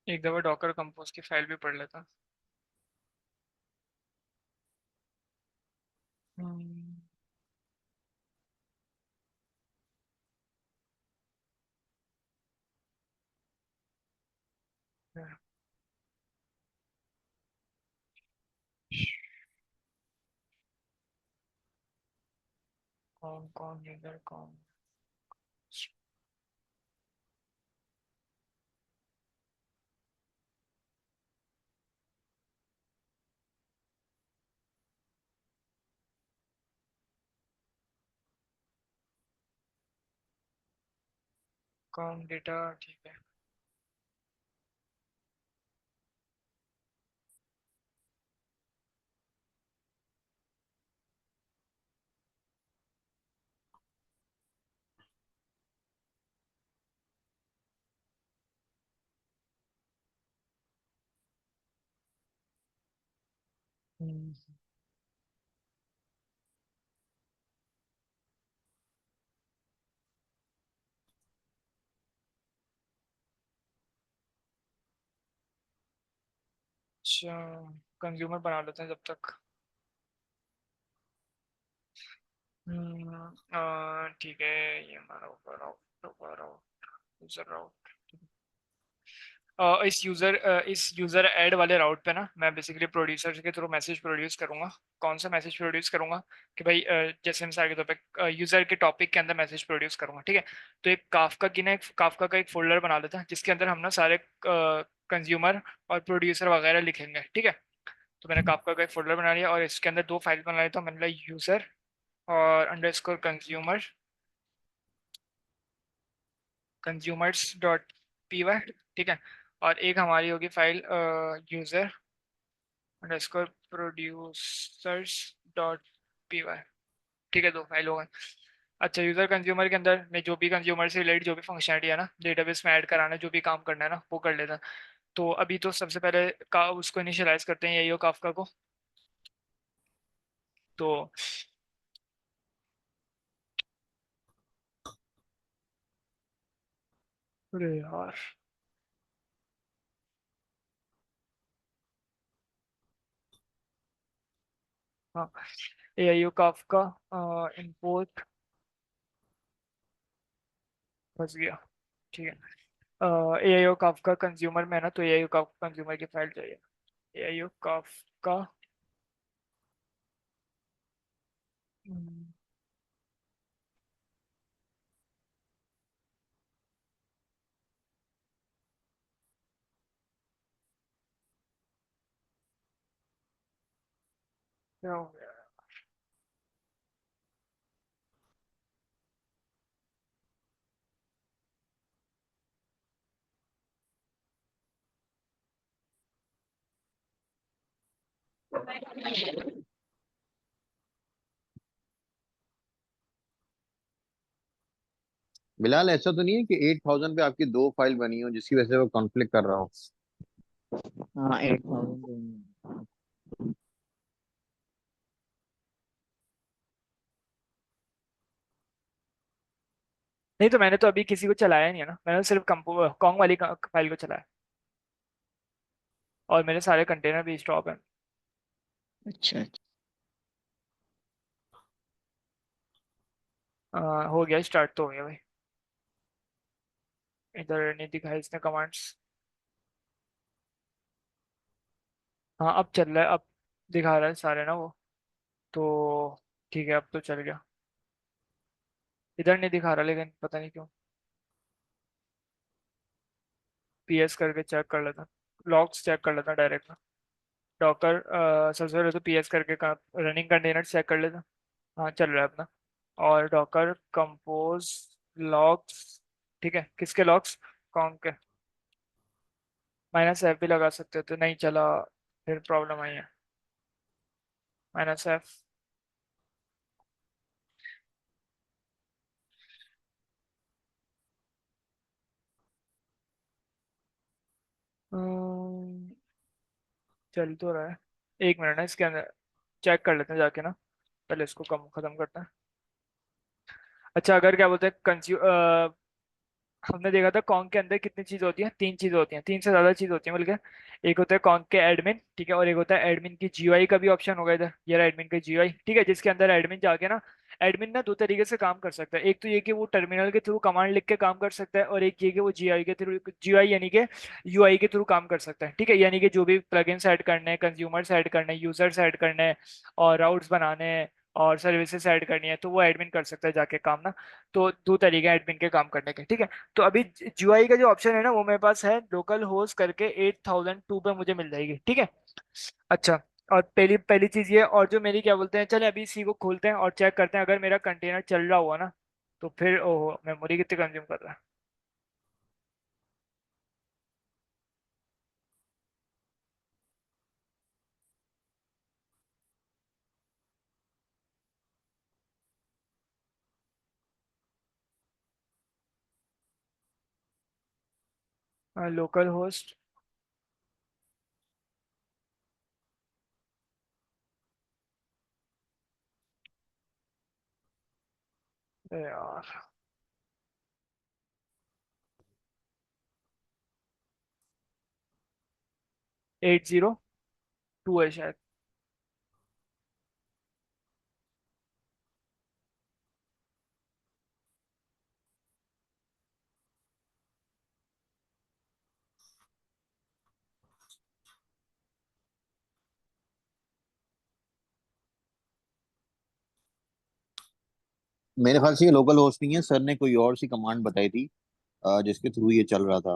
एक दफा डॉकर कंपोज की फाइल भी पढ़ लेता। हम्म, कौन यूजर कौन कौन डेटा, ठीक है। हम्म, अच्छा, कंज्यूमर बना लेते हैं जब तक। ठीक है, ये हमारा ऊपर राउट यूजर राउट। इस यूजर ऐड वाले राउट पे ना मैं बेसिकली प्रोड्यूसर के थ्रू मैसेज प्रोड्यूस करूंगा। कौन सा मैसेज प्रोड्यूस करूंगा कि भाई जैसे मिसाल के तौर पे यूजर के टॉपिक के अंदर मैसेज प्रोड्यूस करूंगा, ठीक है। तो एक काफका की ना एक काफका का एक फोल्डर बना लेता है जिसके अंदर हम ना सारे कंज्यूमर और प्रोड्यूसर वगैरह लिखेंगे, ठीक है। तो मैंने काफका का एक फोल्डर बना लिया और इसके अंदर दो फाइल बना लेता हूँ। मैंने यूजर और underscore consumers dot P Y, ठीक है। और एक हमारी होगी file user underscore producers dot P Y, ठीक है। दो फाइल हो गए। अच्छा, यूजर कंज्यूमर के अंदर मैं जो भी कंज्यूमर से रिलेटेड जो भी फंक्शनलिटी है ना डेटाबेस में ऐड कराना, जो भी काम करना है ना वो कर लेता। तो अभी तो सबसे पहले का उसको इनिशियलाइज करते हैं, यही काफका को। तो अरे यार, हाँ, ए आई यू काफका इंपोर्ट फंस गया, ठीक है। ए आई यू काफका कंज्यूमर में है ना, तो ए आई यू काफका कंज्यूमर की फाइल चाहिए। ए आई यू काफका क्या हो गया? बिलाल, ऐसा तो नहीं है कि 8,000 पे आपकी दो फाइल बनी हो जिसकी वजह से वो कॉन्फ्लिक्ट कर रहा हो? हाँ 8,000। नहीं, तो मैंने तो अभी किसी को चलाया नहीं है ना, मैंने सिर्फ कंपो कॉन्ग वाली फाइल को चलाया और मेरे सारे कंटेनर भी स्टॉप है। अच्छा अच्छा। हो गया, स्टार्ट तो हो गया भाई। इधर नहीं दिखाई इसने कमांड्स। हाँ, अब चल रहा है, अब दिखा रहा है सारे ना वो। तो ठीक है, अब तो चल गया। इधर नहीं दिखा रहा लेकिन पता नहीं क्यों। पीएस करके चेक कर लेता, लॉग्स चेक कर लेता डायरेक्ट ना। डॉकर सबसे पहले तो पीएस करके रनिंग कंटेनर चेक कर लेता। हाँ, चल रहा है अपना। और डॉकर कंपोज लॉग्स, ठीक है। किसके लॉग्स? कौन के? माइनस एफ भी लगा सकते हो, तो नहीं चला, फिर प्रॉब्लम आई है। माइनस एफ, चल तो रहा है। एक मिनट ना, इसके अंदर चेक कर लेते हैं जाके ना, पहले इसको कम खत्म करते हैं। अच्छा, अगर क्या बोलते हैं हमने देखा था कॉन्ग के अंदर कितनी चीज होती है, तीन चीज होती हैं, तीन से ज्यादा चीज होती है बल्कि। एक होता है कॉन्ग के एडमिन, ठीक है। और एक होता है एडमिन की जीयूआई का भी ऑप्शन होगा इधर, ये रहा एडमिन का जीयूआई, ठीक है। जिसके अंदर एडमिन जाके ना, एडमिन ना दो तरीके से काम कर सकता है। एक तो ये कि वो टर्मिनल के थ्रू कमांड लिख के काम कर सकता है, और एक ये कि वो जीयूआई के थ्रू, जीयूआई यानी कि यूआई के थ्रू काम कर सकता है, ठीक है। यानी कि जो भी प्लगइन्स ऐड करने हैं, कंज्यूमर्स ऐड करने हैं, यूजर्स ऐड करने हैं और राउट्स बनाने हैं और सर्विसेज ऐड करनी है तो वो एडमिन कर सकता है जाके काम ना। तो दो तरीके हैं एडमिन के काम करने के, ठीक है। तो अभी जीयूआई का जो ऑप्शन है ना वो मेरे पास है, लोकल होस्ट करके 8002 पे मुझे मिल जाएगी, ठीक है। अच्छा, और पहली पहली चीज ये, और जो मेरी क्या बोलते हैं, चले अभी इसी को खोलते हैं और चेक करते हैं अगर मेरा कंटेनर चल रहा हुआ ना तो फिर ओहो मेमोरी कितनी कंज्यूम कर रहा है। लोकल होस्ट यार 802 है शायद। मेरे ख्याल से ये लोकल होस्ट नहीं है, सर ने कोई और सी कमांड बताई थी जिसके थ्रू ये चल रहा था।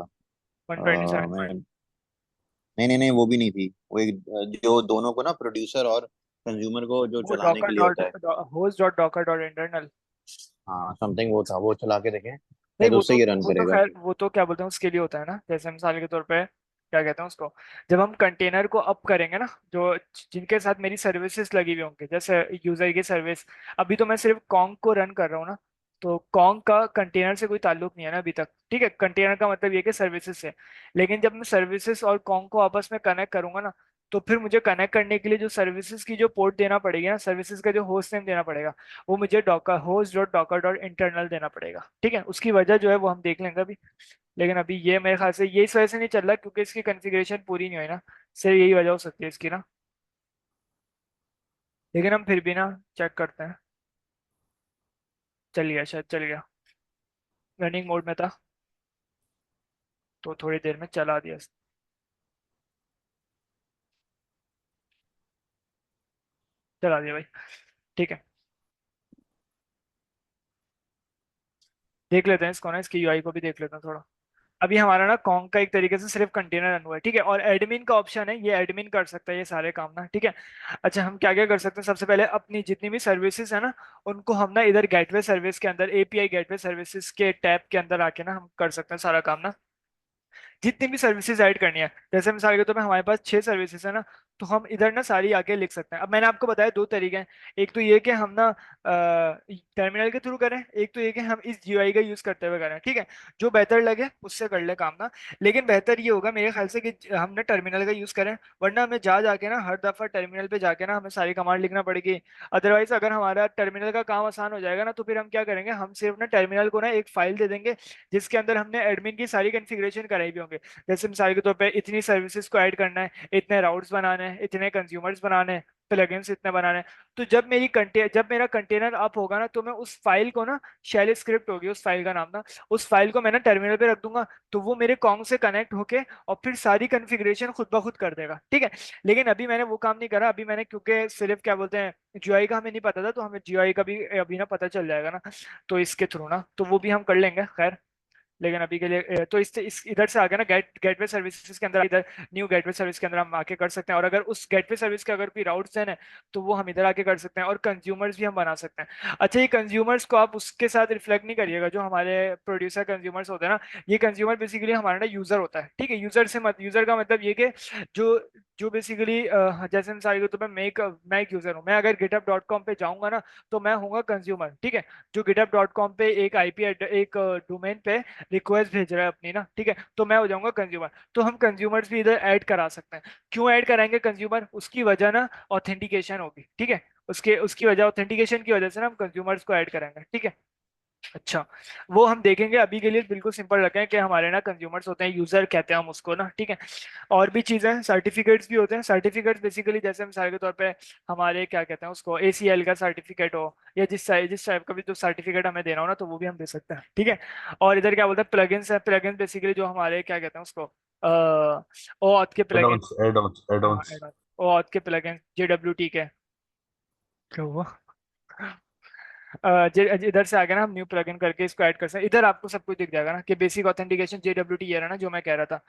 127। मैं नहीं नहीं नहीं, वो भी नहीं थी। वो एक जो दोनों को ना, प्रोड्यूसर और कंज्यूमर को जो वो चलाने डॉकर के लिए डॉट होता है। Host dot Docker dot internal. हाँ समथिंग वो था, वो चला के देखें नहीं शायद उससे ये रन वो तो करेगा। खैर वो तो क्या बोलते हैं उसके लिए होता है ना, जैसे मिसाल के तौर पे क्या कहते हैं उसको, जब हम कंटेनर को अप करेंगे ना, जो जिनके साथ मेरी सर्विसेज लगी हुई होंगी जैसे यूजर की सर्विस। अभी तो मैं सिर्फ कॉन्ग को रन कर रहा हूँ ना, तो कॉन्ग का कंटेनर से कोई ताल्लुक नहीं है ना अभी तक, ठीक है। कंटेनर का मतलब ये कि सर्विसेज से। लेकिन जब मैं सर्विसेज और कॉन्ग को आपस में कनेक्ट करूंगा ना, तो फिर मुझे कनेक्ट करने के लिए जो सर्विसेज की जो पोर्ट देना पड़ेगी ना, सर्विसेज का जो होस्ट नेम देना पड़ेगा, वो मुझे Docker host dot Docker dot internal देना पड़ेगा, ठीक है। उसकी वजह जो है वो हम देख लेंगे अभी। लेकिन अभी ये मेरे ख्याल से ये इस वजह से नहीं चल रहा क्योंकि इसकी कॉन्फ़िगरेशन पूरी नहीं हुई ना, सिर्फ यही वजह हो सकती है इसकी ना। लेकिन हम फिर भी ना चेक करते हैं। चल गया, शायद चल गया। रनिंग मोड में था तो थोड़ी देर में चला दिया चला दिया भाई, ठीक है। देख लेते हैं इसको ना, इसकी यूआई को भी देख लेते हैं थोड़ा। अभी हमारा ना कॉन्ग का एक तरीके से सिर्फ कंटेनर रन हुआ है, ठीक है। और एडमिन का ऑप्शन है, ये एडमिन कर सकता है ये सारे काम ना, ठीक है। अच्छा, हम क्या क्या कर सकते हैं, सबसे पहले अपनी जितनी भी सर्विसेज है ना, उनको हम ना इधर गेटवे सर्विस के अंदर, एपीआई गेटवे सर्विसेज के टैब के अंदर आके ना हम कर सकते हैं सारा काम ना। जितनी भी सर्विसेज ऐड करनी है, जैसे मिसाल के तौर पे हमारे पास 6 सर्विसेज है ना, तो हम इधर ना सारी आके लिख सकते हैं। अब मैंने आपको बताया दो तरीके हैं, एक तो ये कि हम ना टर्मिनल के थ्रू करें, एक तो ये कि हम इस जीयूआई का यूज करते हुए करें, ठीक है। जो बेहतर लगे उससे कर ले काम ना। लेकिन बेहतर ये होगा मेरे ख्याल से कि हम ना टर्मिनल का यूज करें, वरना हमें जा जाके ना हर दफा टर्मिनल पे जाके ना हमें सारी कमांड लिखना पड़ेगी। अदरवाइज अगर हमारा टर्मिनल का काम आसान हो जाएगा ना, तो फिर हम क्या करेंगे, हम सिर्फ ना टर्मिनल को ना एक फाइल दे देंगे जिसके अंदर हमने एडमिन की सारी कॉन्फ़िगरेशन कराई भी होंगे। जैसे मिसाल के तौर पे इतनी सर्विसेज को ऐड करना है, इतने राउट्स बनाने हैं, इतने कंज्यूमर्स बनाने हैं, प्लगइन्स इतने बनाने हैं। तो जब मेरा कंटेनर अप होगा ना, तो मैं उस फाइल को ना, शेल स्क्रिप्ट होगी उस फाइल का नाम ना, उस फाइल को मैं ना टर्मिनल पे रख दूंगा। तो वो मेरे कॉन्ग से कनेक्ट होके और फिर सारी कॉन्फ़िगरेशन खुद ब खुद कर देगा, ठीक है। लेकिन अभी मैंने वो काम नहीं करा, अभी मैंने क्योंकि सिर्फ क्या बोलते हैं जीयूआई का हमें नहीं पता था, तो हमें जीयूआई का भी अभी ना पता चल जाएगा ना, तो इसके थ्रू ना तो वो भी हम कर लेंगे खैर। लेकिन अभी के लिए तो इस इधर से आगे ना गेटवे सर्विसेज के अंदर, इधर न्यू गेटवे सर्विस के अंदर हम आके कर सकते हैं। और अगर उस गेटवे सर्विस के अगर कोई राउट्स हैं तो वो हम इधर आके कर सकते हैं, और कंज्यूमर्स भी हम बना सकते हैं। अच्छा, ये कंज्यूमर्स को आप उसके साथ रिफ्लेक्ट नहीं करिएगा जो हमारे प्रोड्यूसर कंज्यूमर्स होते हैं ना। ये कंज्यूमर बेसिकली हमारा ना यूजर होता है, ठीक है। यूजर का मतलब ये कि जो जो बेसिकली जैसे मिसाल के तौर पर मैं एक यूजर हूँ, मैं अगर github.com पे जाऊंगा ना, तो मैं होऊंगा कंज्यूमर, ठीक है। जो github.com पे एक आईपी एक डोमेन पे रिक्वेस्ट भेज रहा है अपनी ना, ठीक है, तो मैं हो जाऊंगा कंज्यूमर। तो हम कंज्यूमर्स भी इधर ऐड करा सकते हैं। क्यों ऐड कराएंगे कंज्यूमर, उसकी वजह ना ऑथेंटिकेशन होगी, ठीक है। उसकी वजह ऑथेंटिकेशन की वजह से ना हम कंज्यूमर्स को ऐड कराएंगे, ठीक है। अच्छा, वो हम देखेंगे, अभी के लिए बिल्कुल सिंपल रखें कि हमारे ना कंज्यूमर्स होते हैं, यूजर कहते हैं हम उसको ना, ठीक है। और भी चीजें, सर्टिफिकेट्स भी होते हैं। सर्टिफिकेट्स बेसिकली जैसे मिसाल के तौर पे हमारे क्या कहते हैं उसको, एसीएल का सर्टिफिकेट हो, या जिस टाइप का भी जो सर्टिफिकेट हमें देना हो ना, तो वो भी हम दे सकते हैं, ठीक है। और इधर क्या बोलते हैं, प्लगइन्स है। प्लगइन्स बेसिकली जो हमारे क्या कहते हैं उसको, OAuth के प्लगइन, एड ऑन्स एड हाँ ऑन्स OAuth के प्लगइन, JWT के, क्या हुआ, इधर से आगे ना हम न्यू प्लगइन करके इसको ऐड कर सकते हैं। इधर आपको सब कुछ दिख जाएगा ना कि बेसिक ऑथेंटिकेशन JWT ये रहा ना जो मैं कह रहा था,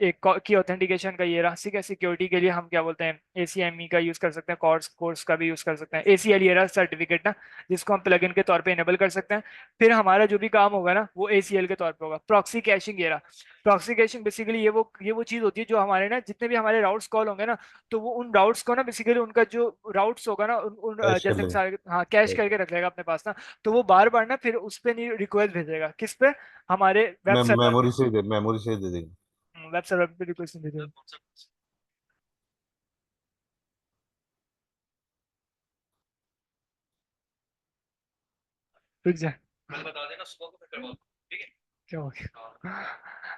एक की ऑथेंटिकेशन का ये रहा। ठीक है, सिक्योरिटी के लिए हम क्या बोलते हैं ACME का यूज कर सकते हैं, कोर्स कोर्स का भी यूज कर सकते हैं। ACL ये रहा सर्टिफिकेट ना, जिसको हम प्लगइन के तौर पे इनेबल कर सकते हैं। फिर हमारा जो भी काम होगा ना वो ACL के तौर पे होगा। प्रॉक्सी कैशिंग ये रहा। प्रॉक्सी कैशिंग बेसिकली ये वो चीज होती है जो हमारे ना जितने भी हमारे राउट्स कॉल होंगे ना, तो वो उन राउट्स को ना बेसिकली उनका जो राउट्स होगा ना कैश कर जैसे लेगा। मिसाल हाँ कैश करके रख लेगा अपने पास ना। तो वो बार बार ना फिर उस पे नहीं रिक्वेस्ट भेजेगा, किस पे, हमारे वेब सर्वर पे। मेमोरी से दे देंगे। वेब सर्वर पे रिक्वेस्ट नहीं भेजेगा। रुक जा, बता देना सुबह को, फिर करवा दूँ, ठीक है? क्या हो गया?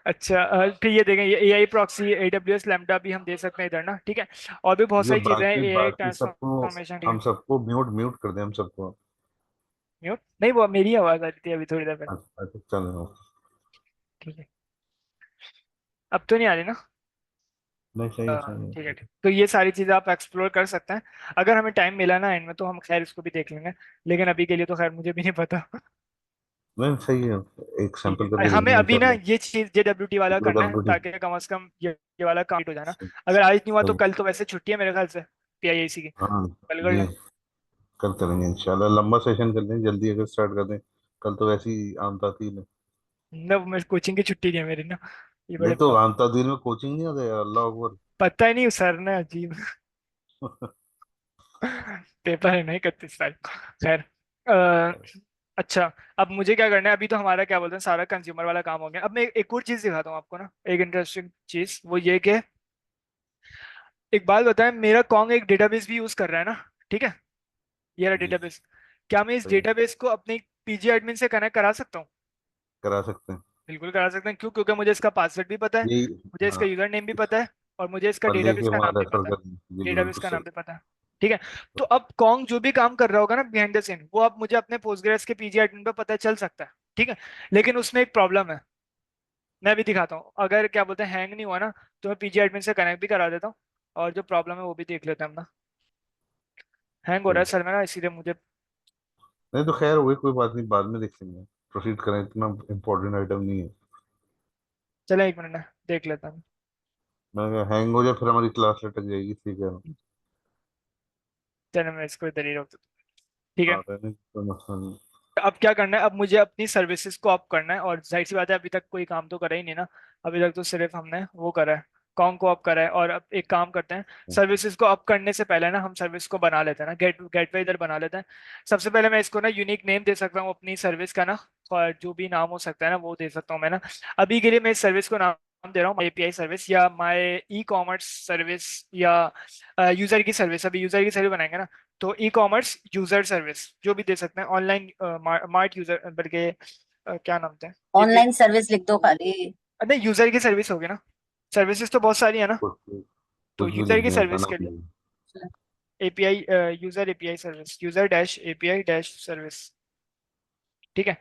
अच्छा फिर ये देखें, ये AI प्रॉक्सी AWS लैम्बडा भी हम दे सकते हैं इधर ना, ठीक है। और भी बहुत ये सारी चीजें हैं, बाकी AI बाकी सबको ट्रांसफॉर्मेशन, ठीक हम है। सबको म्यूट म्यूट कर दें हम सबको। म्यूट नहीं, वो मेरी आवाज आ रही थी अभी थोड़ी देर पहले। अच्छा अच्छा, चलो। ठीक है, अब तो नहीं आ रही ना? नहीं, सही है सही ठीक है है। ठीक। तो ये सारी चीजें आप एक्सप्लोर कर सकते हैं। अगर हमें टाइम मिला ना एंड में तो हम खैर इसको भी देख लेंगे, लेकिन अभी के लिए तो खैर मुझे भी नहीं पता। नहीं, सही है। एक ठीक सैंपल है, करके हमें देखेंगे अभी ना इंशाल्लाह। ये चीज JWT वाला करना है डब्ल्यूडब्ल्यूडी। ताकि कम से कम ये वाला कंप्लीट हो जाए ना। अगर आज नहीं हुआ तो कल तो वैसे छुट्टी है मेरे ख्याल से PIAC की, हाँ, कल कर ये लेंगे। कल करेंगे इंशाल्लाह। लंबा सेशन कर लें जल्दी, अगर स्टार्ट कर दें। कल तो वैसे ही आम तातील है। ना मेरे कोचिंग की छुट्टी नहीं है मेरी ना, ये नहीं बड़े तो आम तातील में कोचिंग नहीं होता यार, अल्लाह अकबर। पता ही नहीं सर ने अजीब पेपर है नहीं 31 तारीख को। खैर अच्छा, अब मुझे क्या करना है, अभी तो हमारा क्या बोलते हैं सारा कंज्यूमर वाला काम हो गया। अब मैं एक और चीज दिखाता हूँ आपको ना, एक इंटरेस्टिंग चीज, वो ये कि एक बात बताएं, मेरा कॉन्ग एक डेटाबेस भी यूज कर रहा है ना, ठीक है, ये रहा जी, डेटाबेस। क्या मैं इस सही है। डेटाबेस को अपने PG एडमिन से कनेक्ट करा सकता हूँ? करा सकते हैं। बिल्कुल करा सकते हैं। क्यों? क्योंकि मुझे इसका पासवर्ड भी पता है, यही। मुझे इसका हाँ, यूजर नेम भी पता है, और मुझे इसका और डेटाबेस लेके का वहाँ नाम भी रेफर पता है। कर जी जी, डेटाबेस बिल्कुल का नाम सही। भी पता है, ठीक है। तो अब कॉन्ग जो भी काम कर रहा होगा ना बिहाइंड द सीन, वो अब मुझे अपने पोस्टग्रेस के PG एडमिन पे पता चल सकता है, ठीक है। लेकिन उसमें एक प्रॉब्लम है, मैं भी दिखाता हूँ। अगर क्या बोलते हैं हैंग नहीं हुआ ना, तो मैं PG एडमिन से कनेक्ट भी करा देता हूँ, और जो प्रॉब्लम है वो भी देख लेते हैं हम ना। हैंग हो रहा है सही। सर में ना, इसीलिए मुझे। नहीं तो खैर, वही कोई बात नहीं, बाद में देख लेंगे। प्रोसीड करें, इतना इम्पोर्टेंट आइटम नहीं है। चलो एक मिनट ना, देख लेता हूँ। मैं हैंग हो जाए फिर हमारी क्लास लटक जाएगी, ठीक है। चलो मैं इसको इधर ही रोक देता हूँ, ठीक है। हाँ, रहने दो, कोई मसला नहीं। अब क्या करना है, अब मुझे अपनी सर्विसेज को अप करना है, और जाहिर सी बात है अभी तक कोई काम तो करा ही नहीं ना। अभी तक तो सिर्फ हमने वो करा है, कॉम को अप करा है। और अब एक काम करते हैं, सर्विसेज को अप करने से पहले ना हम सर्विस को बना लेते हैं ना, गेटवे इधर बना लेते हैं। सबसे पहले मैं इसको ना यूनिक नेम दे सकता हूँ अपनी सर्विस का ना, और जो भी नाम हो सकता है ना वो दे सकता हूँ मैं ना। अभी के लिए मैं इस सर्विस को नाम दे रहा हूँ API सर्विस, या माई E-कॉमर्स सर्विस, या यूजर की सर्विस। अभी यूजर की सर्विस बनाएंगे ना, तो E-कॉमर्स यूजर सर्विस जो भी दे सकते हैं, ऑनलाइन मार्ट यूजर बल्कि क्या नाम था API। ऑनलाइन सर्विस लिख दो खाली। नहीं, यूजर की सर्विस होगी ना, सर्विसेज तो बहुत सारी है ना, कुछ तो कुछ भी यूजर लिख की दें, अपना सर्विस के नाम लिए लिख दें। API, user API service, user dash API dash service, ठीक है।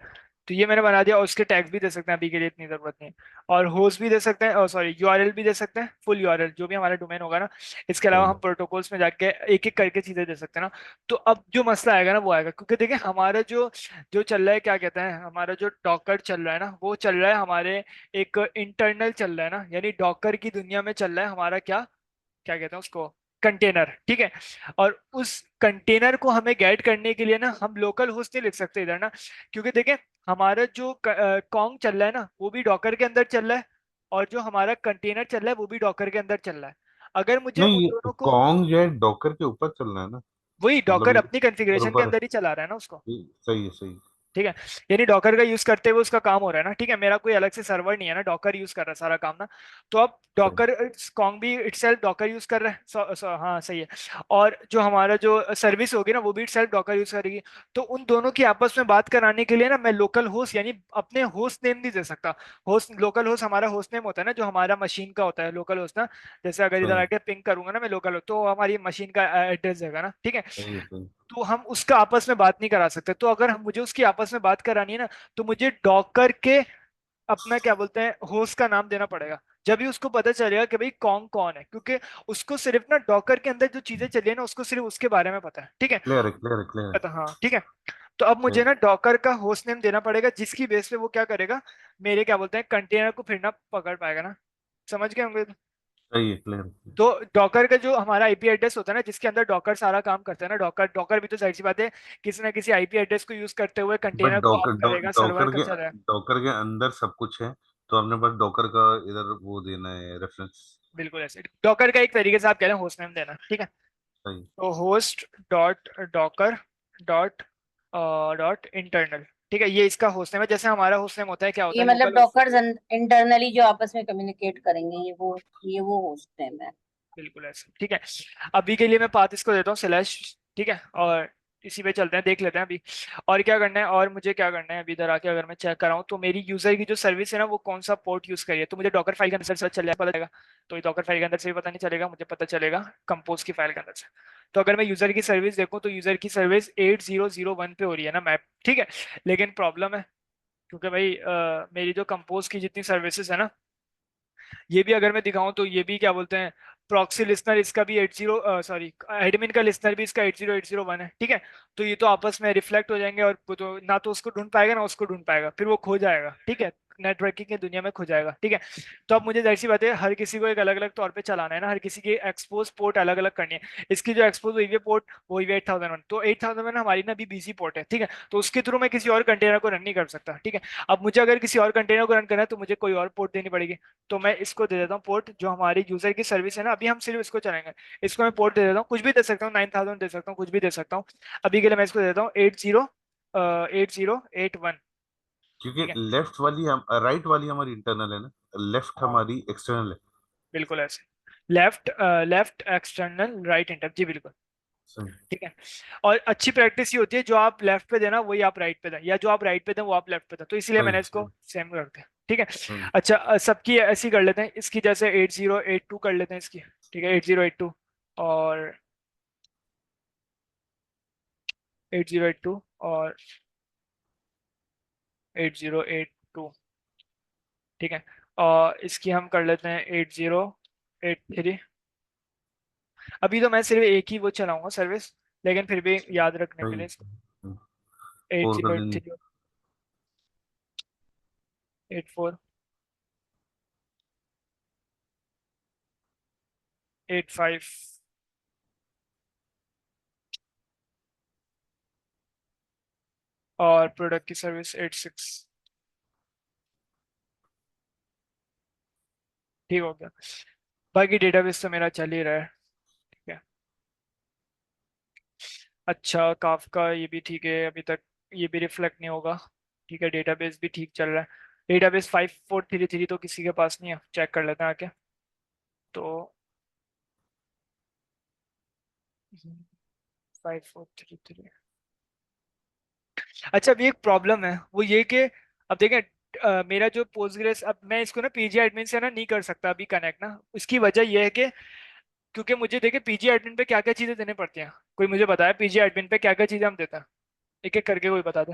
तो ये मैंने बना दिया, और उसके टैग्स भी दे सकते हैं, अभी के लिए इतनी जरूरत नहीं है। और होस्ट भी दे सकते हैं, और सॉरी URL भी दे सकते हैं, फुल URL जो भी हमारा डोमेन होगा ना। इसके अलावा हम सही। प्रोटोकॉल्स में जाके एक एक करके चीजें दे सकते हैं ना। तो अब जो मसला आएगा ना वो आएगा, क्योंकि देखिए हमारा जो जो चल रहा है, क्या कहते हैं, हमारा जो डॉकर चल रहा है ना, वो चल रहा है हमारे एक इंटरनल चल रहा है ना, यानी डॉकर की दुनिया में चल रहा है हमारा क्या क्या कहते हैं उसको, कंटेनर, ठीक है। और उस कंटेनर को हमें गेट करने के लिए ना हम लोकल होस्ट नहीं लिख सकते इधर ना, क्योंकि देखें हमारा जो कॉन्ग चल रहा है ना वो भी डॉकर के अंदर चल रहा है, और जो हमारा कंटेनर चल रहा है वो भी डॉकर के अंदर चल रहा है। अगर मुझे नहीं, उन ये दोनों को, कॉन्ग जो है डॉकर के ऊपर चलना है ना। वही मतलब डॉकर ये अपनी कॉन्फ़िगरेशन के ऊपर। अंदर ही चला रहा है ना उसको, सही है सही। ठीक है। यानी डॉकर का यूज करते हुए उसका काम हो रहा है ना, ठीक है। मेरा कोई अलग से सर्वर नहीं है ना, डॉकर यूज कर रहा है सारा काम ना। तो अब सही। डॉकर कॉन्ग भी इटसेल्फ डॉकर यूज कर रहा है, हाँ सही है। और जो हमारा जो सर्विस होगी ना वो भी इटसेल्फ डॉकर यूज करेगी। तो उन दोनों की आपस में बात कराने के लिए ना मैं लोकल होस्ट यानी अपने होस्ट नेम नहीं दे सकता। होस्ट लोकल होस्ट हमारा होस्ट नेम होता है ना, जो हमारा मशीन का होता है लोकल होस्ट ना। जैसे अगर इधर सही। आके पिंग करूंगा ना मैं लोकल होस्ट, तो हमारी मशीन का एड्रेस देगा ना, ठीक है। सही है सही। तो हम उसका आपस में बात नहीं करा सकते। तो अगर हम मुझे उसकी आपस में बात करानी है ना, तो मुझे डॉकर के अपना क्या बोलते हैं होस्ट का नाम देना पड़ेगा। जब भी उसको पता चलेगा कि भाई कौन कौन है, क्योंकि उसको सिर्फ ना डॉकर के अंदर जो चीजें चली है ना उसको सिर्फ उसके बारे में पता है, ठीक है। क्लियर है क्लियर है क्लियर है। हाँ ठीक है। तो अब मुझे ना डॉकर का होस्ट नेम देना पड़ेगा, जिसकी बेस पे वो क्या करेगा, मेरे क्या बोलते हैं कंटेनर को फिर ना पकड़ पाएगा ना। समझ गए होंगे? सही है, क्लियर। तो डॉकर का जो हमारा आईपी एड्रेस होता है ना, जिसके अंदर डॉकर सारा काम करता है ना, डॉकर डॉकर भी तो जाहिर सी बात है किसी ना किसी आईपी एड्रेस को यूज करते हुए बट कंटेनर को ऑन डॉकर करेगा, सर्वर का चल रहा है। डॉकर के अंदर सब कुछ है, तो हमने बस डॉकर का इधर वो देना है रेफरेंस। बिल्कुल ऐसे डॉकर का एक तरीके से आप कह रहे हैं होस्ट नेम देना, ठीक है। सही। तो host dot Docker dot dot internal, ठीक है, ये इसका होस्ट नेम है। जैसे हमारा होस्ट नेम होता है, क्या होता ये है, मतलब लोकल होस्ट। डॉकर्स इंटरनली जो आपस में कम्युनिकेट करेंगे, ये वो होस्ट नेम है। बिल्कुल ऐसे, ठीक है। अभी के लिए मैं पाथ इसको देता हूँ स्लैश, ठीक है, और इसी पे चलते हैं, देख लेते हैं अभी और क्या करना है। और मुझे क्या करना है, अभी इधर आके अगर मैं चेक कराऊँ तो मेरी यूजर की जो सर्विस है ना, वो कौन सा पोर्ट यूज करिए, तो मुझे डॉकर फाइल के अंदर से चल जाएगा, पता चलेगा। तो ये डॉकर फाइल के अंदर से भी पता नहीं चलेगा, मुझे पता चलेगा कंपोज की फाइल के अंदर से। तो अगर मैं यूजर की सर्विस देखूँ तो यूजर की सर्विस 8001 पे हो रही है ना मैप, ठीक है। लेकिन प्रॉब्लम है, क्योंकि भाई मेरी जो कंपोज की जितनी सर्विसेज है ना, ये भी अगर मैं दिखाऊं तो ये भी क्या बोलते हैं, प्रॉक्सी लिसनर इसका भी 80 सॉरी एडमिन का लिसनर भी इसका 80801 है, ठीक है। तो ये तो आपस में रिफ्लेक्ट हो जाएंगे, और वो तो ना तो उसको ढूंढ पाएगा ना उसको ढूंढ पाएगा, फिर वो खो जाएगा, ठीक है, नेटवर्किंग की दुनिया में खो जाएगा, ठीक है। तो अब मुझे जाहिर सी बात है हर किसी को एक अलग अलग तौर पे चलाना है ना, हर किसी की एक्सपोज पोर्ट अलग अलग करनी है। इसकी जो एक्सपोज हुई है पोर्ट वो हुई है 8001, तो 8001 हमारी ना भी बीसी पोर्ट है, ठीक है। तो उसके थ्रू मैं किसी और कंटेनर को रन नहीं कर सकता, ठीक है। अब मुझे अगर किसी और कंटेनर को रन करना है तो मुझे कोई और पोर्ट देनी पड़ेगी। तो मैं इसको दे देता हूँ पोर्ट, जो हमारी यूजर की सर्विस है ना, अभी हम सिर्फ इसको चलाएंगे। इसको मैं पोर्ट दे देता हूँ, कुछ भी दे सकता हूँ, 9000 दे सकता हूँ, कुछ भी दे सकता हूँ। अभी के लिए मैं इसको दे देता हूँ 8081, क्योंकि ठीक है। लेफ्ट वाली हम राइट वाली हमारी इंटरनल है ना, लेफ्ट हाँ हमारी एक्सटर्नल है। बिल्कुल ऐसे, left left external right inter, जी बिल्कुल, सही। ठीक है। और अच्छी प्रैक्टिस ये होती है, जो आप लेफ्ट पे देना वही आप राइट पे दें, या जो आप राइट पे दें वो आप लेफ्ट पे दें, तो इसीलिए सही। मैंने इसको सेम कर दिया, ठीक है। सही। अच्छा सबकी ऐसी कर लेते हैं, इसकी जैसे 8082 कर लेते हैं इसकी, ठीक है, 8082 और 8082 और 8082, ठीक है। और इसकी हम कर लेते हैं 8083। अभी तो मैं सिर्फ एक ही वो चलाऊंगा सर्विस, लेकिन फिर भी याद रखने के सही। लिए इसको एट फोर जीरो कर एट देंगे। थ्री 84 85 और प्रोडक्ट की सर्विस 86, ठीक हो गया। बाकी डेटाबेस तो मेरा चल ही रहा है, ठीक है। अच्छा काफका ये भी ठीक है अभी तक, ये भी रिफ्लेक्ट नहीं होगा, ठीक है। डेटाबेस भी ठीक चल रहा है, डेटाबेस 5433 तो किसी के पास नहीं है, चेक कर लेते हैं आके। तो 5433, अच्छा अभी एक प्रॉब्लम है, वो ये कि अब देखें मेरा जो पोस्टग्रेस, अब मैं इसको ना पीजी एडमिन से ना नहीं कर सकता अभी कनेक्ट ना। इसकी वजह ये है कि क्योंकि मुझे देखे पीजी एडमिन पे क्या क्या चीजें देने पड़ती हैं, कोई मुझे बताया पीजी एडमिन पे क्या क्या चीजें हम देते हैं, एक एक करके कोई बता दे।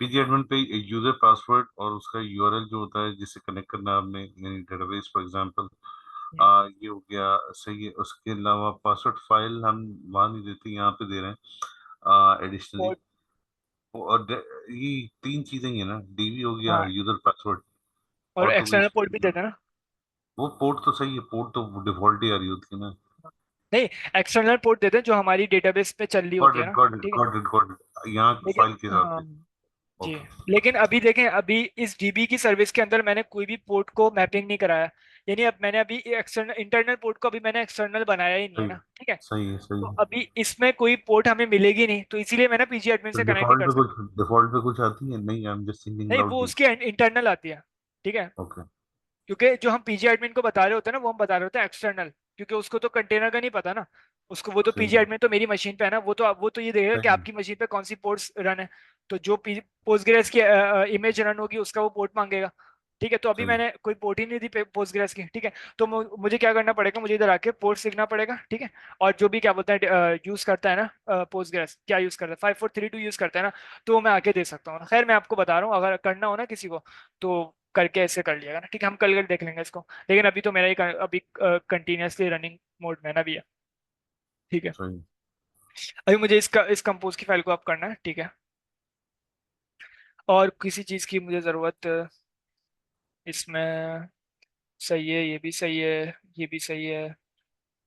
पीजी एडमिन पे यूजर पासवर्ड और उसका यूआरएल जो होता है जिससे कनेक्ट करना है आपने, यानी डेटाबेस फॉर एग्जांपल, हम्म, ये हो गया। सही है। उसके अलावा पासवर्ड फाइल हम वहां नहीं देते, यहाँ पे दे रहे हैं एडिशनली। पोर्ट, और ये तीन चीजें ही है ना, डीबी हो गया, हाँ, यूजर पासवर्ड, और और तो एक्सटर्नल पोर्ट भी कोई। देते हैं ना। वो पोर्ट तो सही है, पोर्ट तो डिफॉल्ट ही आ रही होती है ना। नहीं, एक्सटर्नल पोर्ट देते हैं जो हमारी डेटाबेस पे चल रही गॉट होती है इट, ना, गॉट इट, ठीक है। गॉट इट, गॉट इट, यहाँ की लेकिन फाइल के हिसाब हाँ से। जी, ओके। लेकिन अभी देखें, अभी इस डीबी की सर्विस के अंदर मैंने कोई भी पोर्ट को मैपिंग नहीं कराया, यानी अब मैंने अभी एक्सटर्नल इंटरनल पोर्ट को अभी मैंने एक्सटर्नल बनाया ही नहीं है सही। ना, ठीक है। सही है। सही तो है। अभी इसमें कोई पोर्ट हमें मिलेगी नहीं, तो इसीलिए मैं ना पीजी एडमिन तो से कनेक्ट नहीं कर सकता। डिफॉल्ट पे कुछ आती है नहीं, आई एम जस्ट थिंकिंग नहीं वो लाउडली। उसकी इंटरनल आती है, ठीक है। ओके। क्योंकि जो हम पीजी एडमिन को बता रहे होते हैं ना, वो हम बता रहे होते हैं एक्सटर्नल, क्योंकि उसको तो कंटेनर का नहीं पता ना। उसको वो तो सही पीजी है। एडमिन तो मेरी मशीन पे है ना, वो तो ये देखेगा कि सही है। आपकी मशीन पे कौन सी पोर्ट्स रन है। तो जो पोस्टग्रेस की इमेज रन होगी उसका वो पोर्ट मांगेगा, ठीक है। तो अभी सही है। मैंने कोई पोर्ट ही नहीं दी पोस्टग्रेस की, ठीक है। तो मुझे क्या करना पड़ेगा, मुझे इधर आके पोर्ट सीखना पड़ेगा, ठीक है। और जो भी क्या बोलते हैं यूज करता है ना पोस्टग्रेस, क्या यूज करता है, 5432 यूज करता है ना, तो वो मैं आके दे सकता हूँ। खैर मैं आपको बता रहा हूँ, अगर करना हो ना किसी को तो करके ऐसे कर लिएगा ना, ठीक है। हम कल देख लेंगे इसको, लेकिन अभी तो मेरा ही अभी कंटिन्यूसली रनिंग मोड में ना भी है, ठीक है। सही है। अभी मुझे इस कंपोज की फाइल को आप करना है, ठीक है। और किसी चीज़ की मुझे ज़रूरत इसमें सही है, ये भी सही है, ये भी सही है,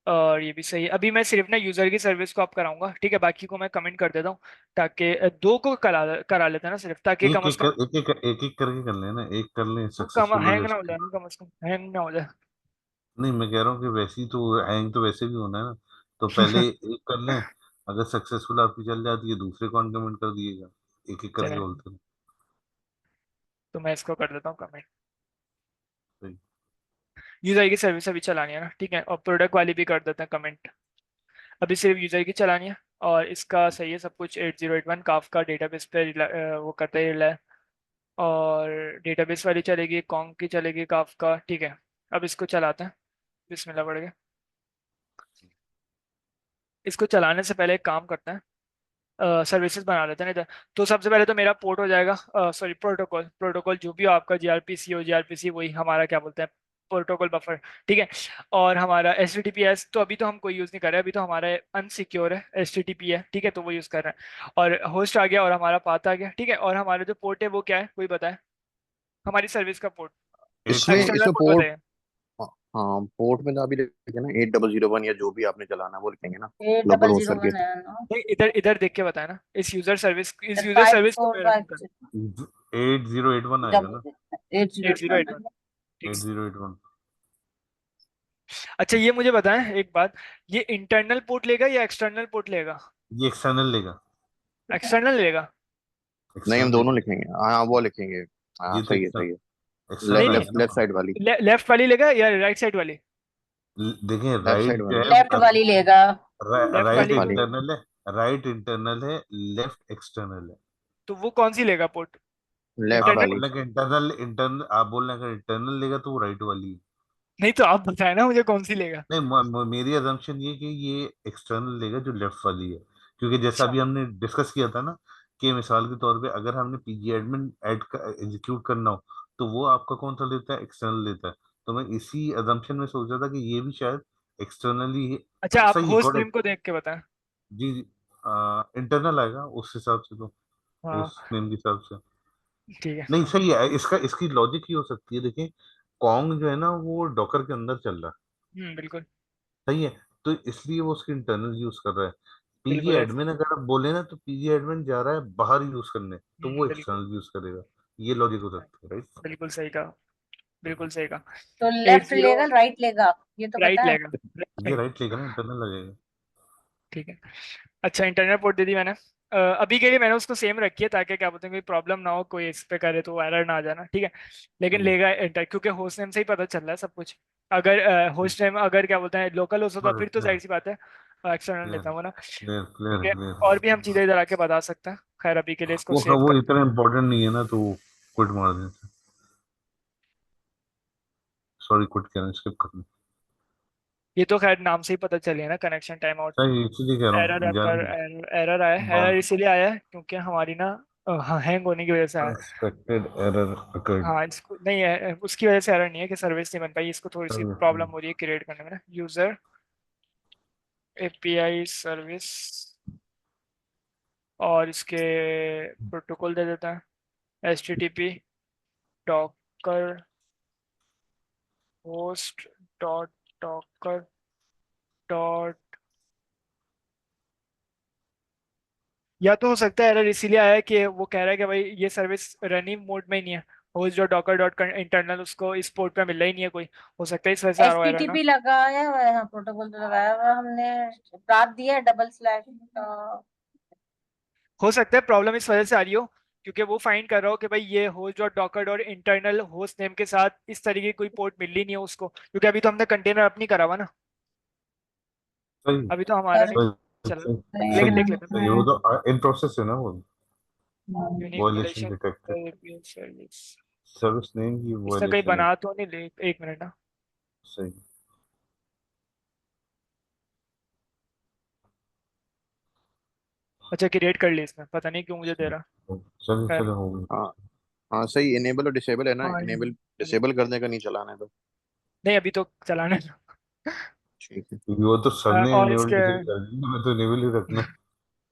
और ये भी सही है। अभी मैं सिर्फ ना यूज़र की सर्विस को अप कराऊंगा, ठीक है, बाकी को मैं कमेंट कर देता हूँ, ताकि दो को करा लेते हैं ना सिर्फ, ताकि कम से कम एक एक करके कर लेना, एक कर लें कम सक्सेसफुल हो हैंग जाए ना हो उसके जाए बाद। ना, कम से कम हैंग ना हो जाए। नहीं, मैं कह रहा हूँ कि वैसे ही तो हैंग तो वैसे भी होना है ना, तो पहले एक कर लें, अगर सक्सेसफुल आपकी चल जाती है दूसरे को कमेंट कर दिएगा, एक एक करके चले, बोलते हैं। तो मैं इसको कर देता हूँ कमेंट। सही। यूज़र की सर्विस अभी चलानी है ना, ठीक है, और प्रोडक्ट वाली भी कर देते हैं कमेंट। अभी सिर्फ यूज़र की चलानी है, और इसका सही है सब कुछ। 8081 काफका डेटाबेस पे वो करता ही रिलाय, और डेटाबेस वाली चलेगी, कॉन्ग की चलेगी, काफका, ठीक है। अब इसको चलाते हैं, बिस्मिल्लाह पढ़ के। इसको चलाने से पहले एक काम करते हैं, सर्विसेज बना लेते हैं इधर। तो सबसे पहले तो मेरा पोर्ट हो जाएगा, सॉरी प्रोटोकॉल, प्रोटोकॉल जो भी हो आपका, जीआरपीसी हो, जीआरपीसी वही हमारा क्या बोलते हैं, प्रोटोकॉल बफर, ठीक है। और हमारा एच तो अभी तो हम कोई यूज़ नहीं कर रहे, अभी तो हमारा अनसिक्योर है, एच है, ठीक है, तो वो यूज़ कर रहे हैं। और होस्ट आ गया, और हमारा पाथ आ गया, ठीक है। और हमारा जो पोर्ट है वो क्या है, कोई बताए, हमारी सर्विस का पोर्ट, इसमें एक्सटर्नल इसमें पोर्ट पोर्ट, बताइए। हाँ पोर्ट में तो अभी लिखे ना 8001 या जो भी आपने चलाना है वो लिखेंगे ना, at local double host zero करके। वन है ना। नहीं, इधर इधर देख के बताया ना, इस यूजर फाइव सर्विस को फोर मैं रन कर, फाइव 8081 आएगा ना। Double 80 eight zero eight one, ठीक है। 8081। अच्छा ये मुझे बताएं एक बात, ये इंटरनल पोर्ट लेगा या एक्सटर्नल पोर्ट लेगा? ये एक्सटर्नल लेगा। एक्सटर्नल लेगा? नहीं हम एक्सटर्नल दोनों लेगा। लिखेंगे, हाँ वो लिखेंगे। हाँ ये तो सही है सही है। नहीं एक्सटर्नल नहीं, है लेफ्ट लेफ्ट ना। साइड वाली, लेफ्ट वाली लेगा या राइट साइड वाली? देखें लेफ्ट राइट साइड जो वाली, लेफ्ट है, वाली लेगा। लेफ्ट राइट वाली, वाली। इंटरनल है, राइट इंटरनल है, लेफ्ट एक्सटर्नल है। तो वो कौन सी लेगा पोर्ट? लेफ्ट आप इंटरनल? बोल वाली। रहे हैं कि इंटरनल, इंटरनल आप बोल रहे हैं अगर इंटरनल लेगा तो वो राइट वाली है। नहीं तो आप बताए ना मुझे कौन सी लेगा। नहीं, मेरी अजम्पशन ये कि ये एक्सटर्नल लेगा जो लेफ्ट वाली है, क्योंकि जैसा अच्छा अभी हमने डिस्कस किया था ना, कि मिसाल के तौर पे अगर हमने पीजी एडमिन ऐड एग्जीक्यूट करना हो तो वो आपका कौन सा लेता है, एक्सटर्नल लेता है। तो मैं इसी अजम्पशन में सोच रहा था कि ये भी शायद एक्सटर्नली अच्छा, आप सही है, होस्ट नेम करेक्ट। को देख के बताएं। जी जी, इंटरनल आएगा उस हिसाब से तो, हाँ उस नेम के हिसाब से। ठीक है। नहीं सही है, इसका इसकी लॉजिक ही हो सकती है, देखिए कॉन्ग जो है ना वो डॉकर के अंदर चल रहा है, बिल्कुल सही है, तो इसलिए वो उसकी इंटरनल यूज कर रहा है। पीजी बिल्कुल एडमिन अगर आप बोले ना तो पीजी एडमिन जा रहा है बाहर यूज करने, तो वो बिल्कुल, एक्सटर्नल यूज करेगा। ये लॉजिक हो सकता है, राइट। बिल्कुल सही कहा, बिल्कुल सही कहा। तो एट लेफ्ट जीरो लेगा राइट लेगा, ये तो राइट पता है। लेगा, ये राइट, राइट लेगा ना, इंटरनल लगेगा। ठीक है। अच्छा इंटरनल पोर्ट दे दी मैंने। अभी के लिए मैंने उसको सेम रखी है, ताकि क्या बोलते हैं कोई प्रॉब्लम ना हो, कोई इस पे करे तो एरर ना आ जाना, ठीक है। लेकिन सही है। लेगा इंटर, क्योंकि होस्ट नेम से ही पता चल रहा है सब कुछ। अगर होस्ट नेम अगर क्या बोलते हैं लोकल होस्ट होता फिर तो क्लियर जाहिर सी बात है एक्सटर्नल क्लियर लेता हूँ ना, क्लियर ठीक क्लियर है। क्लियर। और भी हम चीज़ें इधर आके बता सकते हैं, खैर अभी के लिए इसको सेव वो कर। इतना इम्पोर्टेंट नहीं है ना, तो क्विट मार देते, सॉरी क्विट करना, स्किप करना। ये तो खैर नाम से ही पता चलिए ना, कनेक्शन टाइम आउट। सही, इसलिए कह रहा एरर हूँ अकर, जान एरर आया है, एरर बात। इसीलिए आया है क्योंकि हमारी ना हैंग होने की वजह से आया है। Unexpected error occurred. हाँ इसको नहीं है, उसकी वजह से एरर नहीं है कि सर्विस नहीं बन पाई, इसको थोड़ी सी प्रॉब्लम हो रही है क्रिएट करने में ना। यूजर एपीआई सर्विस, और इसके प्रोटोकॉल दे देता है HTTP Docker host dot Docker dot. या तो हो सकता है एरर इसीलिए आया है कि वो कह रहा है कि भाई ये सर्विस रनिंग मोड में ही नहीं है, host dot Docker dot internal उसको इस पोर्ट पे मिल रहा ही नहीं है कोई। हो सकता है इस वजह से आ रहा है एरर ना। HTTP लगाया हुआ है, हाँ प्रोटोकॉल तो लगाया हुआ है हमने, बात दिया है डबल स्लैश। हो सकता है प्रॉब्लम इस वजह से आ रही हो, क्योंकि वो फाइंड कर रहा हो कि भाई ये host dot Docker dot internal host name के साथ इस तरीके की कोई पोर्ट मिल ही नहीं है उसको, क्योंकि अभी तो हमने कंटेनर अपनी करा हुआ ना, सही अभी तो हमारा नहीं सही चला। सही लेकिन सही देख लेते सही, वो तो इन प्रोसेस है ना वो, हैं unique violation relation detected, service. Service name की इसने कहीं वायलेशन है। बना तो नहीं ले, एक मिनट ना। सही। अच्छा क्रिएट कर ली इसने, पता नहीं क्यों मुझे दे रहा। चलो खैर, चलो हो गई। हाँ हाँ सही, इनेबल और डिसेबल है ना, हाँ इनेबल डिसेबल करने का नहीं चलाना है तो। नहीं अभी तो चलाना है। ठीक है। क्योंकि वो तो सर ने और इनेबल इसके डिसेबल कर दिया, मैं तो इनेबल ही रखना।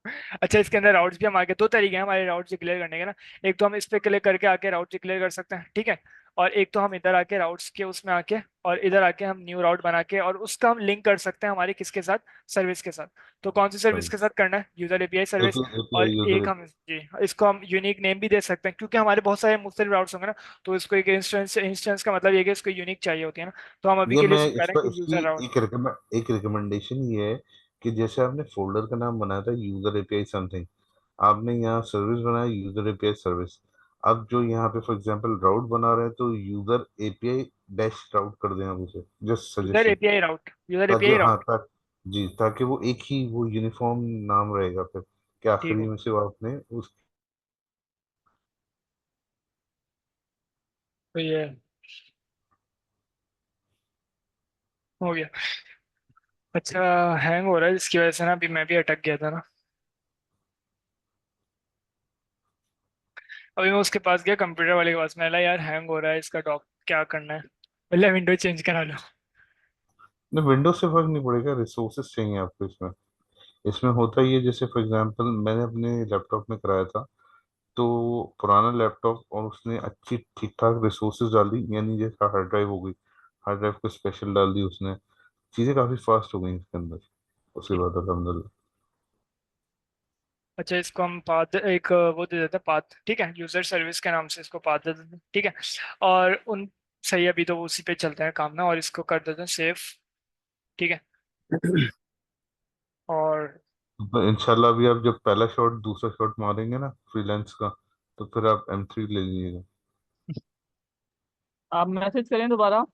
अच्छा, इसके अंदर राउट्स भी हम आगे दो तरीके हैं हमारे राउट्स डिक्लेयर करने के ना। एक तो हम इस पे क्लिक करके आके राउट डिक्लेयर कर सकते हैं, ठीक है। और एक तो हम इधर आके राउट्स के उसमें आके और इधर आके हम न्यू राउट बना के और उसका हम लिंक कर सकते हैं हमारे किसके साथ, सर्विस के साथ। तो कौन सी सर्विस सही। के साथ करना है, यूजर एपीआई सर्विस। और एपीआई यूजर एक हम जी इसको हम यूनिक नेम भी दे सकते हैं, क्योंकि हमारे बहुत सारे मुख्तलिफ राउट्स होंगे ना। तो इसको एक इंस्टेंस इंस्टेंस का मतलब ये है कि इसको यूनिक चाहिए होती है ना। तो हम अभी ये के लिए मैं इसको कह रहे इसका हैं कि इसकी यूजर राउट। एक रिकमेंडेशन ये है कि जैसे आपने फोल्डर का नाम बनाया था यूजर एपीआई समथिंग, आपने यहाँ सर्विस बनाया यूजर एपीआई सर्विस। अब जो यहाँ पे फॉर एग्जांपल राउट बना रहे हैं तो यूजर एपीआई डैश राउट कर दें आप उसे, जस्ट यूजर सजेशन। एपीआई राउट, यूजर ताकि एपीआई हाँ राउट। जी, ताकि वो एक ही वो यूनिफॉर्म नाम रहेगा फिर, कि ठीक आखिरी है, में से वो आपने उस। तो ये हो गया। अच्छा, हैंग हो रहा है जिसकी वजह से ना अभी मैं भी अटक गया था ना। अभी मैं उसके पास गया, कंप्यूटर वाले के पास, मैं बोला यार हैंग हो रहा है इसका डॉक, क्या करना है। बोला विंडो चेंज करा लो। नहीं, विंडोज से फर्क नहीं पड़ेगा, रिसोर्सेज चाहिए आपको इसमें। इसमें होता ही है, जैसे फॉर एग्जांपल मैंने अपने लैपटॉप में कराया था, तो पुराना लैपटॉप और उसने अच्छी ठीक ठाक रिसोर्सेज डाल दी, यानी जैसे हार्ड ड्राइव हो गई, हार्ड ड्राइव को स्पेशल डाल दी उसने, चीज़ें काफ़ी फास्ट हो गई इसके अंदर उसके ठीक। बाद अलहमदिल्ला। अच्छा, इसको हम पाथ एक वो दे देते हैं पाथ, ठीक है, यूजर सर्विस के नाम से इसको पाथ दे देते हैं, ठीक है। और उन सही, अभी तो उसी पे चलते हैं काम ना, और इसको कर देते हैं सेव, ठीक है। और तो इंशाल्लाह अभी आप जब पहला शॉट दूसरा शॉट मारेंगे ना फ्रीलांस का, तो फिर आप M3 ले लीजिएगा। आप मैसेज करें दोबारा।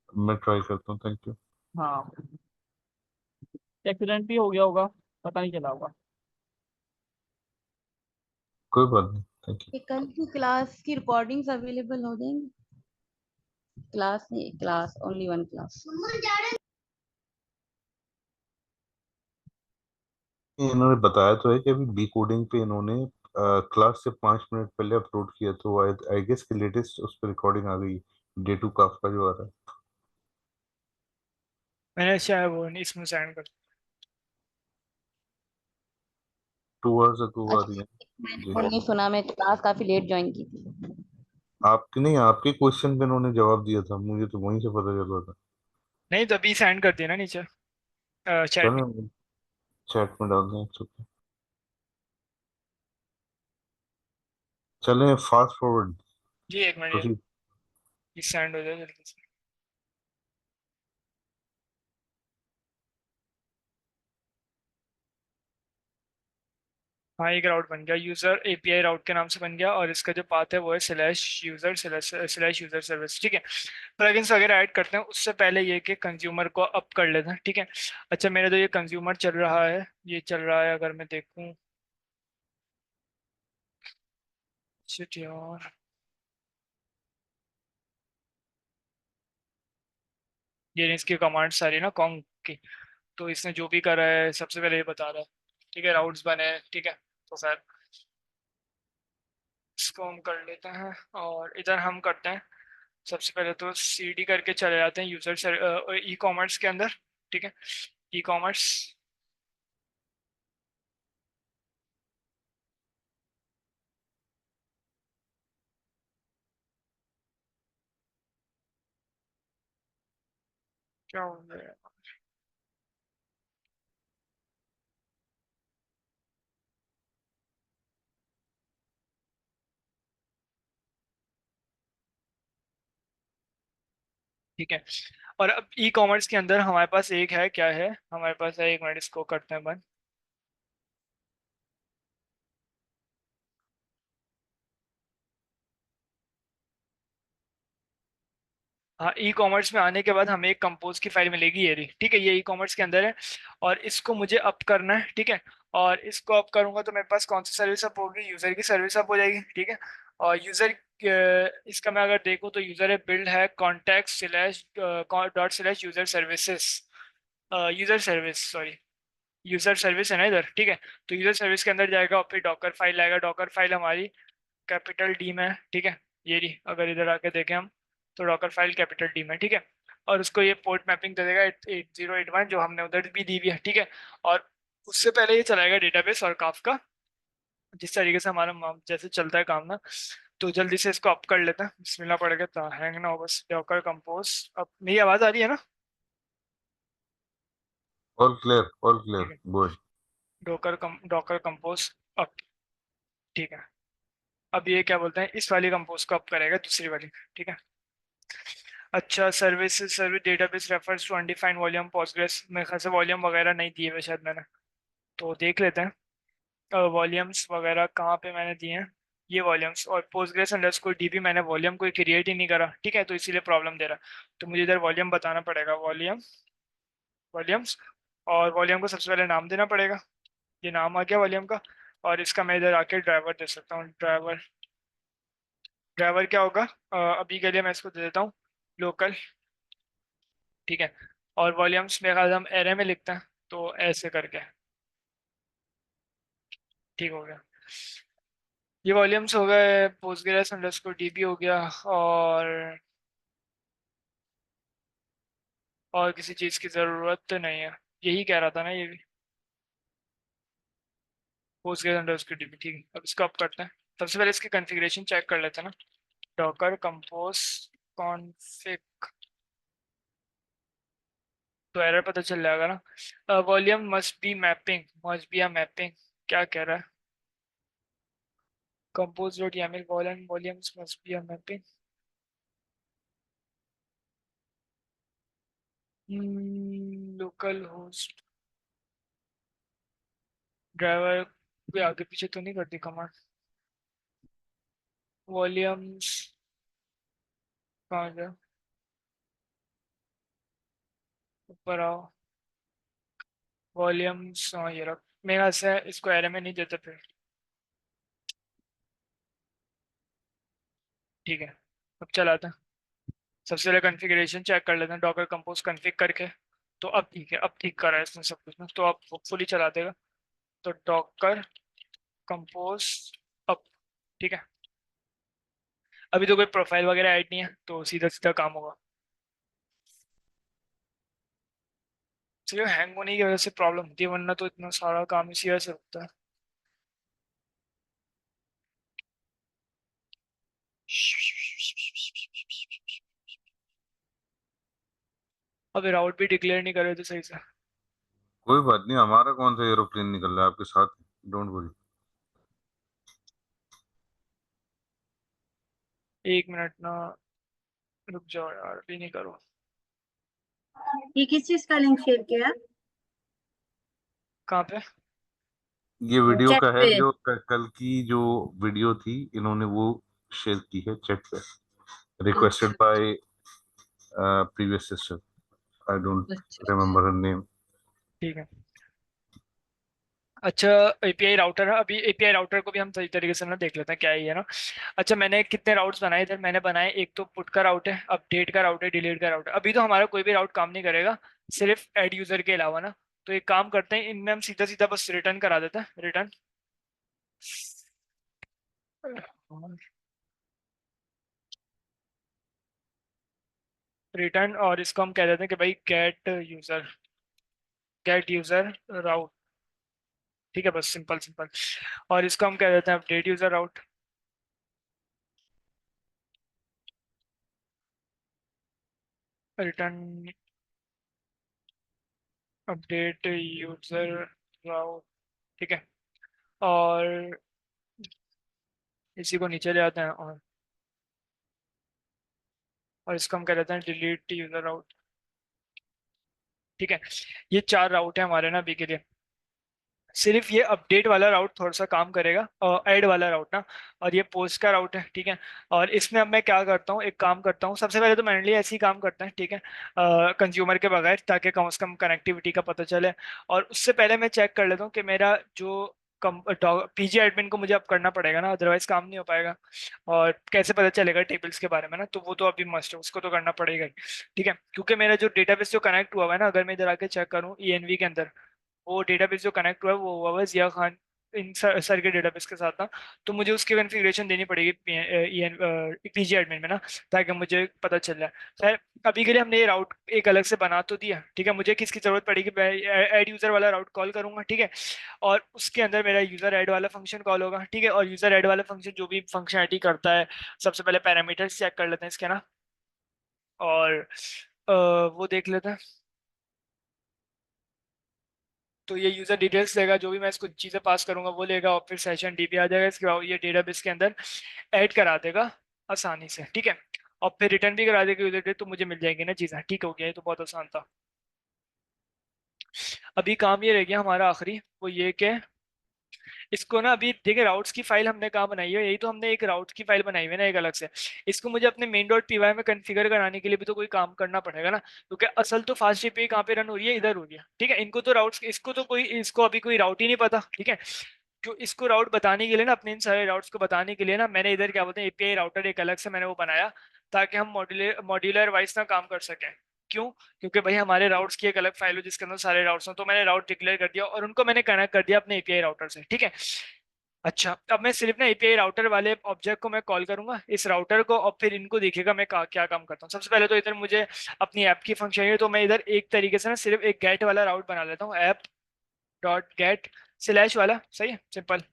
मैं ट्राई करता हूँ, थैंक यू। हाँ, एक्सीडेंट भी हो गया होगा, पता नहीं चला होगा। कोई बात नहीं, थैंक यू। ये कल की क्लास की रिकॉर्डिंग्स अवेलेबल हो जाएंगी? क्लास नहीं, क्लास ओनली वन क्लास। इन्होंने बताया तो है कि अभी बी कोडिंग पे इन्होंने क्लास से 5 मिनट पहले अपलोड किया, तो आई गेस कि लेटेस्ट उस पर रिकॉर्डिंग आ गई, डे टू काफका जो आ रहा है। मैंने शायद वो नहीं इसमें सेंड कर। 2 आवर्स अगो आ रही है। अच्छा, मैंने जी। वो नहीं सुना, मैं क्लास काफी लेट ज्वाइन की थी। आपके नहीं, आपके क्वेश्चन पे इन्होंने जवाब दिया था, मुझे तो वहीं से पता चला था। नहीं तो अभी सेंड कर दिया ना नीचे चैट में। चलो चैट में डाल दें, चुप। चलें फास्ट फॉरवर्ड। जी एक मिनट, प्रोसीड। ये सेंड हो जाए जल्दी से। हाँ, एक राउट बन गया, यूजर एपीआई राउट के नाम से बन गया, और इसका जो पाथ है वो है slash user slash user service, ठीक है। प्लगइन्स वगैरह ऐड करते हैं उससे पहले ये कि कंज्यूमर को अप कर लेते हैं, ठीक है। अच्छा, मेरा जो ये कंज्यूमर चल रहा है, ये चल रहा है अगर मैं देखूँ, शिट यार, ये इसकी कमांड सारी ना कॉन्ग की। तो इसने जो भी करा है सबसे पहले ये बता रहा है, ठीक है, राउट्स बने हैं, ठीक है। तो फिर इसको हम कर लेते हैं, और इधर हम करते हैं सबसे पहले तो सीडी करके चले जाते हैं यूजर ई कॉमर्स के अंदर, ठीक है। ई कॉमर्स, क्या हो गया, ठीक है। और अब ई कॉमर्स के अंदर हमारे पास एक है, क्या है हमारे पास है, एक मिनट इसको करते हैं बंद। हाँ, ई कॉमर्स में आने के बाद हमें एक कंपोज की फाइल मिलेगी, ये रही, ठीक है, ये ई कॉमर्स के अंदर है। और इसको मुझे अप करना है, ठीक है। और इसको अप करूंगा तो मेरे पास कौन सी सर्विस अप होगी, यूजर की सर्विस अप हो जाएगी, ठीक है। और यूजर इसका मैं अगर देखूँ तो यूजर है बिल्ड है contact slash dot slash user services, user service sorry, user service है ना इधर, ठीक है। तो यूजर सर्विस के अंदर जाएगा और फिर डॉकर फाइल आएगा, डॉकर फाइल हमारी कैपिटल डी में है, ठीक है। ये रही, अगर इधर आके देखें हम तो डॉकर फाइल कैपिटल डी में, ठीक है। और उसको ये पोर्ट मैपिंग दे देगा 8081 जो हमने उधर भी दी हुई है, ठीक है। और उससे पहले ये चलाएगा डेटाबेस और काफका, जिस तरीके से हमारा जैसे चलता है काम ना। तो जल्दी से इसको अप कर लेते हैं, बिस्मिल्लाह पढ़ के, तो हैंग ना हो बस। डॉकर कंपोज, अब मेरी आवाज आ रही है ना? ऑल ठीक क्लियर है। गुड। Docker compose up. ठीक है। अब ये क्या बोलते हैं, इस वाली कंपोज को अप करेगा, दूसरी वाली। ठीक है। अच्छा, service database refers to undefined volume Postgres, मेरे ख्याल से वॉल्यूम वगैरह नहीं दिए हुए शायद मैंने, तो देख लेते हैं वॉल्यूम्स वगैरह कहाँ पे मैंने दिए हैं। ये वॉल्यूम्स और पोस्टग्रेस अंडरस्कोर डीबी, मैंने वॉल्यूम कोई क्रिएट ही नहीं करा, ठीक है, तो इसीलिए प्रॉब्लम दे रहा है। तो मुझे इधर वॉल्यूम बताना पड़ेगा, वॉल्यूम्स, और वॉल्यूम को सबसे पहले नाम देना पड़ेगा। ये नाम आ गया वॉल्यूम का। और इसका मैं इधर आके ड्राइवर दे सकता हूँ। ड्राइवर क्या होगा, अभी के लिए मैं इसको दे देता हूँ लोकल। ठीक है। और वॉल्यूम्स मेरे ख्याल से हम एरे में लिखते हैं, तो ऐसे करके ठीक हो गया। ये वॉल्यूम्स हो गए, पोस्टग्रेस अंडरस्कोर डीबी हो गया, और किसी चीज़ की ज़रूरत तो नहीं है, यही कह रहा था ना ये भी, पोस्टग्रेस अंडरस्कोर डीबी। ठीक है, अब इसको अप करते हैं। सबसे पहले इसकी कॉन्फ़िगरेशन चेक कर लेते हैं ना। डॉकर कंपोज कॉन्फ़िग, तो एरर पता चल जाएगा ना। Volume must be a mapping, क्या कह रहा है? Compose dot YAML volumes must be a mapping. Local host driver कोई आगे पीछे तो नहीं करती कमांड। वॉल्यूम्स कहाँ गया, ऊपर आओ। वॉल्यूम्स, हाँ ये रख, मेरे ख्याल से इसको एरे में नहीं देते फिर। ठीक है, अब चलाते हैं। सबसे पहले कॉन्फ़िगरेशन चेक कर लेते हैं, डॉकर कंपोज कॉन्फ़िग करके। तो अब ठीक है, अब ठीक करा है इसने सब कुछ ना, तो अब फुली चला देगा। तो डॉकर कंपोज अब, ठीक है। अभी तो कोई प्रोफाइल वगैरह ऐड नहीं है, तो सीधा सीधा काम होगा। सिर्फ हैंग होने की वजह से प्रॉब्लम होती है, वरना तो इतना सारा काम इसी वजह से होता है। अभी राउट भी डिक्लेयर नहीं कर रहे थे सही से। कोई बात नहीं, हमारा कौन सा एरोप्लेन निकल रहा है आपके साथ, डोंट वरी। एक मिनट ना, रुक जाओ यार, भी नहीं करो। ये किस चीज का लिंक शेयर किया? कहाँ पे? ये वीडियो चैट का है, पे। जो कल की जो वीडियो थी, इन्होंने वो शेयर की है चैट पे, रिक्वेस्टेड अच्छा by previous sister, I don't अच्छा। Remember her name. ठीक है। अच्छा, एपीआई राउटर है, अभी एपीआई राउटर को भी हम सही तरीके से ना देख लेते हैं क्या है ये ना। अच्छा, मैंने कितने राउट्स बनाए इधर, मैंने बनाए, एक तो पुट का राउट है, अपडेट का राउट है, डिलीट का राउट है। अभी तो हमारा कोई भी राउट काम नहीं करेगा, सिर्फ ऐड यूजर के अलावा ना। तो एक काम करते हैं, इनमें हम सीधा सीधा बस रिटर्न करा देते हैं, रिटर्न। रिटर्न, और इसको हम कह देते हैं कि भाई गेट यूजर राउट। ठीक है, बस सिंपल सिंपल। और इसको हम कह देते हैं अपडेट यूजर राउट। रिटर्न अपडेट यूजर राउट। ठीक है। और इसी को नीचे ले आते हैं, और इसको हम कह देते हैं डिलीट यूजर राउट। ठीक है। ये 4 राउट है हमारे ना अभी के लिए। सिर्फ ये अपडेट वाला राउट थोड़ा सा काम करेगा, और ऐड वाला राउट ना। और ये पोस्ट का राउट है, ठीक है। और इसमें अब मैं क्या करता हूँ, एक काम करता हूँ, सबसे पहले तो मैंने लिए ऐसे ही काम करते हैं, ठीक है, कंज्यूमर के बगैर, ताकि कम से कम कनेक्टिविटी का पता चले। और उससे पहले मैं चेक कर लेता हूँ कि मेरा जो पीजी एडमिन को मुझे अब करना पड़ेगा ना, अदरवाइज काम नहीं हो पाएगा। और कैसे पता चलेगा टेबल्स के बारे में ना, तो वो तो अभी मस्ट है, उसको तो करना पड़ेगा ही। ठीक है, क्योंकि मेरा जो डेटाबेस जो कनेक्ट हुआ है ना, अगर मैं इधर आके चेक करूँ ईएनवी के अंदर, वो डेटाबेस जो कनेक्ट हुआ है वो हुआ है जिया खान इन सर के डेटाबेस के साथ ना, तो मुझे उसकी कॉन्फ़िगरेशन देनी पड़ेगी पीजी एडमिन में ना, ताकि मुझे पता चल जाए। खैर अभी के लिए हमने ये राउट एक अलग से बना तो दिया, ठीक है। मुझे किसकी ज़रूरत पड़ेगी, ऐड यूज़र वाला राउट कॉल करूंगा, ठीक है। और उसके अंदर मेरा यूज़र ऐड वाला फंक्शन कॉल होगा, ठीक है। और यूज़र ऐड वाला फंक्शन जो भी फंक्शनलिटी करता है, सबसे पहले पैरामीटर्स चेक कर लेते हैं इसके ना, और वो देख लेते हैं। तो ये यूज़र डिटेल्स लेगा, जो भी मैं इसको चीज़ें पास करूंगा वो लेगा, और फिर सेशन डीपी आ जाएगा। इसके बाद ये डेटाबेस के अंदर ऐड करा देगा आसानी से, ठीक है। और फिर रिटर्न भी करा देगा यूज़र डिटेल, तो मुझे मिल जाएंगी ना चीज़ें। ठीक हो गया, ये तो बहुत आसान था। अभी काम ये रह गया हमारा आखिरी, वो ये कि इसको ना, अभी देखिए राउट्स की फाइल हमने कहाँ बनाई है, यही तो हमने एक राउट्स की फाइल बनाई हुई है ना एक अलग से। इसको मुझे अपने मेन डॉट पी वाई में कन्फिगर कराने के लिए भी तो कोई काम करना पड़ेगा ना, क्योंकि असल तो फास्ट एपीआई कहाँ पे रन हो रही है, इधर हो रही है, ठीक है। इनको तो राउट्स, इसको तो कोई, इसको अभी कोई राउट ही नहीं पता, ठीक है। जो इसको राउट बताने के लिए ना, अपने इन सारे राउट्स को बताने के लिए ना, मैंने इधर क्या बोलते हैं एपीआई राउटर एक अलग से मैंने वो बनाया, ताकि हम मॉड्यूलर वाइज ना काम कर सकें। क्यों? क्योंकि भाई हमारे राउट्स की एक अलग फाइल हो जिसके अंदर सारे राउट्स हो, तो मैंने राउट डिक्लेयर कर दिया और उनको मैंने कनेक्ट कर दिया अपने एपीआई राउटर से, ठीक है। अच्छा, अब मैं सिर्फ ना एपीआई राउटर वाले ऑब्जेक्ट को मैं कॉल करूंगा, इस राउटर को, और फिर इनको देखिएगा मैं क्या काम करता हूँ। सबसे पहले तो इधर मुझे अपनी ऐप की फंक्शन है, तो मैं इधर एक तरीके से ना सिर्फ एक गेट वाला राउट बना लेता हूँ, ऐप डॉट गेट स्लैश वाला, सही है, सिंपल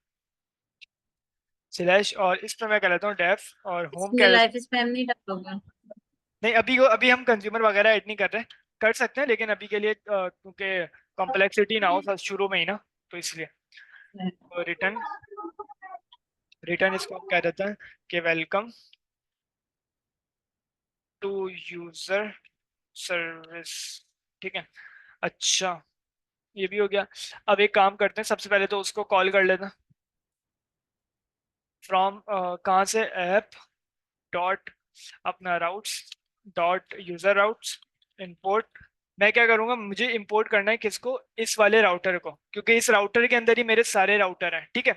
स्लैश, और इस पर मैं कर लेता हूँ डेफ, और होम इसमें कह लाइफ स्पैम नहीं डालोगे? नहीं, अभी हम कंज्यूमर वगैरह ऐड नहीं कर रहे, कर सकते हैं लेकिन अभी के लिए क्योंकि कॉम्प्लेक्सिटी ना हो शुरू में ही ना, तो इसलिए रिटर्न इसको कह देते हैं कि वेलकम टू यूजर सर्विस, ठीक है। अच्छा, ये भी हो गया। अब एक काम करते हैं, सबसे पहले तो उसको कॉल कर लेते हैं फ्रॉम कहाँ से, ऐप डॉट अपना routes dot user routes import. मैं क्या करूंगा, मुझे इंपोर्ट करना है किसको, इस वाले राउटर को, क्योंकि इस राउटर के अंदर ही मेरे सारे राउटर हैं, ठीक है।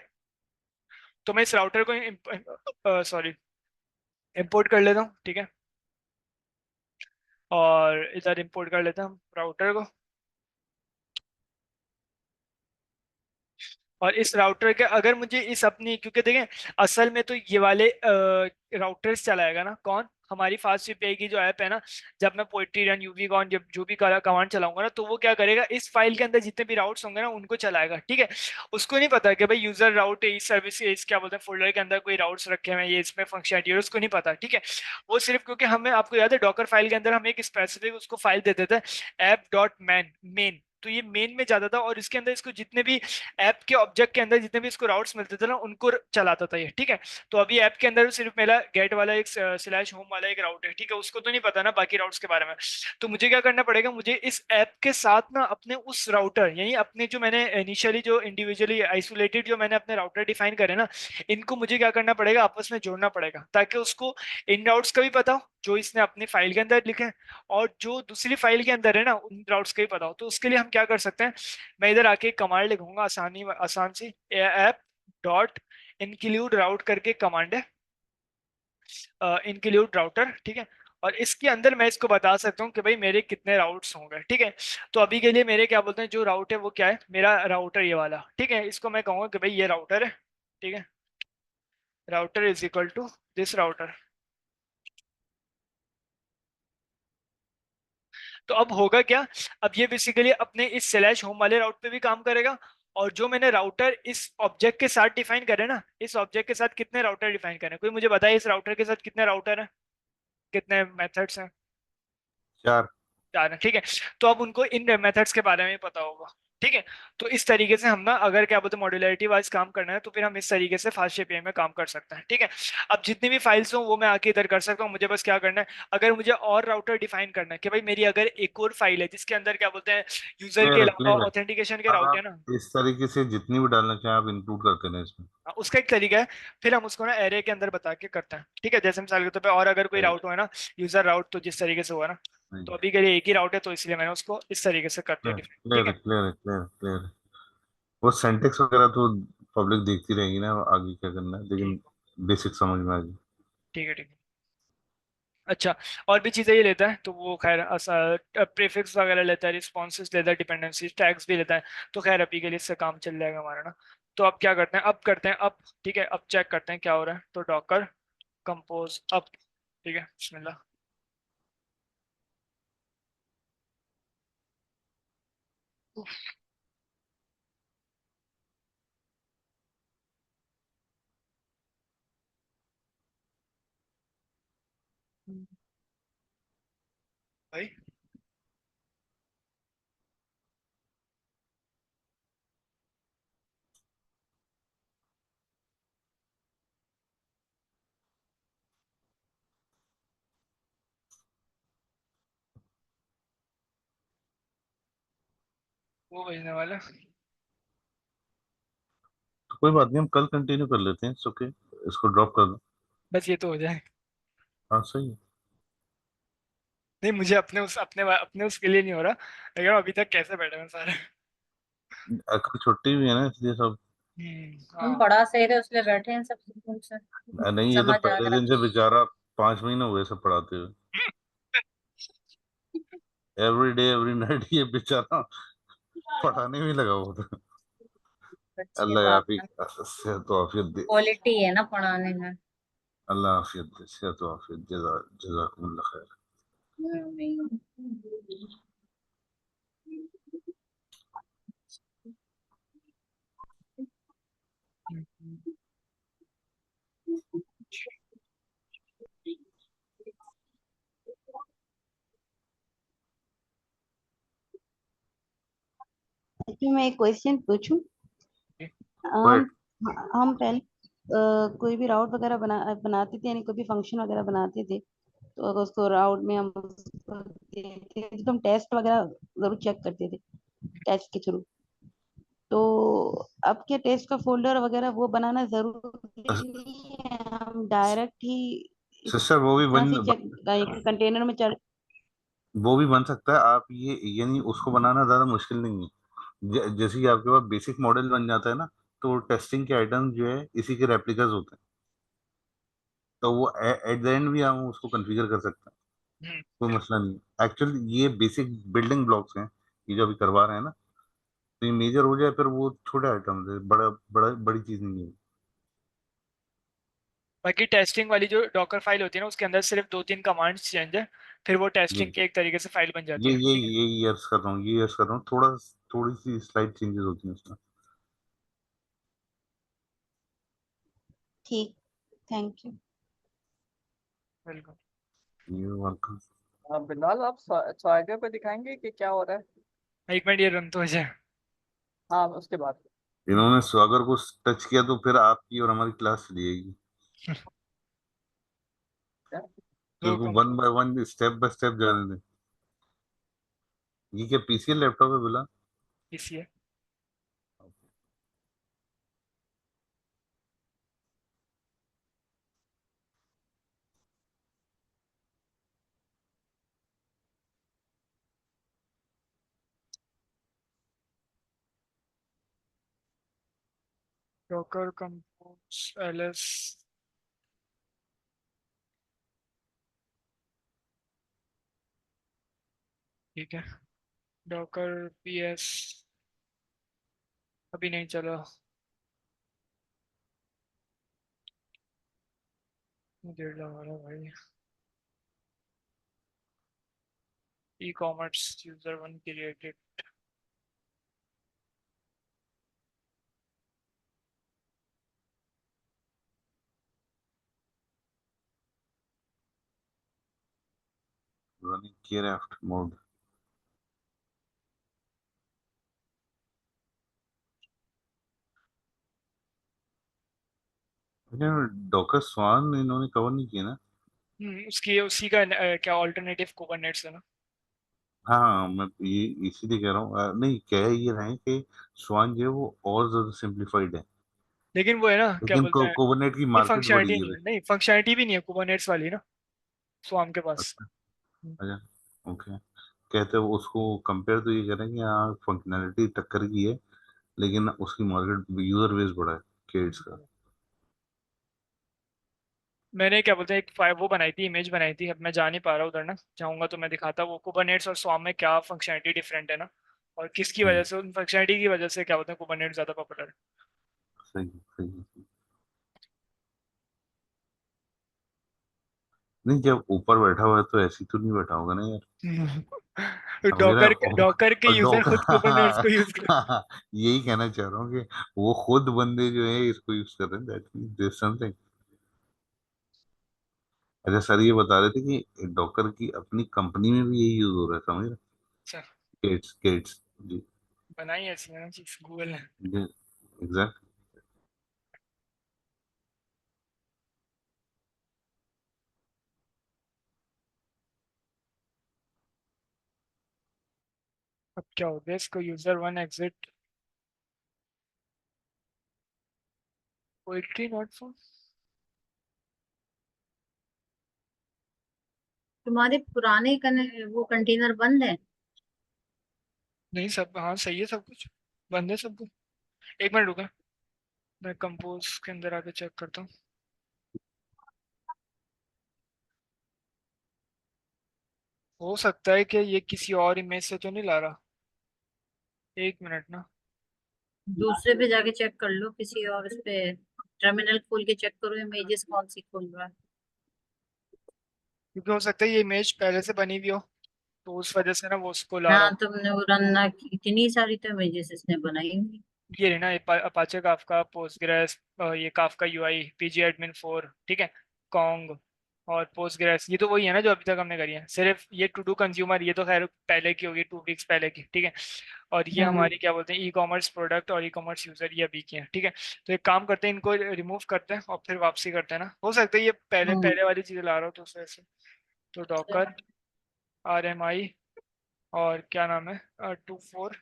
तो मैं इस राउटर को सॉरी इंपोर्ट कर लेता हूँ, ठीक है। और इधर इंपोर्ट कर लेते हैं हम राउटर को, और इस राउटर के अगर मुझे इस अपनी, क्योंकि देखें असल में तो ये वाले राउटर्स चलाएगा ना कौन, हमारी फास्ट एपीआई की जो ऐप है ना, जब मैं पोएट्री रन यूवी कॉन जब जो भी कमांड चलाऊंगा ना, तो वो क्या करेगा, इस फाइल के अंदर जितने भी राउट्स होंगे ना उनको चलाएगा, ठीक है। उसको नहीं पता कि भाई यूजर राउट इस सर्विस इस क्या बोलते हैं फोल्डर के अंदर कोई राउट्स रखे हुए हैं, ये इसमें फंक्शनलिटी है, उसको नहीं पता, ठीक है। वो सिर्फ, क्योंकि हमें आपको याद है डॉकर फाइल के अंदर हम एक स्पेसिफिक उसको फाइल दे देते हैं ऐप डॉट मेन, तो ये मेन में जाता था, और इसके अंदर इसको जितने भी ऐप के ऑब्जेक्ट के अंदर जितने भी इसको राउट्स मिलते थे ना उनको चलाता था ये, ठीक है। तो अभी ऐप के अंदर सिर्फ मेरा गेट वाला एक स्लैश होम वाला एक राउट है, ठीक है, उसको तो नहीं पता ना बाकी राउट्स के बारे में। तो मुझे क्या करना पड़ेगा, मुझे इस ऐप के साथ ना अपने उस राउटर, यानी अपने जो मैंने इनिशियली जो इंडिविजुअली आइसोलेटेड जो मैंने अपने राउटर डिफाइन करे ना, इनको मुझे क्या करना पड़ेगा, आपस में जोड़ना पड़ेगा, ताकि उसको इन राउट्स का भी पता हो जो इसने अपनी फाइल के अंदर लिखे हैं, और जो दूसरी फाइल के अंदर है ना उन राउट्स का भी पता हो। तो उसके लिए हम क्या कर सकते हैं, मैं इधर आके कमांड लिखूंगा, आसान सी ऐप डॉट इंक्लूड राउट करके कमांड है, इंक्लूड राउटर, ठीक है। और इसके अंदर मैं इसको बता सकता हूँ कि भाई मेरे कितने राउट्स होंगे, ठीक है। तो अभी के लिए मेरे क्या बोलते हैं, जो राउट है वो क्या है, मेरा राउटर ये वाला, ठीक है। इसको मैं कहूँगा कि भाई ये राउटर है, ठीक है, router is equal to this router. तो अब होगा क्या, अब ये बेसिकली अपने इस स्लैश होम वाले राउट पे भी काम करेगा, और जो मैंने राउटर इस ऑब्जेक्ट के साथ डिफाइन करे ना, इस ऑब्जेक्ट के साथ कितने राउटर डिफाइन करें, कोई मुझे बताए इस राउटर के साथ कितने राउटर हैं, कितने मेथड्स हैं। 4। चार है, ठीक है। तो अब उनको इन मेथड्स के बारे में पता होगा, ठीक है। तो इस तरीके से हम ना, अगर क्या बोलते हैं मॉड्यूलरिटी वाइज काम करना है, तो फिर हम इस तरीके से फास्ट एपीआई में काम कर सकते हैं, ठीक है। अब जितनी भी फाइल्स हो वो मैं आके इधर कर सकता हूँ, मुझे बस क्या करना है, अगर मुझे और राउटर डिफाइन करना है कि भाई मेरी अगर एक और फाइल है जिसके अंदर क्या बोलते हैं यूजर के क्लियर है, अलावा क्लियर है। ऑथेंटिकेशन के अब राउट है आप ना, इस तरीके से जितनी भी डालना चाहें आप इंक्लूड करते रहें इसमें। उसका एक तरीका है, फिर हम उसको ना एरे के अंदर बता के करते हैं, ठीक है। जैसे मिसाल के तौर पे और अगर कोई राउट हो है ना, यूजर राउट, तो जिस तरीके से हुआ ना, तो अभी के लिए एक ही राउट है, तो इसलिए मैंने उसको इस तरीके से कर दिया डिफाइन, ठीक क्लियर है, है। क्लियर है, क्लियर है, क्लियर है। वो सिंटेक्स वगैरह तो पब्लिक देखती रहेगी ना आगे क्या करना है, लेकिन ठीक बेसिक समझ में आ गई। ठीक है, ठीक है। अच्छा, और भी चीज़ें ये लेता है, तो वो खैर प्रीफिक्स वगैरह लेता है, रिस्पॉन्सेस लेता है, डिपेंडेंसी टैग्स भी लेता है, तो खैर अभी के लिए इससे काम चल जाएगा हमारा ना। तो अब क्या करते हैं, अब करते हैं अब, ठीक है, अब चेक करते हैं क्या हो रहा है। तो डॉकर कंपोज अब, ठीक है, बिस्मिल्लाह। भाई वो भेजने वाला। तो कोई बात नहीं, हम कल कंटिन्यू कर लेते हैं, ओके, इसको ड्रॉप कर दो। बस ये तो हो जाए। हाँ सही है। नहीं मुझे अपने उस अपने उसके लिए नहीं हो रहा, लेकिन अभी तक कैसे बैठे हैं सारे। कल छुट्टी भी है ना, इसलिए सब। हम हाँ। पढ़ा सही थे इसलिए बैठे हैं सब सुकून से, नहीं, ये तो समझ आ पहले रहा दिन से बेचारा 5 महीने हुए सब पढ़ाते हुए, एवरी डे एवरी नाइट ये बेचारा पढ़ाने में लगा हुआ था। अच्छी अल्लाह बात याफी है, सेहत व आफियत दे। क्वालिटी है ना पढ़ाने में। अल्लाह आफियत दे, सेहत व आफियत, जजाकुमुल्लाह खैर। हम्म। अच्छा, मैं एक क्वेश्चन पूछूं। हम बट हम पहले कोई भी राउट वगैरह बनाते थे, यानी कोई भी फंक्शन वगैरह बनाते थे, तो अगर उसको राउट में हम उसको देते थे, तो हम टेस्ट वगैरह जरूर चेक करते थे टेस्ट के थ्रू। तो अब क्या टेस्ट का फोल्डर वगैरह वो बनाना जरूरी नहीं है, हम डायरेक्ट ही सिस्टर वो भी इस तरह से चेक कंटेनर में चल। वो भी बन सकता है। आप ये यानी उसको बनाना ज्यादा मुश्किल नहीं है। जैसे कि आपके पास बेसिक मॉडल बन जाता है ना, तो टेस्टिंग के आइटम जो है इसी के रेप्लिकास होते हैं, तो वो एट द एंड भी हम उसको कॉन्फ़िगर कर सकते हैं, हम्म। कोई मसला नहीं है। एक्चुअली ये बेसिक बिल्डिंग ब्लॉक्स हैं, ये जो अभी करवा रहे हैं ना, तो ये मेजर हो जाए फिर वो छोटे आइटम्स है, बड़ा बड़ा बड़ी चीज नहीं है। बाकी टेस्टिंग वाली जो डॉकर फाइल होती है ना, उसके अंदर सिर्फ 2-3 कमांड्स चेंज है, फिर वो ये टेस्टिंग के एक तरीके से फाइल बन जाती ये है, ये ठीक है। ये यस कर रहा हूँ, ये यस कर रहा हूँ, थोड़ी सी स्लाइड चेंजेस होती हैं उसमें। ठीक, थैंक यू। बिल्कुल। ये वर्क बिलाल आप स्वाइगर पे दिखाएंगे कि क्या हो रहा है? एक मिनट ये रन तो हो जाए। हाँ उसके बाद। इन्होंने स्वागर को टच किया तो फिर आपकी और हमारी क्लास चली जाएगी, क्या? तो दो इसको कम one by one step by step जाने दें। ये क्या पीसी लैपटॉप है बिला? इसी है। डॉकर कंपोज एलएस, ठीक है। डॉकर पीएस अभी नहीं चला, देर लगा रहा भाई। E commerce user one created, running केयरक्राफ्ट मोड। डॉकर स्वान इन्होंने कवर नहीं किया ना? उसकी उसी का क्या ऑल्टरनेटिव कुबरनेट्स है ना। हाँ, मैं ये इसीलिए कह रहा हूँ, नहीं कह ये रहे हैं कि स्वान जो है वो और ज्यादा सिंप्लीफाइड है, लेकिन वो है ना, क्या लेकिन बोलते हैं, कोबरनेट की ये मार्केट फंक्शनैलिटी बड़ी नहीं है। है, नहीं फंक्शनैलिटी भी नहीं है कुबरनेट्स वाली ना स्वाम के पास। अच्छा। अच्छा, ओके। कहते हो उसको कंपेयर तो ये करें कि हाँ फंक्शनैलिटी टक्कर की है, लेकिन उसकी मार्केट यूजर बेस बड़ा है किड्स का। मैंने क्या बोलते हैं एक वो बनाई थी, इमेज बनाई थी, अब मैं जा नहीं पा रहा उधर ना, जाऊंगा तो मैं दिखाता वो कुबरनेट्स और स्वाम में क्या फंक्शनैलिटी डिफरेंट है ना, और किसकी वजह हम्म, से, उन फंक्शनैलिटी की वजह से क्या बोलते हैं कुबरनेट्स ज्यादा पॉपुलर है। सही सही सही। नहीं, जब ऊपर बैठा हुआ है तो ऐसे ही तो नहीं बैठा होगा ना यार, समझ रहे डॉकर हैं? डॉकर के और यूजर खुद कुबरनेट्स को यूज कर। यही कहना चाह रहा हूँ कि वो खुद बंदे जो है इसको यूज कर रहे हैं, दैट मींस समथिंग। अच्छा सर ये बता रहे थे कि डॉकर की अपनी कंपनी में भी यही यूज हो रहा है, समझ रहे? अच्छा, केट्स केट्स जी बनाई ऐसी है ना चीज गूगल ने। जी एग्जैक्ट। अब क्या हो गया इसको, user one exit poetry not for. तुम्हारे पुराने वो कंटेनर बंद है? नहीं सब हाँ सही है, सब कुछ बंद है सब कुछ। एक मिनट रुका, मैं कंपोज के अंदर आके चेक करता हूँ। हो सकता है कि ये किसी और इमेज से तो नहीं ला रहा, एक मिनट ना। दूसरे पे जाके चेक कर लो, किसी और उस पे टर्मिनल खोल के चेक करो इमेजेस कौन सी खोल रहा है। क्योंकि हो सकता है ये इमेज पहले से बनी हुई हो, तो उस वजह से ना वो उसको ला रहा हाँ हो। तुमने वो रन ना की, इतनी सारी तो इमेजेस इसने बनाई होंगी। ये रही ना अपाचे काफका, पोस्टग्रेस, ये काफका यूआई, पीजी एडमिन 4, ठीक है, कॉन्ग और पोस्टग्रेस, ये तो वही है ना जो अभी तक हमने करी है। सिर्फ ये टू डू कंज्यूमर ये तो खैर पहले की होगी, 2 वीक्स पहले की, ठीक है। और ये हम्म हमारी क्या बोलते हैं, ई कॉमर्स प्रोडक्ट और ई कॉमर्स यूजर, ये अभी की है, ठीक है। तो एक काम करते हैं, इनको रिमूव करते हैं और फिर वापसी करते हैं ना। हो सकता है ये पहले हम्म पहले वाली चीजें ला रहा हो तो उस वजह से। तो डॉकर RMI और क्या नाम है, 24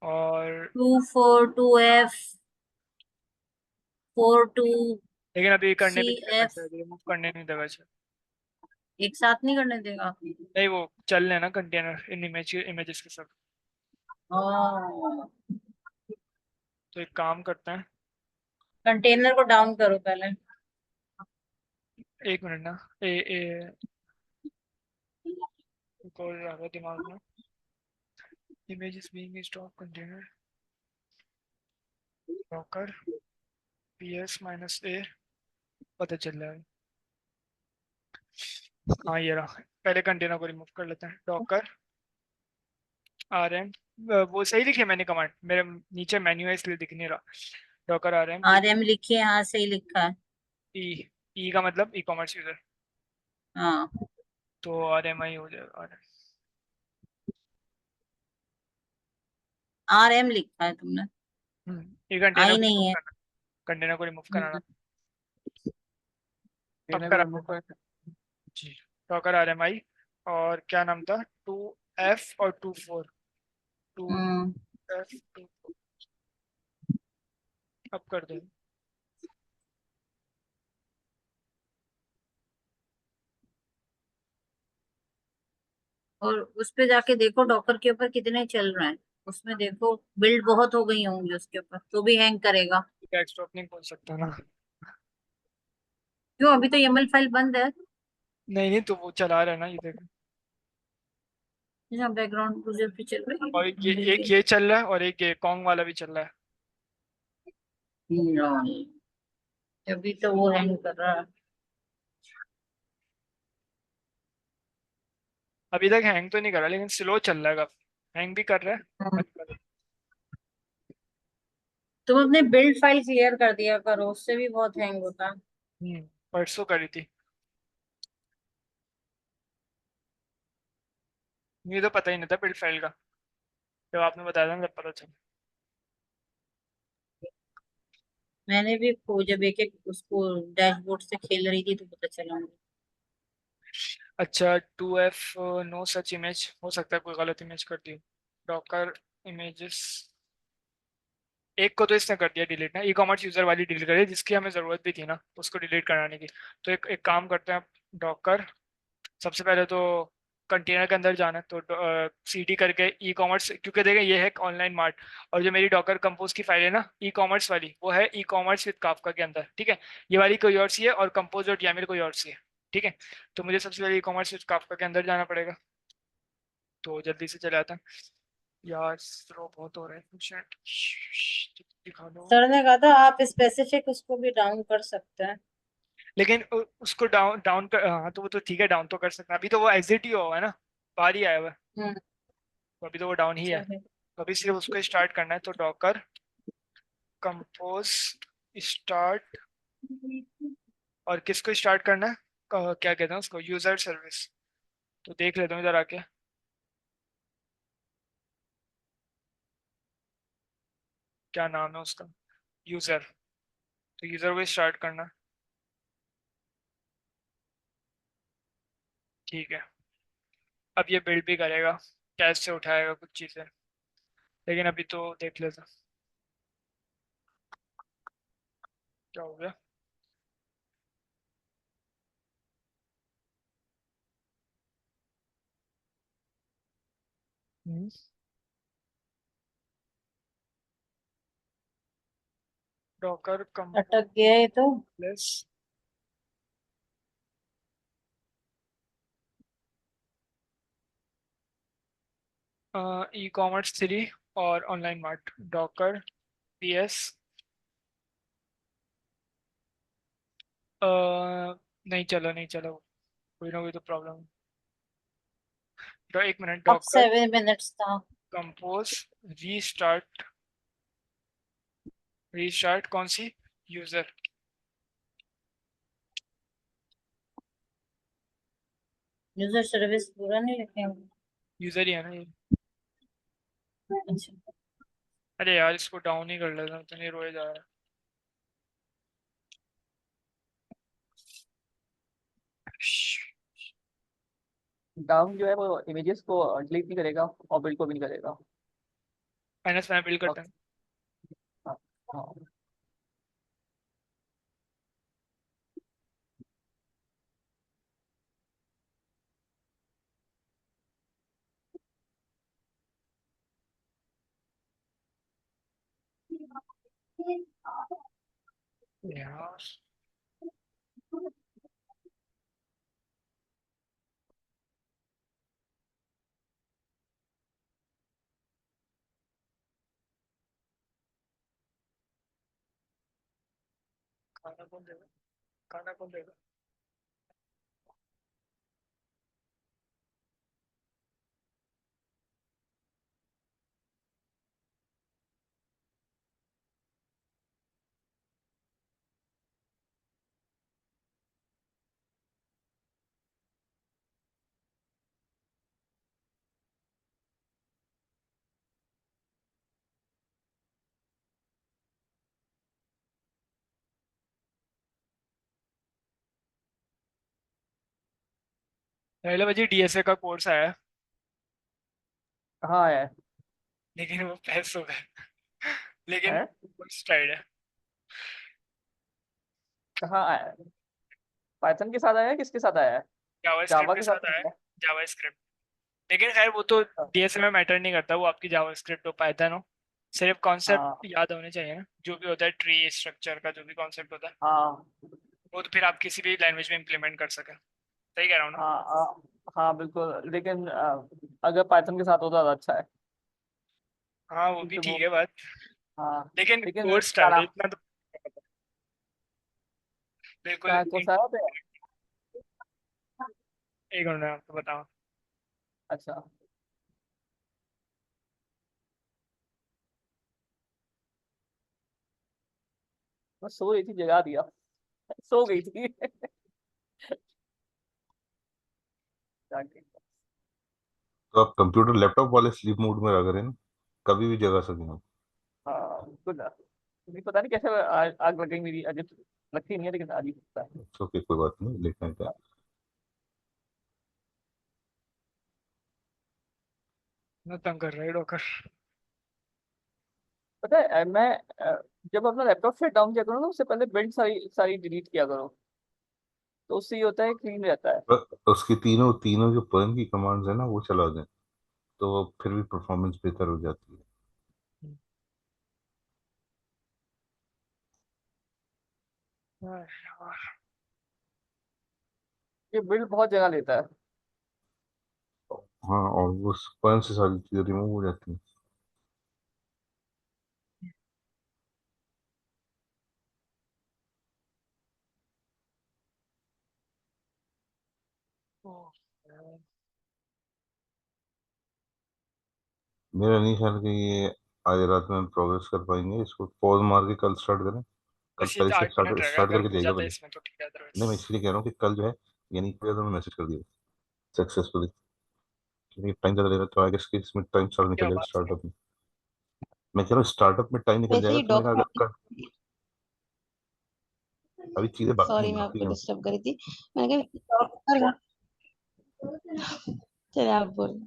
और 242F 42 लेकिन अभी करने भी नहीं देगा CF शायद, रिमूव करने नहीं देगा शायद। एक साथ नहीं करने देगा। नहीं वो चल लेना कंटेनर इन इमेजेस के साथ। तो एक काम करते हैं, कंटेनर को डाउन करो पहले। एक मिनट ना। ए ए कॉल आ रहा है दिमाग में, images being stock container Docker PS-A, पता चल रहा है। हाँ ये रहा, पहले कंटेनर को रिमूव कर लेते हैं। डॉकर RM, वो सही लिखे मैंने कमांड, मेरे नीचे मेन्यू है इसलिए दिख नहीं रहा। डॉकर RM RM लिखिए, हाँ सही लिखा है। ई, ई का मतलब ई कॉमर्स यूजर, हाँ तो RMI हो जाएगा RM लिखा है तुमने, ये कंटेनर आई को रिमूव नहीं है। करना, कंटेनर को रिमूव कराना। हम्म, अब देने को करा रिमूव कर। जी। डॉकर RMI और क्या नाम था, 2F और 24, टू हम्म। एफ टू अब कर दे। और उस पे जाके देखो डॉकर के ऊपर कितने चल रहे हैं, उसमें देखो बिल्ड बहुत हो गई होंगी उसके ऊपर, तो भी हैंग करेगा। डेस्कटॉप नहीं खोल सकता ना। क्यों, अभी तो YAML फाइल बंद है। नहीं नहीं, तो वो चला रहा है ना ये देखो। यहाँ बैकग्राउंड यूजर पे चल रही और ये एक है। ये चल रहा है और एक ये कॉन्ग वाला भी चल रहा है। अभी तो वो हैंग कर रहा है। अभी तक हैंग तो नहीं कर रहा लेकिन स्लो चल रहा है काफी, हैंग भी कर रहा है। तुम अपने बिल्ड फाइल क्लियर कर दिया करो, उससे भी बहुत हैंग होता है। परसों करी थी, मुझे तो पता ही नहीं था बिल्ड फाइल का, जब आपने बताया था ना तब पता चला। मैंने भी जब एक एक उसको डैशबोर्ड से खेल रही थी तो पता चला मुझे। अच्छा 2F नो सच इमेज, हो सकता है कोई गलत इमेज कर दी। डॉकर इमेजेस, एक को तो इसने कर दिया डिलीट ना, ई कॉमर्स यूजर वाली डिलीट कर दी जिसकी हमें जरूरत भी थी ना उसको डिलीट कराने की। तो एक एक काम करते हैं, डॉकर सबसे पहले तो कंटेनर के अंदर जाना है, तो CD करके ई कॉमर्स, क्योंकि देखें ये है ऑनलाइन मार्ट, और जो मेरी डॉकर कंपोज की फाइल है ना ई कॉमर्स वाली, वो है ई कॉमर्स विद काफका के अंदर, ठीक है। ये वाली कोई और सी है और कंपोज डॉट YAML कोई और सी है, ठीक है। तो मुझे सबसे पहले ई कॉमर्स विद काफका के अंदर जाना पड़ेगा, तो जल्दी से चले आता हैं। यार स्लो बहुत हो रहा है शिट दिखा दो। सर ने कहा था आप स्पेसिफिक उसको भी डाउन कर सकते हैं। लेकिन उसको डाउन डाउन कर, हाँ तो वो तो ठीक है, डाउन तो कर सकते हैं। अभी तो वो एग्जिट ही हुआ है ना, बाहर ही आया हुआ है, हम्म। तो अभी तो वो डाउन ही है। सही। तो अभी सिर्फ उसको स्टार्ट करना है, तो डॉकर कंपोज स्टार्ट, और किसको स्टार्ट करना है, क्या कहते हैं उसको, यूजर सर्विस। तो देख लेता हूँ इधर आके। क्या नाम है उसका, यूजर। तो यूजर को स्टार्ट करना है, ठीक है। अब ये बिल्ड भी करेगा, कैश से उठाएगा कुछ चीज़ें, लेकिन अभी तो देख लेते हैं क्या हो गया। डॉकर अटक गया ये तो। प्लस ई कॉमर्स 3 और online mart, Docker P S. नहीं चलो नहीं चलो, कोई ना कोई तो प्रॉब्लम। तो एक मिनट, अब डॉकर 7 मिनट्स था। कंपोज रीस्टार्ट, रीस्टार्ट कौन सी, यूजर। यूजर सर्विस पूरा नहीं लिखे हैं। यूजर ही है ना ये। अच्छा। अरे यार इसको डाउन ही कर लेता हूँ, तो नहीं रोए जा रहा है। डाउन जो है वो इमेजेस को डिलीट नहीं करेगा और बिल्ड को भी नहीं करेगा। माइनस में बिल्ड करते और- हैं। हाँ हाँ। यार खाना कौन देगा, खाना कौन देगा। पहले बजे डीएसए का कोर्स आया है, हाँ है। लेकिन वो पैसे हो गए। लेकिन है कोर्स टाइड है। कहाँ आया है? पाइथन के साथ आया है, किसके साथ आया है? जावास्क्रिप्ट जावा के के साथ साथ नहीं आया, आया? जावास्क्रिप्ट। लेकिन खैर वो तो हाँ डीएसए में मैटर नहीं करता, वो आपकी जावास्क्रिप्ट हो पाइथन हो, सिर्फ कॉन्सेप्ट हाँ याद होने चाहिए ना, जो भी होता है ट्री स्ट्रक्चर का जो भी कॉन्सेप्ट होता है, हाँ वो तो फिर आप किसी भी लैंग्वेज में इम्प्लीमेंट कर सके। सही कह रहा हूँ ना। हाँ हाँ बिल्कुल, लेकिन अगर पाइथन के साथ होता तो अच्छा है। हाँ वो भी क्योंकि वो ठीक है बात, हाँ, लेकिन लेकिन कोर्स क्या स्टार्ट है नाम, इतना तो बिल्कुल। कहाँ को सा है? एक मिनट में आपको बताऊँ। अच्छा। मैं सो रही थी, जगा दिया, सो गई थी। जाके। तो आप कंप्यूटर लैपटॉप वाले स्लीप मोड में रख रहे हैं ना, कभी भी जगा सकें आप। हाँ बिल्कुल। मुझे पता नहीं कैसे आग लग गई मेरी, अजीब लगती नहीं है लेकिन अजीब लगता है। ओके कोई बात नहीं, लेकिन क्या। ना तंग कर रहा है डॉकर। पता है मैं जब अपना लैपटॉप शट डाउन किया करो ना, उससे पहले बिल्ड सारी सारी डिलीट किया करो, तो उससे ये होता है क्लीन रहता है। उसकी तीनों तीनों जो पर्ल की कमांड्स है ना वो चला दें, तो फिर भी परफॉर्मेंस बेहतर हो जाती है। यार ये बिल्ड बहुत जगह लेता है। हाँ, और वो पर्ल से सारी चीजें रिमूव हो जाती हैं। मेरा नहीं ख्याल कि ये आज रात में प्रोग्रेस कर पाएंगे। इसको पॉज मार के कल स्टार्ट करें। कल बस ये पहले तो से 8 मिनट रहेगा, स्टार्ट अगर करके हो जाएगा जाता है पहले। इसमें तो ठीक है, नहीं, मैं अदरवाइज इसलिए कह रहा हूँ कि कल जो है, यानी कि तो मैं मैसेज कर दिया सक्सेसफुली, क्योंकि टाइम ज़्यादा लेगा तो आई गेस कि इसमें टाइम स्टार्ट क्या निकल जाएगा बात है। स्टार्टअप में। मैं कह रहा हूँ स्टार्टअप में टाइम निकल वैसे जाएगा, ही तो मैंने कहा अगर अभी चीज़ें बाकी सॉरी हैं मैं बाकी आपको हैं। डिस्टर्ब करी थी। मैंने कहा डॉक्टर, चलिए आप बोल।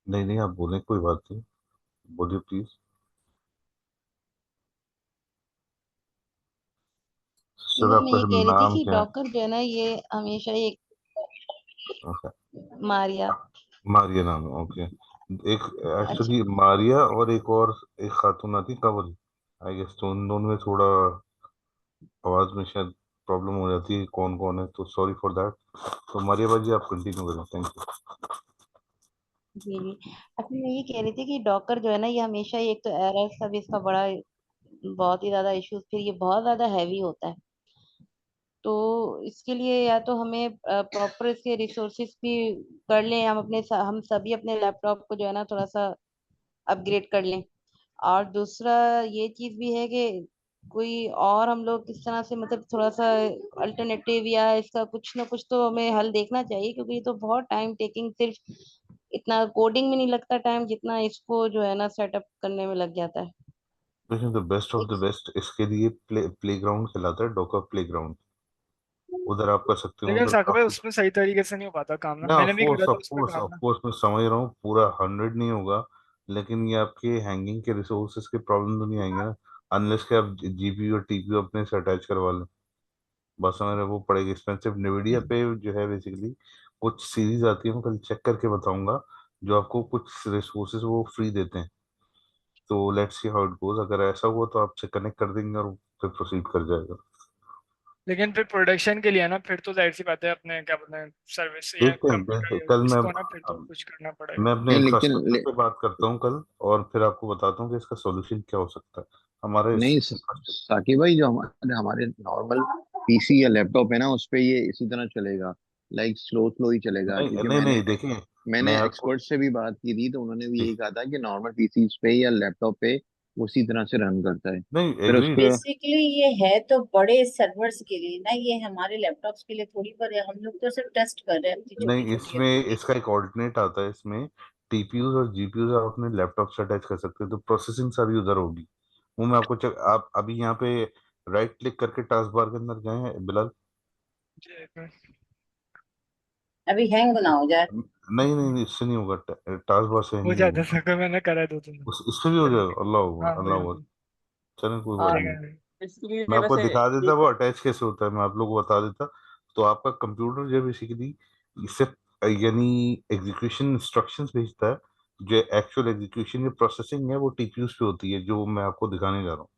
नहीं नहीं, आप बोलें, कोई बात नहीं, बोलिए प्लीज। सर मैं आपका ये कह रही थी नाम कि क्या है? डॉकर जो है ना ये हमेशा एक अच्छा, मारिया। मारिया नाम है, ओके। एक अच्छा, एक्चुअली मारिया और एक खातून आती कंवल, आई गेस, तो उन दोनों में थोड़ा आवाज में शायद प्रॉब्लम हो जाती है, कौन कौन है, तो सॉरी फॉर दैट। तो मारिया बाजी आप कंटिन्यू करें, थैंक यू। जी जी। अच्छा, मैं ये कह रही थी कि डॉकर जो है ना ये हमेशा एक तो एरर सब इसका बड़ा बहुत ही ज्यादा इश्यूज, फिर ये बहुत ज्यादा हैवी होता है। तो इसके लिए या तो हमें प्रॉपर इसके रिसोर्सेज भी कर लें, हम सभी अपने लैपटॉप को जो है ना थोड़ा सा अपग्रेड कर लें। और दूसरा ये चीज भी है कि कोई और हम लोग किस तरह से मतलब थोड़ा सा अल्टरनेटिव या इसका कुछ ना कुछ तो हमें हल देखना चाहिए, क्योंकि ये तो बहुत टाइम टेकिंग, सिर्फ इतना कोडिंग में नहीं लगता टाइम जितना इसको जो है ना सेटअप करने में लग जाता है। लेकिन the best of the best इसके लिए प्ले ग्राउंड कहलाता है, डॉकर प्ले ग्राउंड। उधर आप कर सकते हो, लेकिन उधर साकिब भाई काफी। उसमें सही तरीके से नहीं हो पाता काम ना, ना मैंने ऑफ भी कोर्स करा था ऑफ उस पर कोर्स काम ऑफ ना। कोर्स मैं समझ रहा हूँ, पूरा 100 नहीं होगा, लेकिन ये आपके हैंगिंग के रिसोर्सेज के प्रॉब्लम तो नहीं आएंगे ना, अनलेस के आप जीपीयू और टीपीयू अपने से अटैच करवा लें। बस समझ रहे हैं, वो पड़ेगी एक्सपेंसिव। NVIDIA पे जो है बेसिकली कुछ सीरीज आती है, मैं कल चेक करके बताऊंगा, जो आपको कुछ रिसोर्सेज वो फ्री देते हैं। तो let's see how it goes, अगर ऐसा हुआ तो आपसे कनेक्ट कर देंगे और फिर प्रोसीड कर जाएगा। लेकिन फिर प्रोडक्शन के लिए ना, फिर तो जाहिर सी बात है अपने क्या बोलते हैं सर्विस या देखते हैं कंप्यूटर या कल इसको ना फिर तो कुछ करना पड़ेगा। मैं अपने नहीं लेकिन इंफ्रास्ट्रक्चर पे बात करता हूँ कल, और फिर आपको बताता हूँ कि इसका सॉल्यूशन क्या हो सकता है हमारे इस नहीं साकिब भाई, जो हमारे हमारे नॉर्मल पीसी या लैपटॉप है ना, उस पे ये इसी तरह चलेगा, लाइक स्लो स्लो ही चलेगा, नहीं क्योंकि नहीं मैंने नहीं, देखिए मैंने मैं आपको एक्सपर्ट से भी बात की थी, तो उन्होंने भी जी, यही कहा था कि नॉर्मल पीसी पे या लैपटॉप पे उसी तरह से रन करता है। नहीं फिर एग्री। उसके बेसिकली ये है तो बड़े सर्वर्स के लिए ना, ये हमारे लैपटॉप्स के लिए थोड़ी, पर हम लोग तो सिर्फ टेस्ट कर रहे हैं अपनी छोटी नहीं, छोटी इसमें एप्लीकेशन। इसका एक ऑल्टरनेट आता है, इसमें टीपीयूज और जीपीयूज आप अपने लैपटॉप से अटैच कर सकते हो, तो प्रोसेसिंग सारी उधर होगी। वो मैं आपको आप अभी यहाँ पे राइट क्लिक करके टास्क बार के अंदर जाए बिलाल। जी, एक मिनट। अभी हैंग ना हो जाए। नहीं नहीं नहीं, इससे नहीं होगा, टास्क बार से हो नहीं जाता होगा। साकिब, मैंने करा है 2 3 उससे भी हो जाएगा, अल्लाह हाँ अकबर, वही अल्लाह अकबर। वही। चलें, कोई बात हाँ, ठीक नहीं। है। इसके मैं लिए आपको वैसे दिखा देता, एक वो अटैच कैसे होता है, मैं आप लोगों को बता देता। तो आपका कंप्यूटर जो बेसिकली इससे यानी एग्जीक्यूशन इंस्ट्रक्शंस भेजता है, जो एक्चुअल एग्जीक्यूशन या प्रोसेसिंग है वो टीपीयूज पे होती है, जो मैं आपको दिखाने जा रहा हूँ।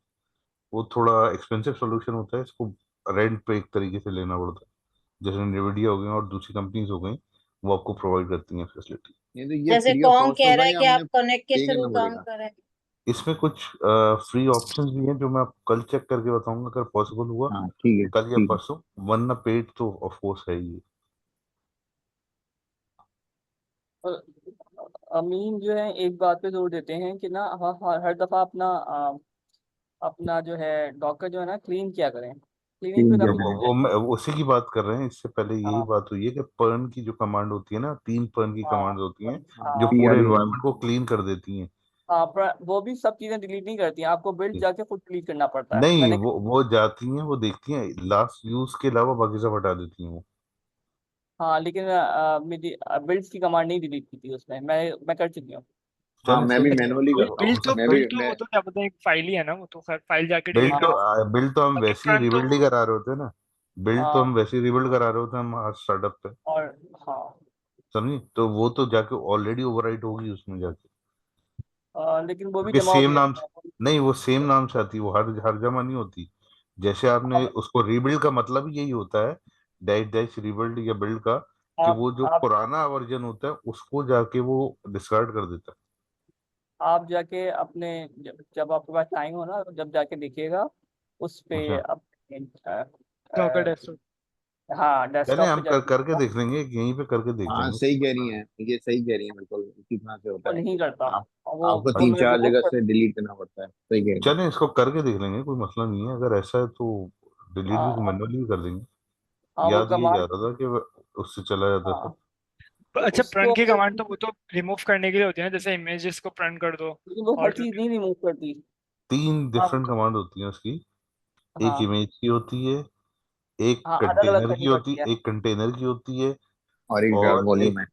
वो थोड़ा एक्सपेंसिव सोल्यूशन होता है, इसको रेंट पे एक तरीके से लेना पड़ता है, जैसे NVIDIA हो गई और दूसरी कंपनीज हो गई, वो आपको प्रोवाइड करती हैं फैसिलिटी। नहीं, तो ये जैसे फ्री ऑफ कौन कॉस्ट कह होगा रहा है या कि हमने आप कनेक्ट के पे थ्रू करना काम पड़ेगा? करें। इसमें कुछ फ्री ऑप्शंस भी हैं, जो मैं आपको कल चेक करके बताऊंगा अगर पॉसिबल हुआ, हाँ ठीक है कल या ठीक है। परसों। वरना पेड तो ऑफ कोर्स है ही। और अमीन जो है एक बात पे जोर देते हैं कि ना हर दफा अपना जो है डॉकर जो है ना क्लीन किया करें, क्लीनिंग पे ठीक है। काफी ध्यान मैं दें। उसी की बात कर रहे हैं, इससे पहले यही हाँ बात हुई है कि पर्न की जो कमांड होती है ना, 3 पर्न की हाँ कमांड होती हैं, जो हाँ पूरे PRAM। एनवायरनमेंट को क्लीन कर देती हैं। हाँ, पर वो भी सब चीजें डिलीट नहीं करती हैं, आपको बिल्ड जाके खुद डिलीट करना पड़ता है। नहीं, मैंने वो जाती हैं, वो देखती हैं लास्ट यूज के अलावा बाकी सब हटा देती हैं वो। हाँ, लेकिन मेरी बिल्ड्स की कमांड नहीं डिलीट की थी उसमें, मैं कर चुकी हूँ। हाँ चलें, मैं सही भी है, मैनुअली कोई करता हूँ। बिल्ड तो मैं बिल्ड भी तो मैं वो तो क्या बोलते हैं, एक फाइल ही है ना, वो तो खैर फाइल जाके बिल्ड डिलीट तो कर। बिल्ड तो हम बाकी वैसे ही फ्रंट तो रिबिल्ड ही करा रहे होते हैं ना। बिल्ड तो हाँ हम वैसे ही रिबिल्ड करा रहे होते हैं हम स्टार्टअप पे, और हाँ समझी, तो वो तो जाके ऑलरेडी ओवरराइट होगी उसमें जाके, लेकिन वो भी क्योंकि जमा हो सेम गया नाम था। नहीं, वो सेम नाम से आती है, वो हर जमा नहीं होती। जैसे आपने आप उसको रीबिल्ड का मतलब ही यही होता है, डैश डैश रीबिल्ड या बिल्ड का, कि आप वो जो आप पुराना वर्जन होता है उसको जाके वो डिस्कार्ड कर देता है। आप जाके अपने जब आपके पास टाइम हो ना, जब जाके देखिएगा उस पे अच्छा, अपने डॉकर डेस्कटॉप। हाँ चलें डेस्कटॉप पे हम जाके करके देखो, देख लेंगे, यहीं पे करके देख हाँ लेंगे। सही कह रही हैं, ये सही कह रही हैं बिल्कुल, कितना से वो होता है। नहीं करता, आप और वो आपको 2 मिनट 3-4 रिमूव जगह कर से देता। डिलीट करना पड़ता है, सही कह रही हैं। चलें इसको करके देख लेंगे, कोई मसला नहीं है, अगर ऐसा है तो डिलीट भी हाँ मैनुअली भी कर देंगे। हाँ वो याद ये जा कमांड। रहा था कि उससे चला जाता हाँ फिर। तो अच्छा, उसको प्रण की अगर, कमांड तो वो तो रिमूव करने के लिए होती है ना, जैसे इमेजेस को प्रण कर दो। लेकिन वो हर और जो चीज नहीं रिमूव करती। 3 हाँ डिफरेंट कमांड होती हैं उसकी। एक हाँ इमेज की होती है, हाँ अलग अलग करनी पड़ती है। एक कंटेनर की होती है, और एक और वॉल्यूम है।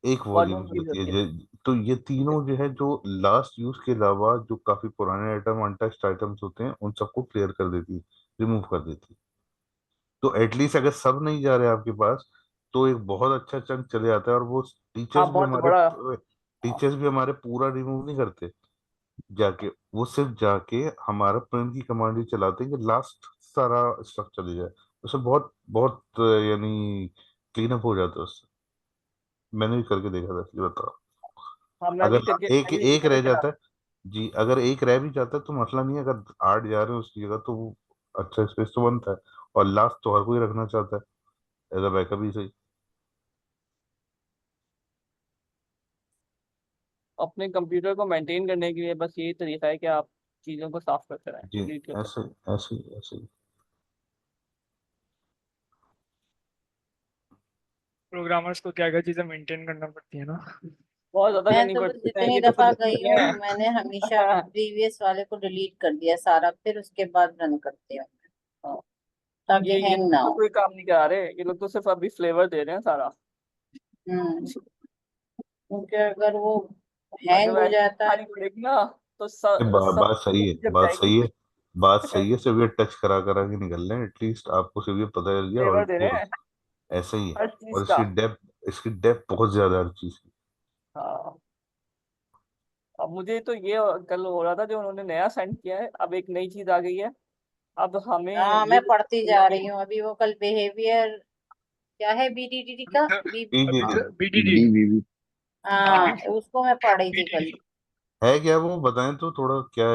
एक वॉल्यूम वॉल्यूम की की भी होती है। होती है। तो ये तीनों जो है, जो लास्ट यूज के अलावा जो काफी पुराने आइटम, अनटच्ड आइटम्स होते हैं, उन सबको क्लियर कर देती है, रिमूव कर देती है। तो एटलीस्ट अगर सब नहीं जा रहे आपके पास, तो एक बहुत अच्छा चंक चले जाता है। और वो हाँ बहुत बड़ा। हाँ टीचर्स भी हमारे पूरा रिमूव नहीं करते जाके, वो सिर्फ जाके हमारा प्रिंट की कमांड ही चलाते हैं कि लास्ट सारा स्ट्रक्चर चले जाए। उससे बहुत बहुत यानी क्लीन अप हो जाता है उससे। मैंने भी करके देखा था, इसलिए बताओ। हाँ मैं भी अगर करके, एक एक मैंने रह करा। जाता है, जी अगर एक रह भी जाता है तो मसला नहीं है, अगर 8 जा रहे हैं उसकी जगह तो वो अच्छा स्पेस तो बनता है। और लास्ट तो हर कोई रखना चाहता है, एज अ बैकअप ही सही। अपने कंप्यूटर को मेंटेन करने के लिए बस यही तरीका है कि आप चीज़ों को साफ करते रहें, जी डिलीट करते ऐसे ऐसे ऐसे ही। प्रोग्रामर्स को क्या क्या चीजें मेंटेन करना पड़ती है ना। रहें। बहुत ज़्यादा मैं करनी तो बस पड़ती है, जितनी ये तो दफा खुद गई करते हूँ मैंने हमेशा हैं। प्रीवियस वाले को डिलीट कर दिया सारा, फिर उसके बाद रन करती हूँ हाँ, ताकि ये हैंग ना तो हो। कोई काम नहीं करा रहे, ये लोग तो सिर्फ अभी फ्लेवर दे रहे हैं सारा। हम्म। क्योंकि अगर वो अगर हैंग हो वैसे जाता है। खानी पड़ेगी ना तो बात सही है, जब बात जाएगी। सही है, बात सही है। सिर्फ ये टच करा करा के निकल रहे हैं, एटलीस्ट आपको सिर्फ ये पता चल गया फ्लेवर और दे रहे पूरा हैं ऐसा ही है। हर चीज और का। इसकी डेप्थ बहुत ज्यादा है हर चीज की। हाँ अब मुझे तो ये कल हो रहा था जो उन्होंने नया सेंड किया है, अब एक नई चीज आ गई है। अब हमें हाँ ये मैं पढ़ती जा कि रही हूँ अभी, वो कल बिहेवियर क्या है, बीडीडी का अभी हाँ तो बीबीबी। बीटीडी। BBB। हाँ उसको मैं पढ़ रही थी कल। बीटीडी है क्या वो, बताएं तो थोड़ा क्या है।